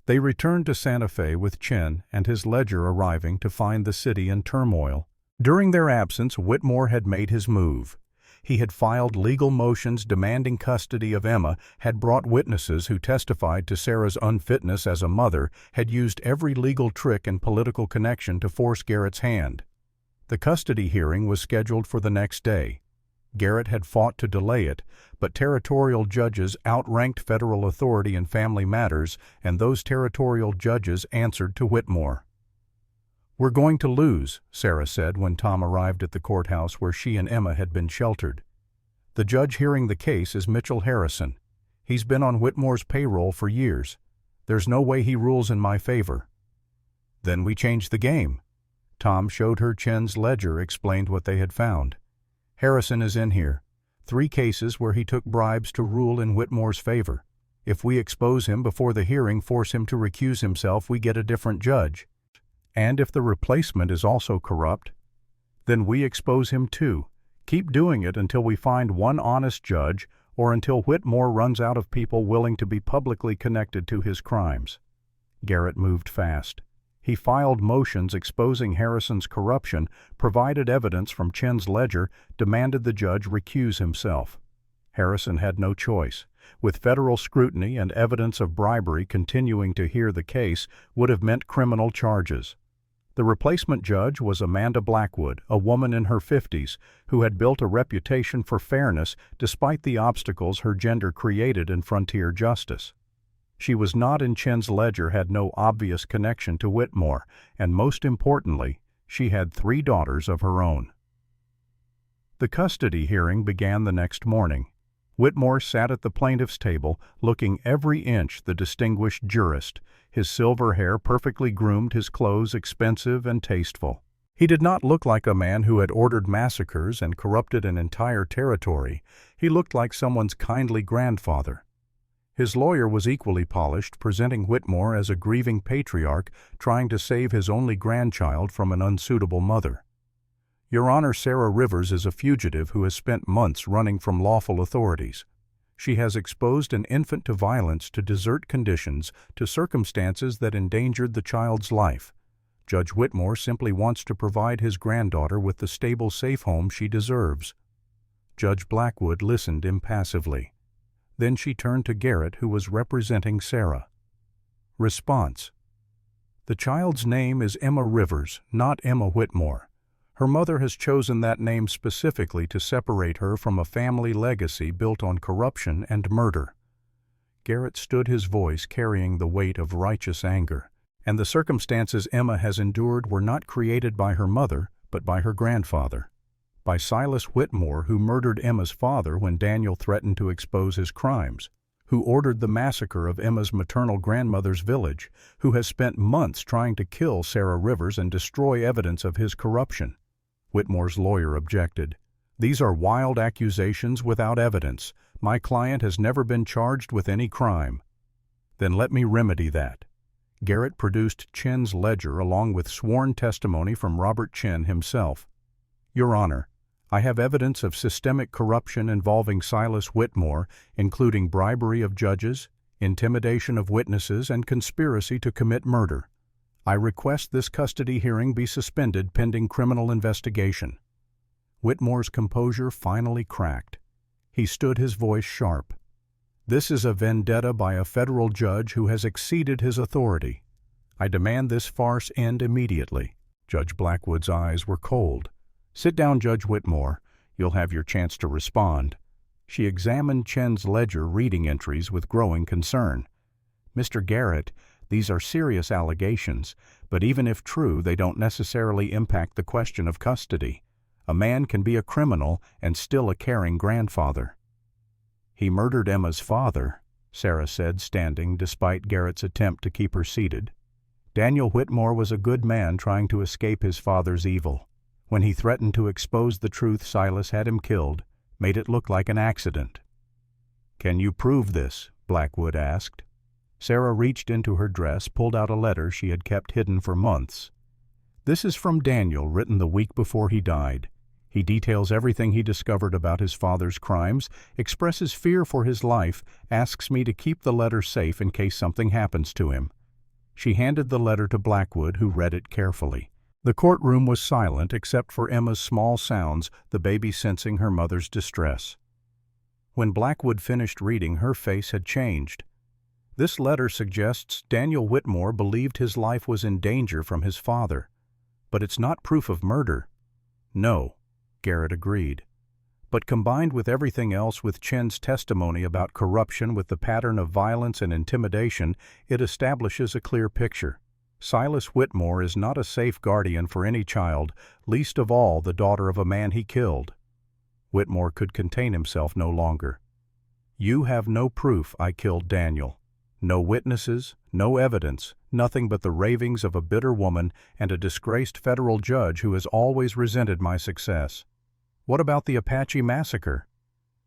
They returned to Santa Fe with Chen and his ledger arriving to find the city in turmoil. During their absence, Whitmore had made his move. He had filed legal motions demanding custody of Emma, had brought witnesses who testified to Sarah's unfitness as a mother, had used every legal trick and political connection to force Garrett's hand. The custody hearing was scheduled for the next day. Garrett had fought to delay it, but territorial judges outranked federal authority in family matters, and those territorial judges answered to Whitmore. "We're going to lose," Sarah said when Tom arrived at the courthouse where she and Emma had been sheltered. "The judge hearing the case is Mitchell Harrison. He's been on Whitmore's payroll for years. There's no way he rules in my favor." "Then we change the game." Tom showed her Chen's ledger, explained what they had found. "Harrison is in here. 3 cases where he took bribes to rule in Whitmore's favor. If we expose him before the hearing, force him to recuse himself, we get a different judge. And if the replacement is also corrupt, then we expose him too. Keep doing it until we find one honest judge or until Whitmore runs out of people willing to be publicly connected to his crimes." Garrett moved fast. He filed motions exposing Harrison's corruption, provided evidence from Chen's ledger, demanded the judge recuse himself. Harrison had no choice. With federal scrutiny and evidence of bribery continuing to hear the case would have meant criminal charges. The replacement judge was Amanda Blackwood, a woman in her 50s, who had built a reputation for fairness despite the obstacles her gender created in frontier justice. She was not in Chen's ledger, had no obvious connection to Whitmore, and most importantly, she had 3 daughters of her own. The custody hearing began the next morning. Whitmore sat at the plaintiff's table, looking every inch the distinguished jurist, his silver hair perfectly groomed, his clothes expensive and tasteful. He did not look like a man who had ordered massacres and corrupted an entire territory. He looked like someone's kindly grandfather. His lawyer was equally polished, presenting Whitmore as a grieving patriarch trying to save his only grandchild from an unsuitable mother. "Your Honor, Sarah Rivers is a fugitive who has spent months running from lawful authorities. She has exposed an infant to violence, to desert conditions, to circumstances that endangered the child's life. Judge Whitmore simply wants to provide his granddaughter with the stable, safe home she deserves." Judge Blackwood listened impassively. Then she turned to Garrett, who was representing Sarah. Response: "The child's name is Emma Rivers, not Emma Whitmore. Her mother has chosen that name specifically to separate her from a family legacy built on corruption and murder." Garrett stood, his voice carrying the weight of righteous anger. "And the circumstances Emma has endured were not created by her mother, but by her grandfather. By Silas Whitmore, who murdered Emma's father when Daniel threatened to expose his crimes, who ordered the massacre of Emma's maternal grandmother's village, who has spent months trying to kill Sarah Rivers and destroy evidence of his corruption." Whitmore's lawyer objected. "These are wild accusations without evidence. My client has never been charged with any crime." "Then let me remedy that." Garrett produced Chen's ledger along with sworn testimony from Robert Chen himself. "Your Honor, I have evidence of systemic corruption involving Silas Whitmore, including bribery of judges, intimidation of witnesses, and conspiracy to commit murder. I request this custody hearing be suspended pending criminal investigation." Whitmore's composure finally cracked. He stood, his voice sharp. "This is a vendetta by a federal judge who has exceeded his authority. I demand this farce end immediately." Judge Blackwood's eyes were cold. "Sit down, Judge Whitmore. You'll have your chance to respond." She examined Chen's ledger reading entries with growing concern. "Mr. Garrett, these are serious allegations, but even if true, they don't necessarily impact the question of custody. A man can be a criminal and still a caring grandfather." "He murdered Emma's father," Sarah said, standing despite Garrett's attempt to keep her seated. "Daniel Whitmore was a good man trying to escape his father's evil. When he threatened to expose the truth, Silas had him killed, made it look like an accident." "Can you prove this?" Blackwood asked. Sarah reached into her dress, pulled out a letter she had kept hidden for months. "This is from Daniel, written the week before he died. He details everything he discovered about his father's crimes, expresses fear for his life, asks me to keep the letter safe in case something happens to him." She handed the letter to Blackwood, who read it carefully. The courtroom was silent except for Emma's small sounds, the baby sensing her mother's distress. When Blackwood finished reading, her face had changed. "This letter suggests Daniel Whitmore believed his life was in danger from his father. But it's not proof of murder." "No," Garrett agreed. But combined with everything else, with Chen's testimony about corruption, with the pattern of violence and intimidation, it establishes a clear picture. Silas Whitmore is not a safe guardian for any child, least of all the daughter of a man he killed. Whitmore could contain himself no longer. "You have no proof I killed Daniel. No witnesses, no evidence, nothing but the ravings of a bitter woman and a disgraced federal judge who has always resented my success. What about the Apache massacre?"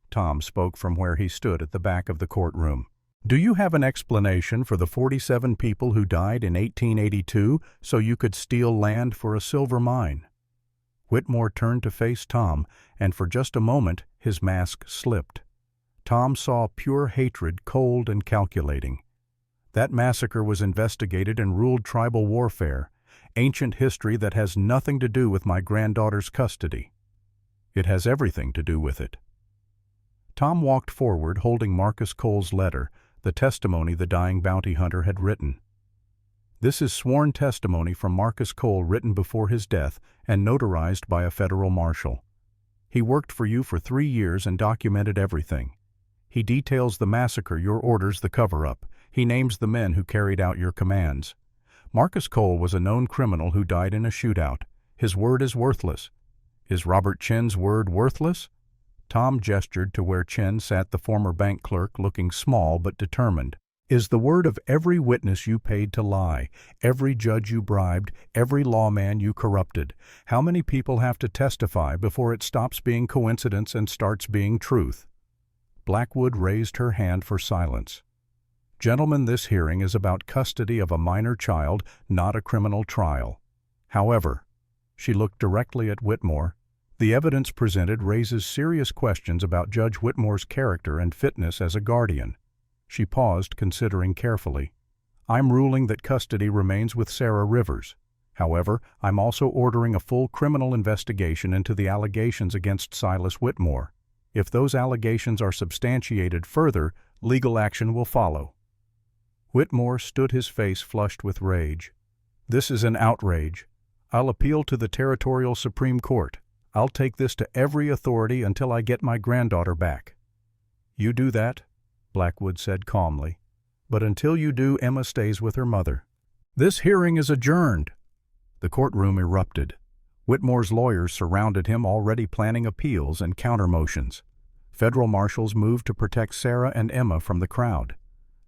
Tom spoke from where he stood at the back of the courtroom. "Do you have an explanation for the 47 people who died in 1882 so you could steal land for a silver mine?" Whitmore turned to face Tom, and for just a moment his mask slipped. Tom saw pure hatred, cold and calculating. "That massacre was investigated and ruled tribal warfare, ancient history that has nothing to do with my granddaughter's custody." "It has everything to do with it." Tom walked forward holding Marcus Cole's letter, the testimony the dying bounty hunter had written. "This is sworn testimony from Marcus Cole, written before his death and notarized by a federal marshal. He worked for you for 3 years and documented everything. He details the massacre, your orders, the cover-up. He names the men who carried out your commands. Marcus Cole was a known criminal who died in a shootout. His word is worthless. Is Robert Chen's word worthless?" Tom gestured to where Chen sat, the former bank clerk, looking small but determined. "Is the word of every witness you paid to lie, every judge you bribed, every lawman you corrupted? How many people have to testify before it stops being coincidence and starts being truth?" Blackwood raised her hand for silence. "Gentlemen, this hearing is about custody of a minor child, not a criminal trial. However," she looked directly at Whitmore, "the evidence presented raises serious questions about Judge Whitmore's character and fitness as a guardian." She paused, considering carefully. "I'm ruling that custody remains with Sarah Rivers. However, I'm also ordering a full criminal investigation into the allegations against Silas Whitmore. If those allegations are substantiated further, legal action will follow." Whitmore stood, his face flushed with rage. "This is an outrage. I'll appeal to the Territorial Supreme Court. I'll take this to every authority until I get my granddaughter back." "You do that," Blackwood said calmly. "But until you do, Emma stays with her mother." "This hearing is adjourned." The courtroom erupted. Whitmore's lawyers surrounded him, already planning appeals and counter-motions. Federal marshals moved to protect Sarah and Emma from the crowd.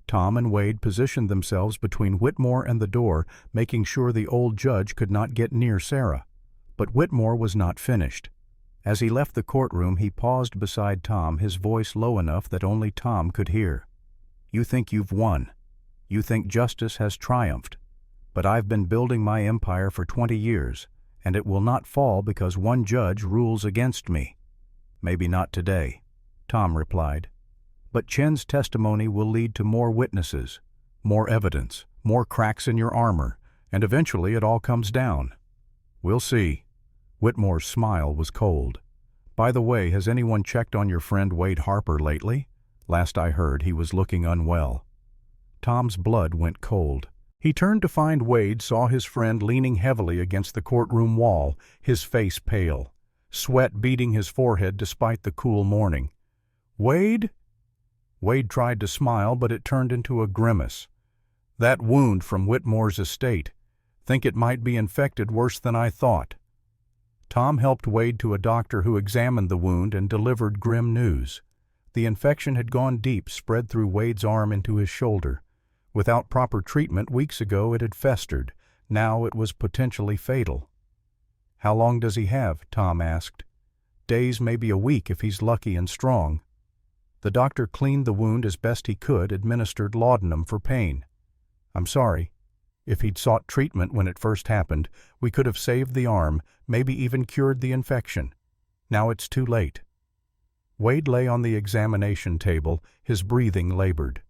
Tom and Wade positioned themselves between Whitmore and the door, making sure the old judge could not get near Sarah. But Whitmore was not finished. As he left the courtroom, he paused beside Tom, his voice low enough that only Tom could hear. "You think you've won. You think justice has triumphed. But I've been building my empire for 20 years, and it will not fall because one judge rules against me." "Maybe not today," Tom replied. "But Chen's testimony will lead to more witnesses, more evidence, more cracks in your armor, and eventually it all comes down. We'll see." Whitmore's smile was cold. "By the way, has anyone checked on your friend Wade Harper lately? Last I heard, he was looking unwell." Tom's blood went cold. He turned to find Wade saw his friend leaning heavily against the courtroom wall, his face pale, sweat beading his forehead despite the cool morning. "Wade?" Wade tried to smile, but it turned into a grimace. "That wound from Whitmore's estate. Think it might be infected worse than I thought." Tom helped Wade to a doctor who examined the wound and delivered grim news. The infection had gone deep, spread through Wade's arm into his shoulder. Without proper treatment, weeks ago it had festered. Now it was potentially fatal. "How long does he have?" Tom asked. "Days, maybe a week if he's lucky and strong." The doctor cleaned the wound as best he could, administered laudanum for pain. "I'm sorry. If he'd sought treatment when it first happened, we could have saved the arm, maybe even cured the infection. Now it's too late." Wade lay on the examination table, his breathing labored.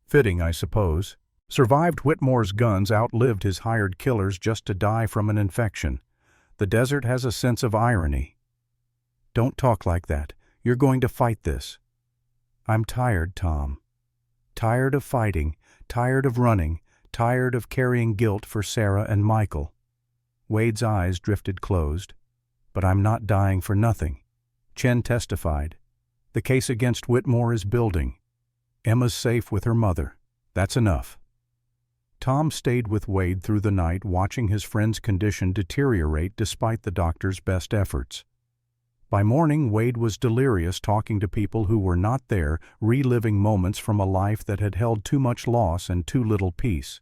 "Fitting, I suppose. Survived Whitmore's guns, outlived his hired killers just to die from an infection. The desert has a sense of irony." "Don't talk like that. You're going to fight this." "I'm tired, Tom. Tired of fighting, tired of running, tired of carrying guilt for Sarah and Michael." Wade's eyes drifted closed. "But I'm not dying for nothing. Chen testified. The case against Whitmore is building. Emma's safe with her mother. That's enough. Tom stayed with Wade through the night, watching his friend's condition deteriorate despite the doctor's best efforts. By morning, Wade was delirious, talking to people who were not there, reliving moments from a life that had held too much loss and too little peace.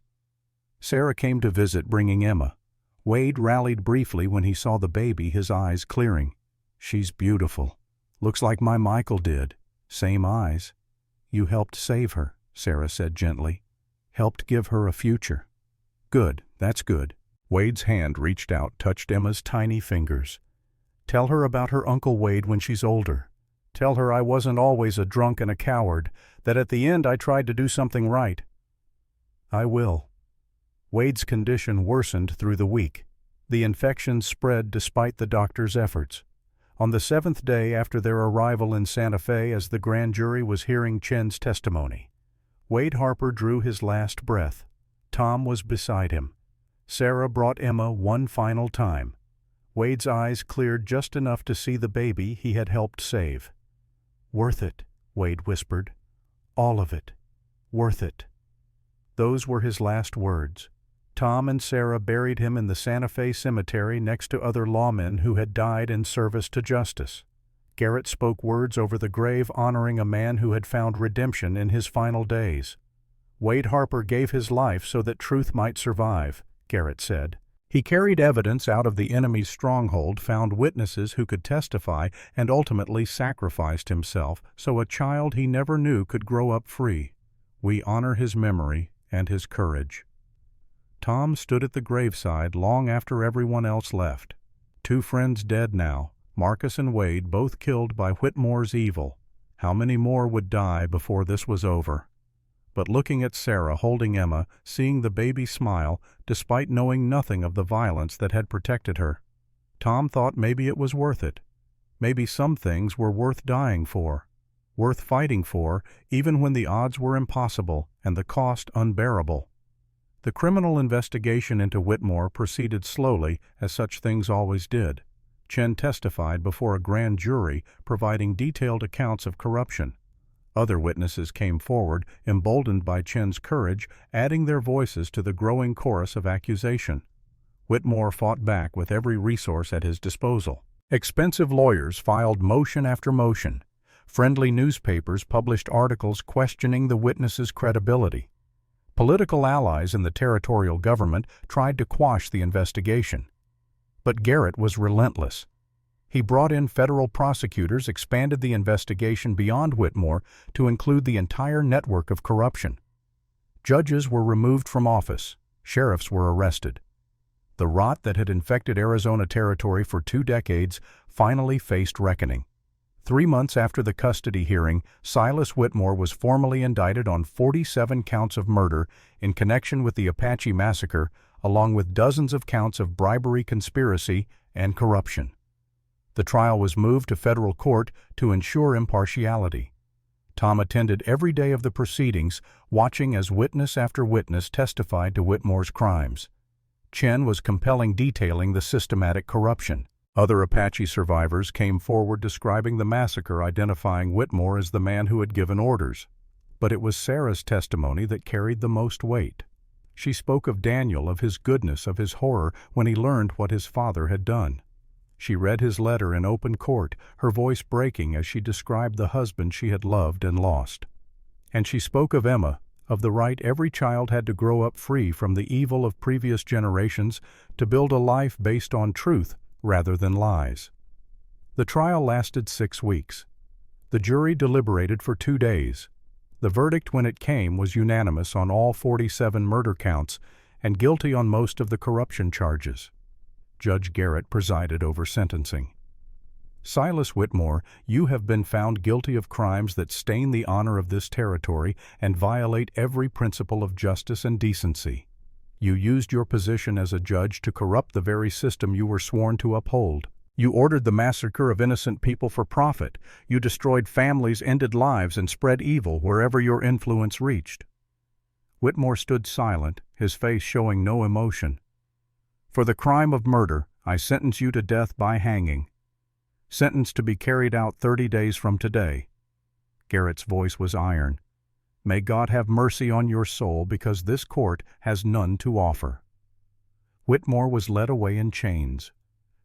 Sarah came to visit, bringing Emma. Wade rallied briefly when he saw the baby, his eyes clearing. She's beautiful. Looks like my Michael did. Same eyes. You helped save her, Sarah said gently. Helped give her a future. Good, that's good. Wade's hand reached out, touched Emma's tiny fingers. Tell her about her Uncle Wade when she's older. Tell her I wasn't always a drunk and a coward, that at the end I tried to do something right. I will. Wade's condition worsened through the week. The infection spread despite the doctor's efforts. On the 7th day after their arrival in Santa Fe, as the grand jury was hearing Chen's testimony, Wade Harper drew his last breath. Tom was beside him. Sarah brought Emma one final time. Wade's eyes cleared just enough to see the baby he had helped save. Worth it, Wade whispered. All of it. Worth it. Those were his last words. Tom and Sarah buried him in the Santa Fe cemetery next to other lawmen who had died in service to justice. Garrett spoke words over the grave honoring a man who had found redemption in his final days. Wade Harper gave his life so that truth might survive, Garrett said. He carried evidence out of the enemy's stronghold, found witnesses who could testify, and ultimately sacrificed himself so a child he never knew could grow up free. We honor his memory and his courage. Tom stood at the graveside long after everyone else left. Two friends dead now, Marcus and Wade, both killed by Whitmore's evil. How many more would die before this was over? But looking at Sarah holding Emma, seeing the baby smile, despite knowing nothing of the violence that had protected her, Tom thought maybe it was worth it. Maybe some things were worth dying for, worth fighting for, even when the odds were impossible and the cost unbearable. The criminal investigation into Whitmore proceeded slowly, as such things always did. Chen testified before a grand jury, providing detailed accounts of corruption. Other witnesses came forward, emboldened by Chen's courage, adding their voices to the growing chorus of accusation. Whitmore fought back with every resource at his disposal. Expensive lawyers filed motion after motion. Friendly newspapers published articles questioning the witnesses' credibility. Political allies in the territorial government tried to quash the investigation. But Garrett was relentless. He brought in federal prosecutors, expanded the investigation beyond Whitmore to include the entire network of corruption. Judges were removed from office. Sheriffs were arrested. The rot that had infected Arizona territory for 2 decades finally faced reckoning. 3 months after the custody hearing, Silas Whitmore was formally indicted on 47 counts of murder in connection with the Apache massacre, along with dozens of counts of bribery, conspiracy, and corruption. The trial was moved to federal court to ensure impartiality. Tom attended every day of the proceedings, watching as witness after witness testified to Whitmore's crimes. Chen was compelling, detailing the systematic corruption. Other Apache survivors came forward describing the massacre, identifying Whitmore as the man who had given orders. But it was Sarah's testimony that carried the most weight. She spoke of Daniel, of his goodness, of his horror when he learned what his father had done. She read his letter in open court, her voice breaking as she described the husband she had loved and lost. And she spoke of Emma, of the right every child had to grow up free from the evil of previous generations to build a life based on truth rather than lies. The trial lasted 6 weeks. The jury deliberated for 2 days. The verdict, when it came, was unanimous on all 47 murder counts and guilty on most of the corruption charges. Judge Garrett presided over sentencing. Silas Whitmore, you have been found guilty of crimes that stain the honor of this territory and violate every principle of justice and decency. You used your position as a judge to corrupt the very system you were sworn to uphold. You ordered the massacre of innocent people for profit. You destroyed families, ended lives, and spread evil wherever your influence reached. Whitmore stood silent, his face showing no emotion. For the crime of murder, I sentence you to death by hanging. sentenced to be carried out 30 days from today." Garrett's voice was iron. "May God have mercy on your soul, because this court has none to offer." Whitmore was led away in chains.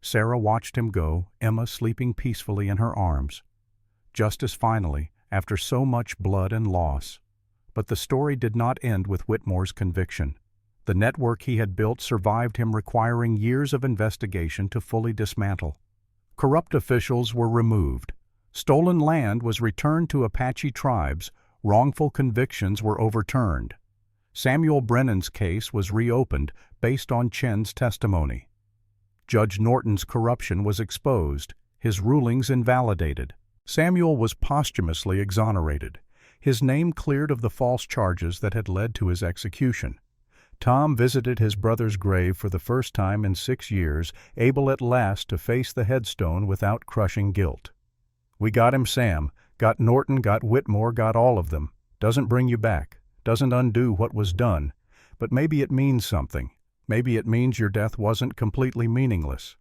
Sarah watched him go, Emma sleeping peacefully in her arms. Justice finally, after so much blood and loss. But the story did not end with Whitmore's conviction. The network he had built survived him, requiring years of investigation to fully dismantle. Corrupt officials were removed. Stolen land was returned to Apache tribes. Wrongful convictions were overturned. Samuel Brennan's case was reopened based on Chen's testimony. Judge Norton's corruption was exposed, his rulings invalidated. Samuel was posthumously exonerated, his name cleared of the false charges that had led to his execution. Tom visited his brother's grave for the first time in 6 years, able at last to face the headstone without crushing guilt. "We got him, Sam. Got Norton, got Whitmore, got all of them. Doesn't bring you back. Doesn't undo what was done. But maybe it means something. Maybe it means your death wasn't completely meaningless."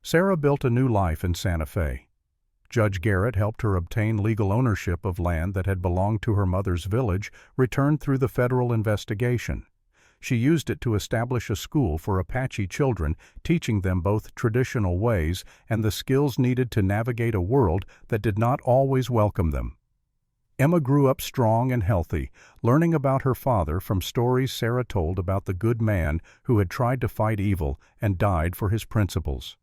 Sarah built a new life in Santa Fe. Judge Garrett helped her obtain legal ownership of land that had belonged to her mother's village, returned through the federal investigation. She used it to establish a school for Apache children, teaching them both traditional ways and the skills needed to navigate a world that did not always welcome them. Emma grew up strong and healthy, learning about her father from stories Sarah told about the good man who had tried to fight evil and died for his principles.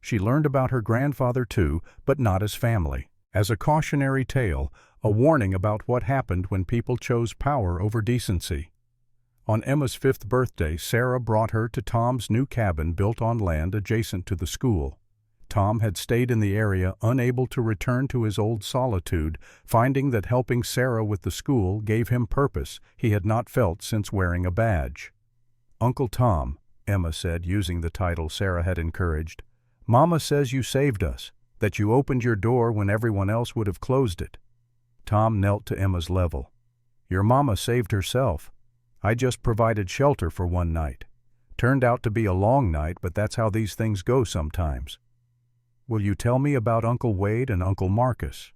She learned about her grandfather too, but not as family. As a cautionary tale, a warning about what happened when people chose power over decency. On Emma's 5th birthday, Sarah brought her to Tom's new cabin built on land adjacent to the school. Tom had stayed in the area, unable to return to his old solitude, finding that helping Sarah with the school gave him purpose he had not felt since wearing a badge. "Uncle Tom," Emma said, using the title Sarah had encouraged, "Mama says you saved us, that you opened your door when everyone else would have closed it." Tom knelt to Emma's level. "Your mama saved herself. I just provided shelter for one night. Turned out to be a long night, but that's how these things go sometimes. Will you tell me about Uncle Wade and Uncle Marcus?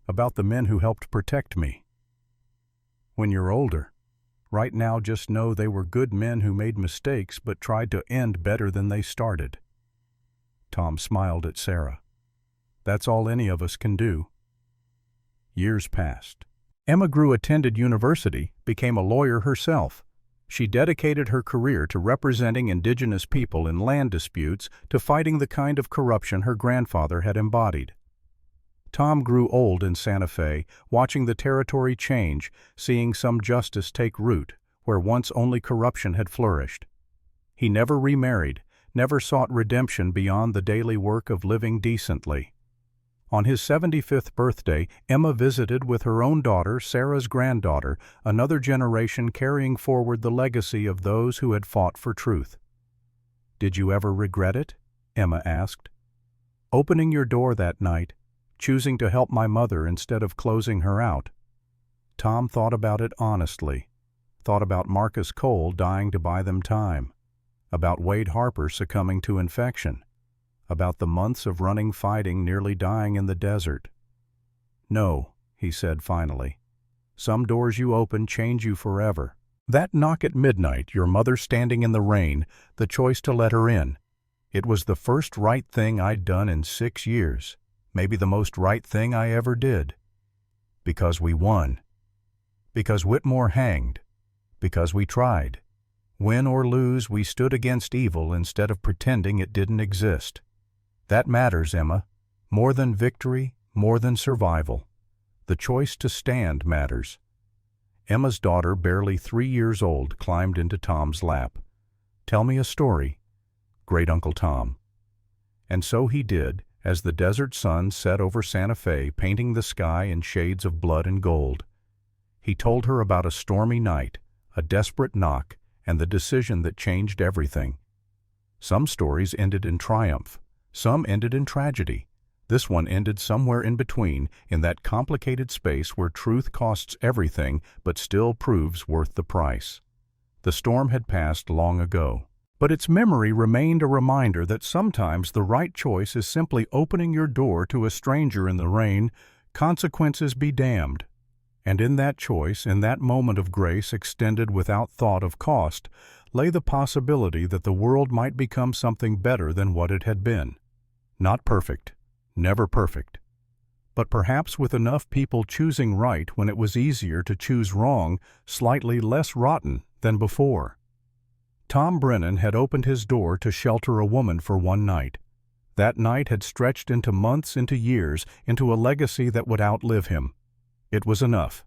About the men who helped protect me? When you're older. Right now, just know they were good men who made mistakes but tried to end better than they started." Tom smiled at Sarah. "That's all any of us can do." Years passed. Emma Grew attended university, became a lawyer herself. She dedicated her career to representing indigenous people in land disputes, to fighting the kind of corruption her grandfather had embodied. Tom grew old in Santa Fe, watching the territory change, seeing some justice take root, where once only corruption had flourished. He never remarried, never sought redemption beyond the daily work of living decently. On his 75th birthday, Emma visited with her own daughter, Sarah's granddaughter, another generation carrying forward the legacy of those who had fought for truth. "Did you ever regret it?" Emma asked. "Opening your door that night, choosing to help my mother instead of closing her out?" Tom thought about it honestly, thought about Marcus Cole dying to buy them time, about Wade Harper succumbing to infection, about the months of running fighting nearly dying in the desert. "No," he said finally. "Some doors you open change you forever. That knock at midnight, your mother standing in the rain, the choice to let her in. It was the first right thing I'd done in 6 years, maybe the most right thing I ever did. Because we won. Because Whitmore hanged. Because we tried. Win or lose, we stood against evil instead of pretending it didn't exist. That matters, Emma. More than victory, more than survival. The choice to stand matters." Emma's daughter, barely 3 years old, climbed into Tom's lap. "Tell me a story, great Uncle Tom." And so he did, as the desert sun set over Santa Fe, painting the sky in shades of blood and gold. He told her about a stormy night, a desperate knock, and the decision that changed everything. Some stories ended in triumph. Some ended in tragedy. This one ended somewhere in between, in that complicated space where truth costs everything but still proves worth the price. The storm had passed long ago. But its memory remained a reminder that sometimes the right choice is simply opening your door to a stranger in the rain, consequences be damned. And in that choice, in that moment of grace extended without thought of cost, lay the possibility that the world might become something better than what it had been. Not perfect, never perfect, but perhaps with enough people choosing right when it was easier to choose wrong, slightly less rotten than before. Tom Brennan had opened his door to shelter a woman for one night. That night had stretched into months, into years, into a legacy that would outlive him. It was enough.